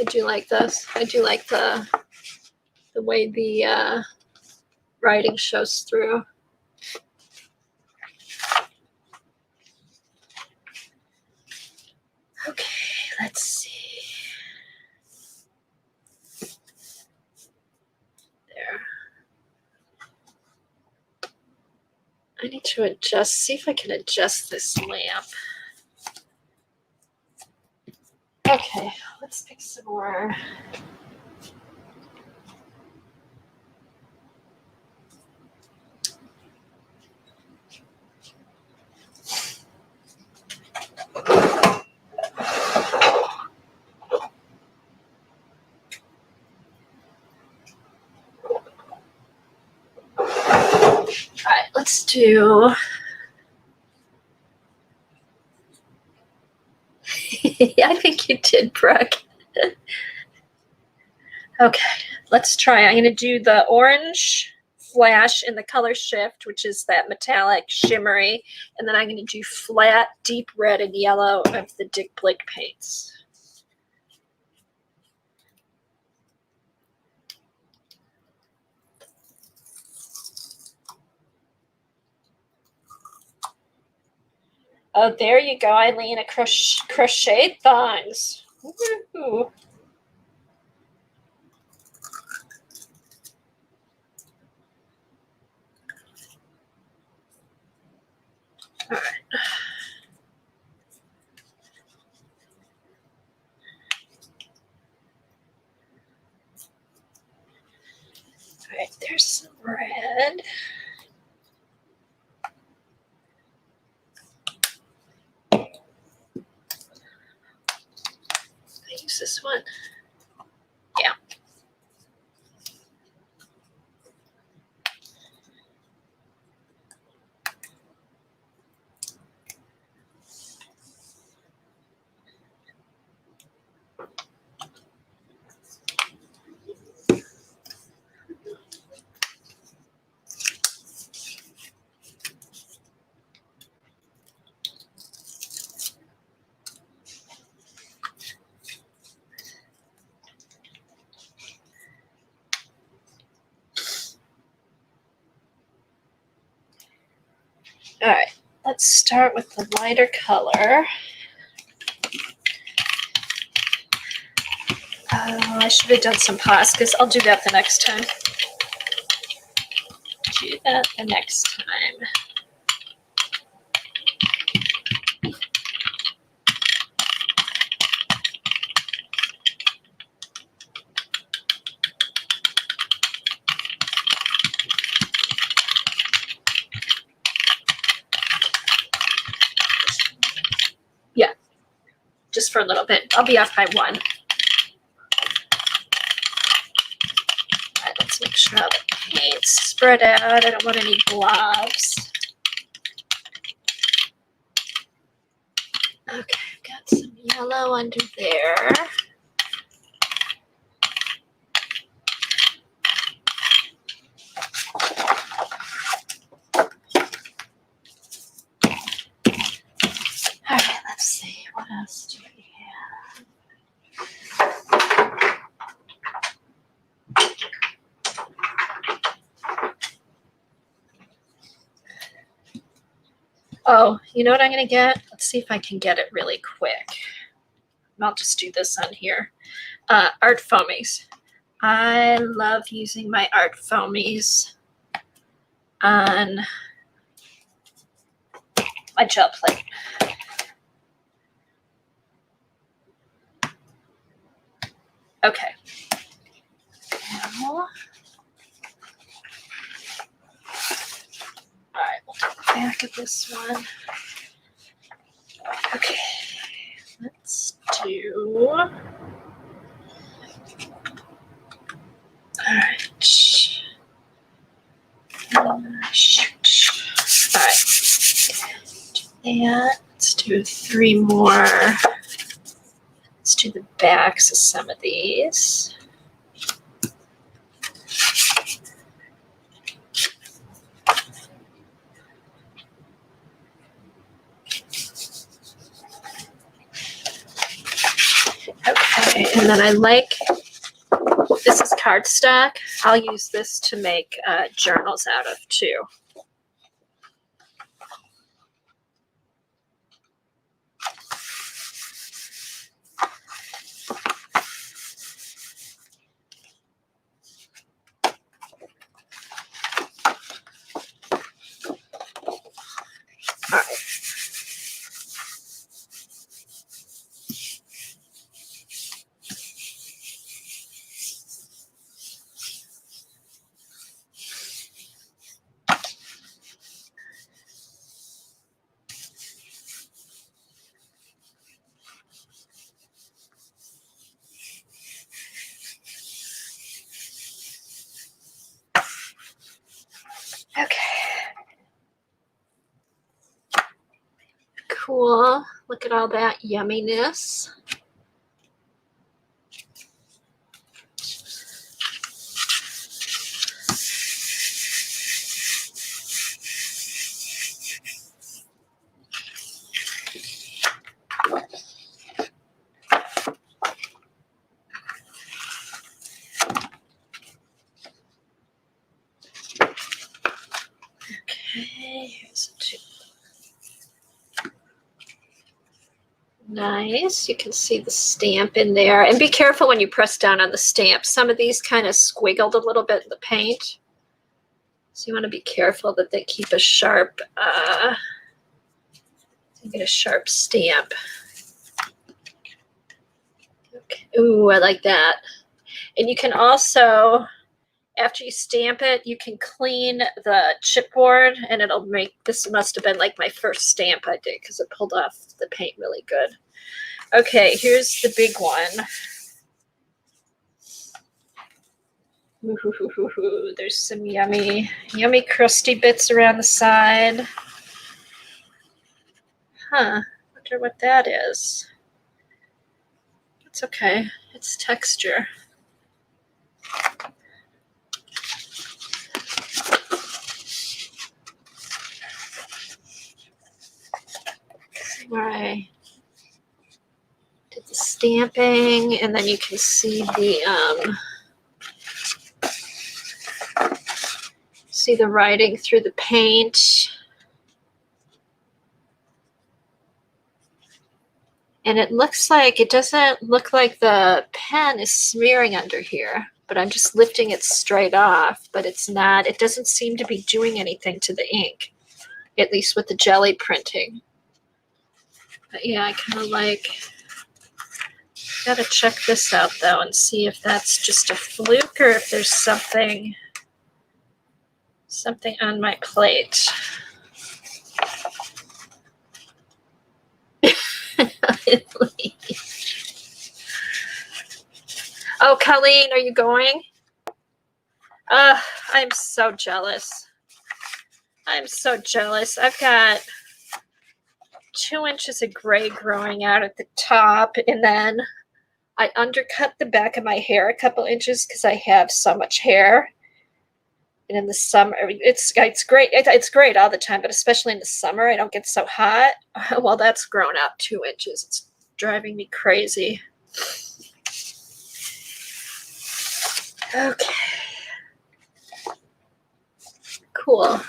I do like this. I do like the way the writing shows through. Okay, let's see. There. I need to adjust, see if I can adjust this lamp. Okay, let's pick some more. All right, let's do. I think you did, Brooke. Okay, let's try. I'm going to do the orange flash in the color shift, which is that metallic shimmery, and then I'm going to do flat, deep red and yellow of the Dick Blick paints. Oh, there you go, Eileen, a crocheted thongs. Woo-hoo. All right. All right, there's some red. I use this one. Yeah. All right, let's start with the lighter color. I should have done some pause because I'll do that the next time. Do that the next time. Yeah, just for a little bit. I'll be off by 1. All right, let's make sure all the paint's spread out. I don't want any blobs. Okay, I've got some yellow under there. All right, let's see. What else do we have? Oh, you know what I'm going to get? Let's see if I can get it really quick. I'll just do this on here. Art foamies. I love using my art foamies on my gel plate. Okay. Now, all right, we'll do the back of this one. Okay, let's do. All right. Shoot. All right. And let's do 3 more. Let's do the backs of some of these. Okay, and then I like, this is cardstock. I'll use this to make journals out of too. All right. Okay. Cool. Look at all that yumminess. Okay, here's a tube. Nice. You can see the stamp in there. And be careful when you press down on the stamp. Some of these kind of squiggled a little bit in the paint. So you want to be careful that they keep a sharp, get a sharp stamp. Okay. Ooh, I like that. And you can also, after you stamp it, you can clean the chipboard and it'll make, this must have been like my first stamp I did because it pulled off the paint really good. Okay, here's the big one. Ooh, there's some yummy, yummy crusty bits around the side. Huh, wonder what that is. It's okay, it's texture. All right. Did the stamping, and then you can see the writing through the paint. And it looks like, it doesn't look like the pen is smearing under here, but I'm just lifting it straight off, but it's not, it doesn't seem to be doing anything to the ink, at least with the GELLI printing. But yeah, I kind of like, gotta check this out though and see if that's just a fluke or if there's something on my plate. Oh, Colleen, are you going? I'm so jealous. I'm so jealous. I've got 2 inches of gray growing out at the top, and then I undercut the back of my hair a couple inches because I have so much hair. And in the summer, it's great. It's great all the time, but especially in the summer, I don't get so hot. Well, that's grown out 2 inches. It's driving me crazy. Okay. Cool.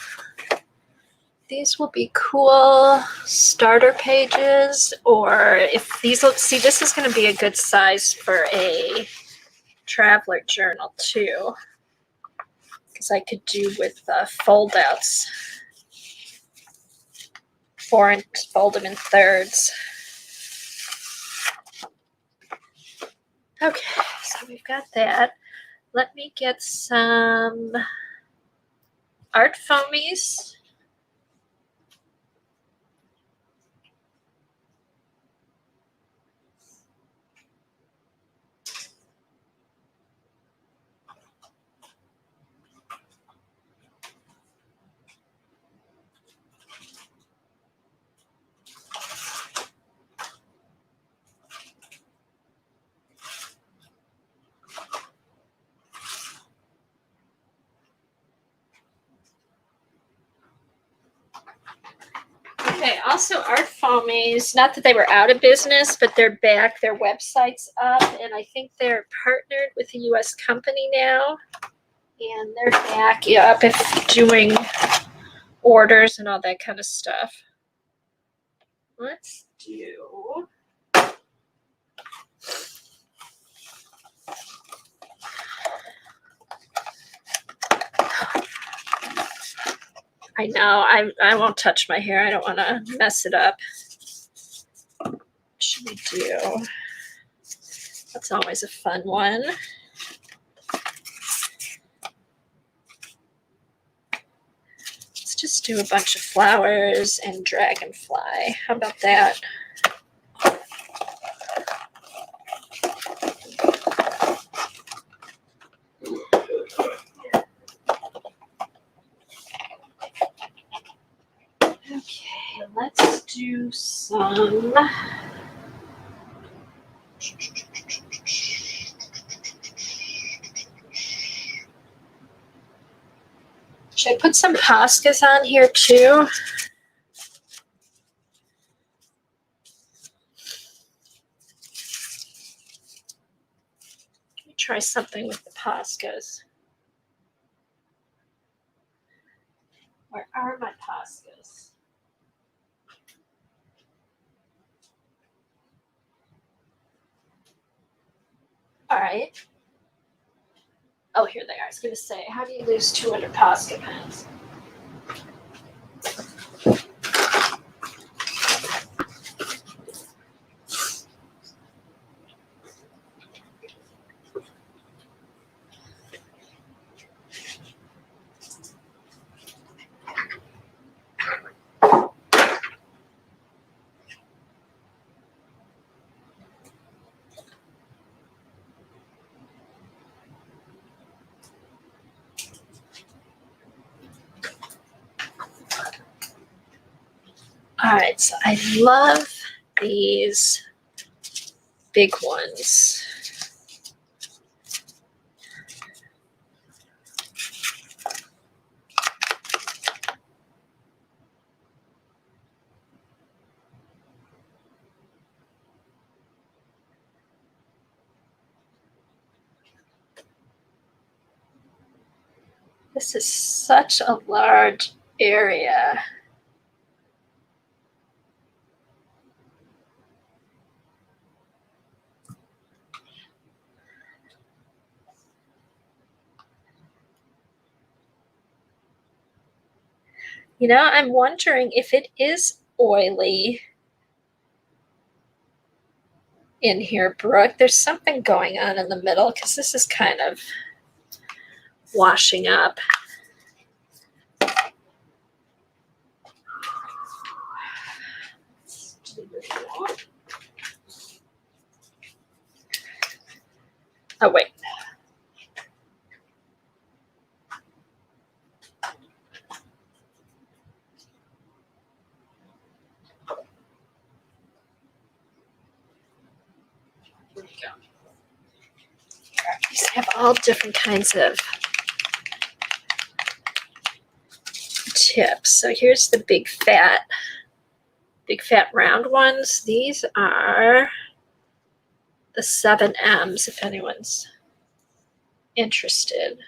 These will be cool starter pages, or if these will, see, this is going to be a good size for a traveler journal too, because I could do with fold outs. 4 and fold them in thirds. Okay, so we've got that. Let me get some art foamies. Okay, also art foamies, not that they were out of business, but they're back, their website's up, and I think they're partnered with a US company now, and they're back up if doing orders and all that kind of stuff. Let's do I know, I won't touch my hair. I don't want to mess it up. What should we do? That's always a fun one. Let's just do a bunch of flowers and dragonfly. How about that? Okay, let's do some. Should I put some Poscas on here too? Let me try something with the Poscas. Where are my Poscas? All right. Oh, here they are. I was going to say, how do you lose 200 Posca pens? All right, so I love these big ones. This is such a large area. You know, I'm wondering if it is oily in here, Brooke. There's something going on in the middle because this is kind of washing up. Oh, wait. Here we go. These have all different kinds of tips. So here's the big fat round ones. These are the 7Ms, if anyone's interested.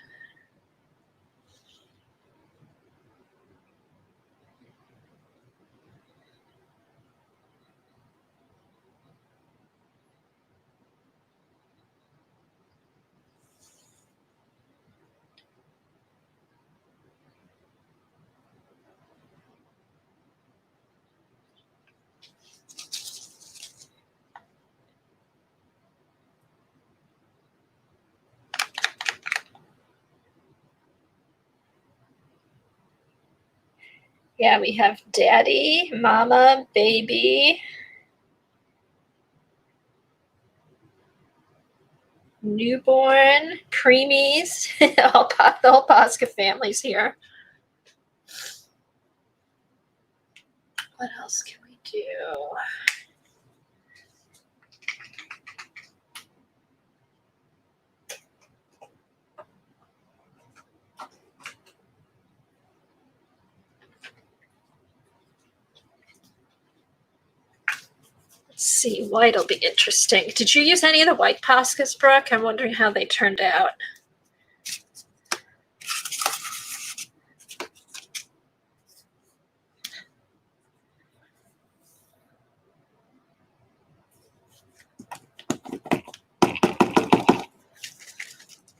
Yeah, we have daddy, mama, baby, newborn, preemies, the whole Posca family's here. What else can we do? Let's see, white will be interesting. Did you use any of the white Poscas, Brooke? I'm wondering how they turned out.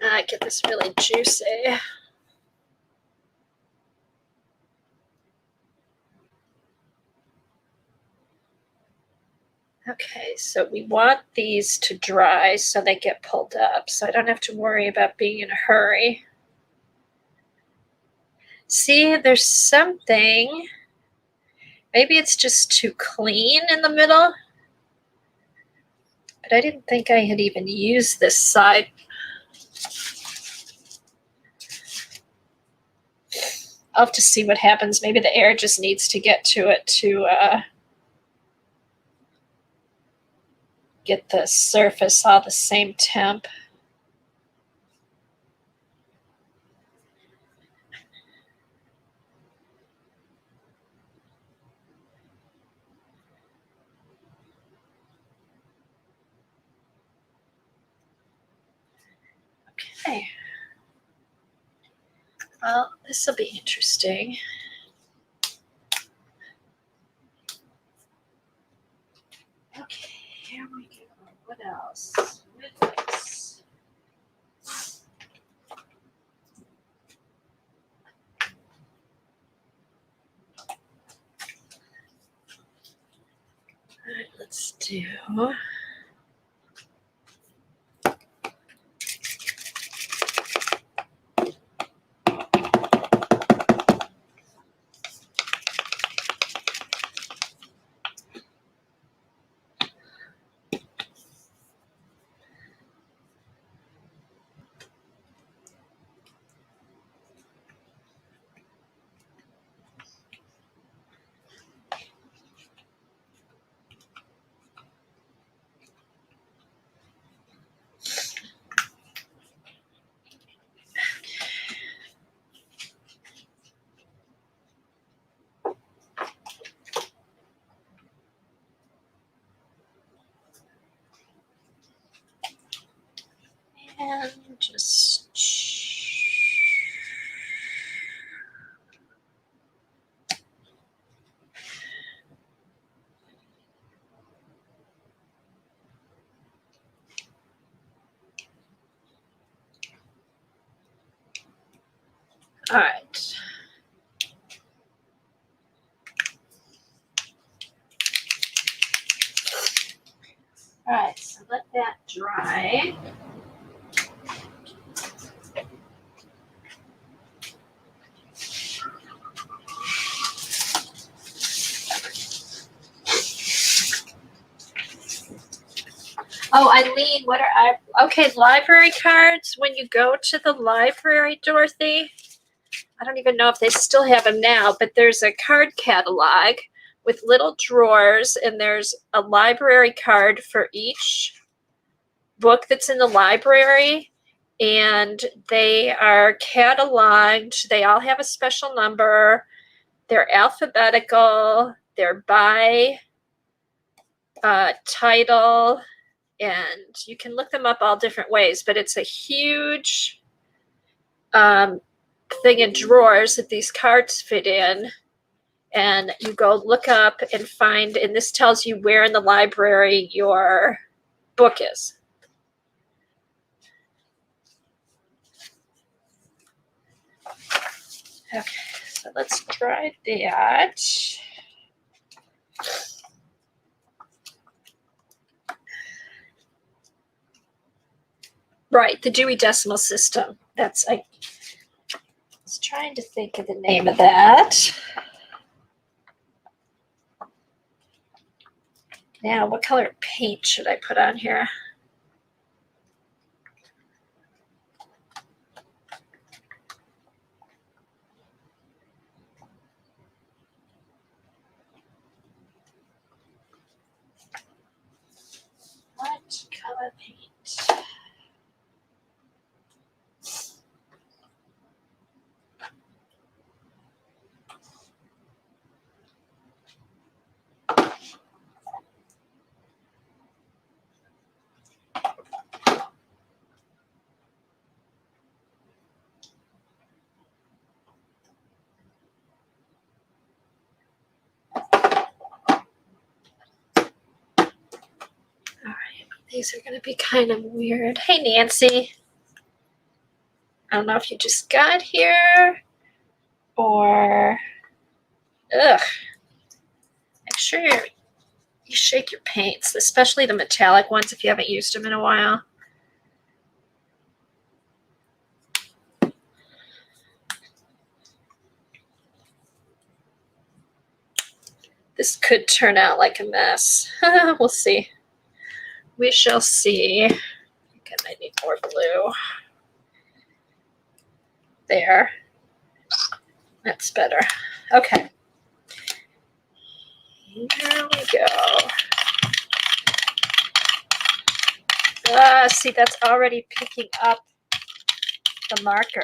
I get this really juicy. Okay, so we want these to dry so they get pulled up, so I don't have to worry about being in a hurry. See, there's something, maybe it's just too clean in the middle, but I didn't think I had even used this side. I'll have to see what happens. Maybe the air just needs to get to it to get the surface all the same temp. Okay. Well, this will be interesting. Okay, here we go. What else? With this. All right, let's do. And just. All right. All right, so let that dry. Oh, Eileen, what are okay, library cards. When you go to the library, Dorothy, I don't even know if they still have them now, but there's a card catalog with little drawers, and there's a library card for each book that's in the library, and they are cataloged. They all have a special number. They're alphabetical. They're by title, and you can look them up all different ways, but it's a huge thing of drawers that these cards fit in. And you go look up and find, and this tells you where in the library your book is. Okay, so let's try that. Right, the Dewey Decimal System. I was trying to think of the name of that. Now, what color paint should I put on here? What color paint? These are going to be kind of weird. Hey, Nancy. I don't know if you just got here or... Ugh. Make sure you shake your paints, especially the metallic ones if you haven't used them in a while. This could turn out like a mess. We'll see. We shall see. I think I might need more blue. There. That's better. Okay. Here we go. See, that's already picking up the marker.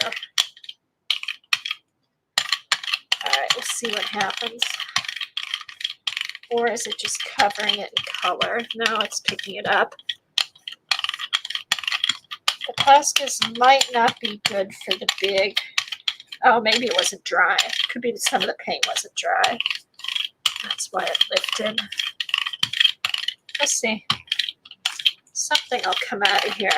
All right, we'll see what happens. Or is it just covering it in color? No, it's picking it up. The Poscas might not be good for the big. Oh, maybe it wasn't dry. Could be some of the paint wasn't dry. That's why it lifted. Let's see. Something will come out of here.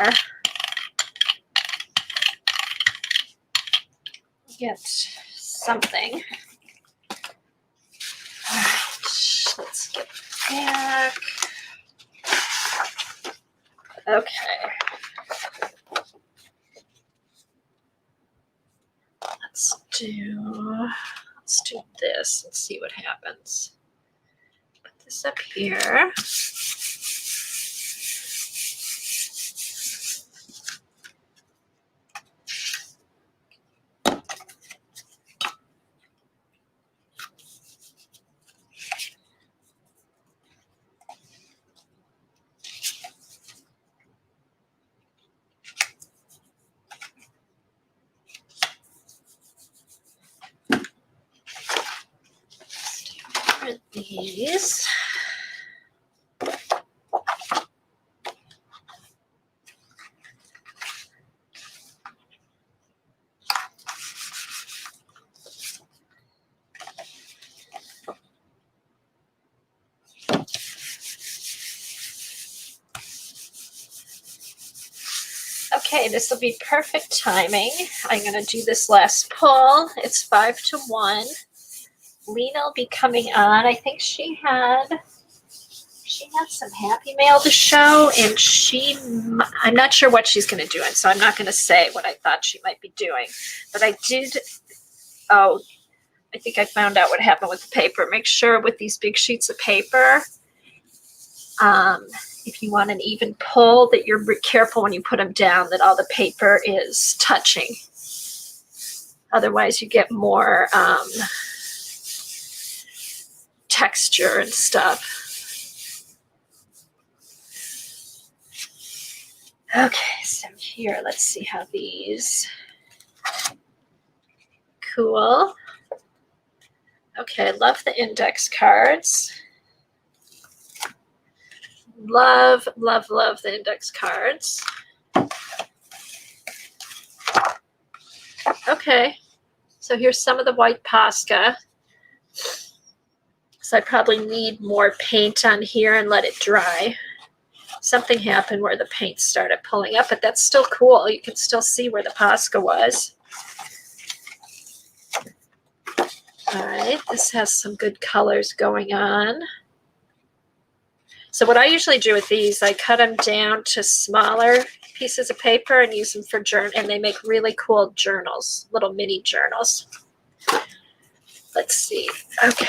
Get something. All right, let's get back. Okay. Let's do this and see what happens. Put this up here. These. Okay, this will be perfect timing. I'm going to do this last pull. It's 5 to 1. Lena will be coming on. I think she had some happy mail to show, and I'm not sure what she's going to do, and so I'm not going to say what I thought she might be doing. But I think I found out what happened with the paper. Make sure with these big sheets of paper, if you want an even pull, that you're careful when you put them down that all the paper is touching. Otherwise, you get more texture and stuff. Okay, so here, let's see how these. Cool. Okay, love the index cards. Love, love, love the index cards. Okay, so here's some of the white Posca. So I probably need more paint on here and let it dry. Something happened where the paint started pulling up, but that's still cool. You can still see where the Posca was. All right, this has some good colors going on. So what I usually do with these, I cut them down to smaller pieces of paper and use them for journal, and they make really cool journals, little mini journals. Let's see. Okay.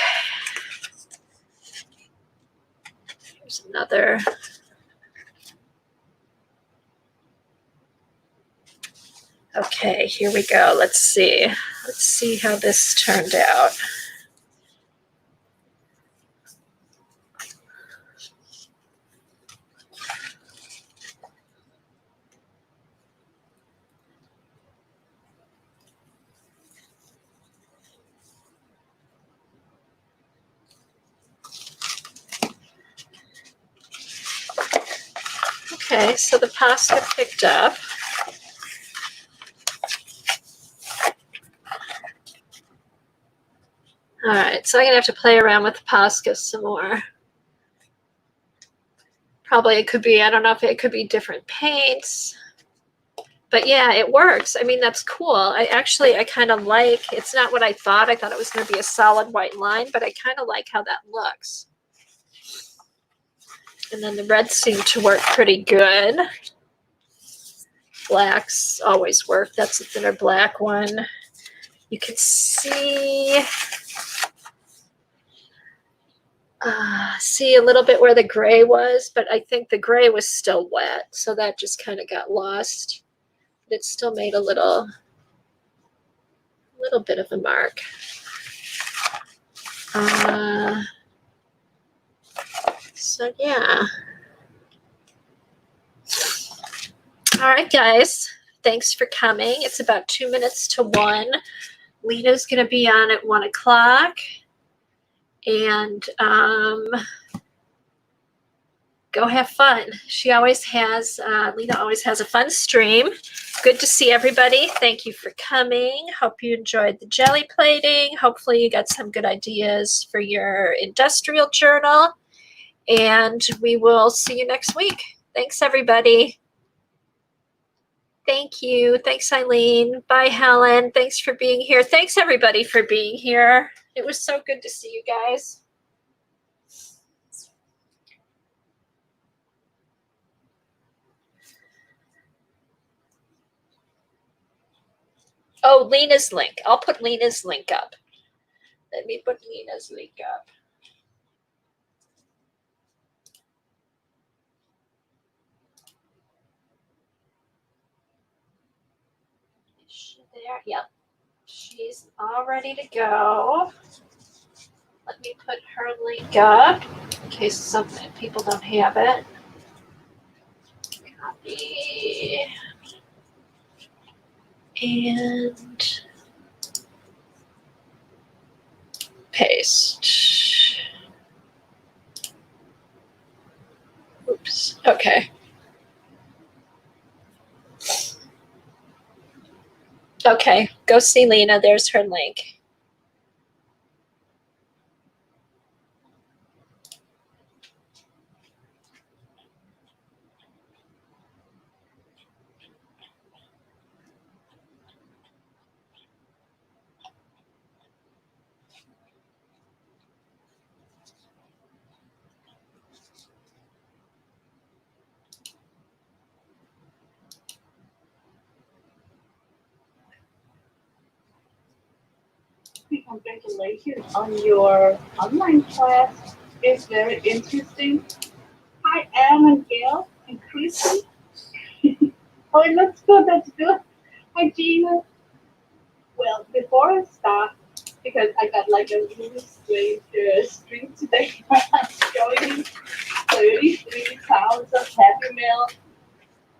There's another. Okay, here we go. Let's see. Let's see how this turned out. Okay, so the pasta picked up. All right, so I'm gonna have to play around with the Posca some more. Probably it could be, I don't know if it could be different paints. But yeah, it works. I mean, that's cool. I kind of like, it's not what I thought. I thought it was gonna be a solid white line, but I kind of like how that looks. And then the reds seem to work pretty good. Blacks always work. That's a thinner black one. You can see a little bit where the gray was, but I think the gray was still wet, so that just kind of got lost. But it still made a little bit of a mark. So yeah. All right, guys. Thanks for coming. It's about 2 minutes to 1. Lena's going to be on at 1 o'clock. And go have fun. She always has, Lena always has a fun stream. Good to see everybody. Thank you for coming. Hope you enjoyed the jelly plating. Hopefully you got some good ideas for your industrial journal. And we will see you next week. Thanks, everybody. Thank you. Thanks, Eileen. Bye, Helen. Thanks for being here. Thanks, everybody, for being here. It was so good to see you guys. Oh, Lena's link. I'll put Lena's link up. Let me put Lena's link up. Is she there? Yep. She's all ready to go. Let me put her link up in case some people don't have it. Copy. And paste. Oops. Okay. Okay. Go see Lena. There's her link. Congratulations on your online class. It's very interesting. Hi, Anne and Gail and Chrissy. Oh, it looks good. That's good. Hi, Gina. Well, before I start, because I got like a really strange string today, I'm showing you 33 pounds of Happy Meal.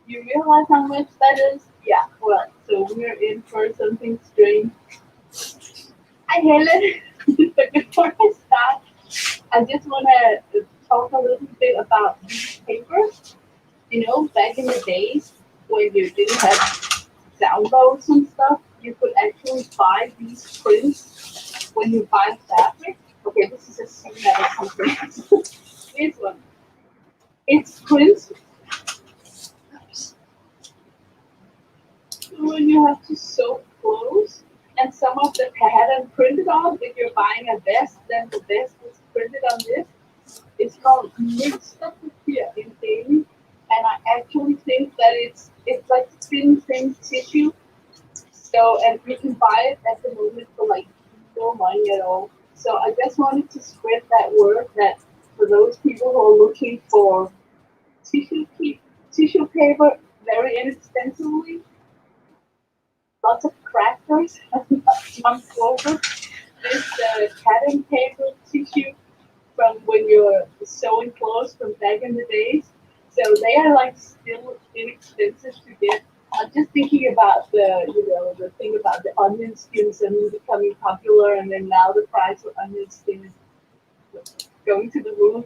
You realize how much that is? Yeah, well, so we're in for something strange. Hi, Helen. But before I start, I just want to talk a little bit about these papers. You know, back in the days when you didn't have downloads and stuff, you could actually buy these prints when you buy fabric. Okay, this is a scene that is something. This one. It's prints when you have to sew clothes. And some of the pattern printed on, if you're buying a vest, then the vest is printed on this. It's called mixed up here in daily. And I actually think that it's like thin tissue. So, and you can buy it at the moment for like no money at all. So I just wanted to spread that word that for those people who are looking for tissue paper very inexpensively, lots of crackers, some clover. This pattern paper tissue from when you're sewing clothes from back in the days. So they are like still inexpensive to get. I'm just thinking about the thing about the onion skins and becoming popular, and then now the price of onion skin is going to the roof.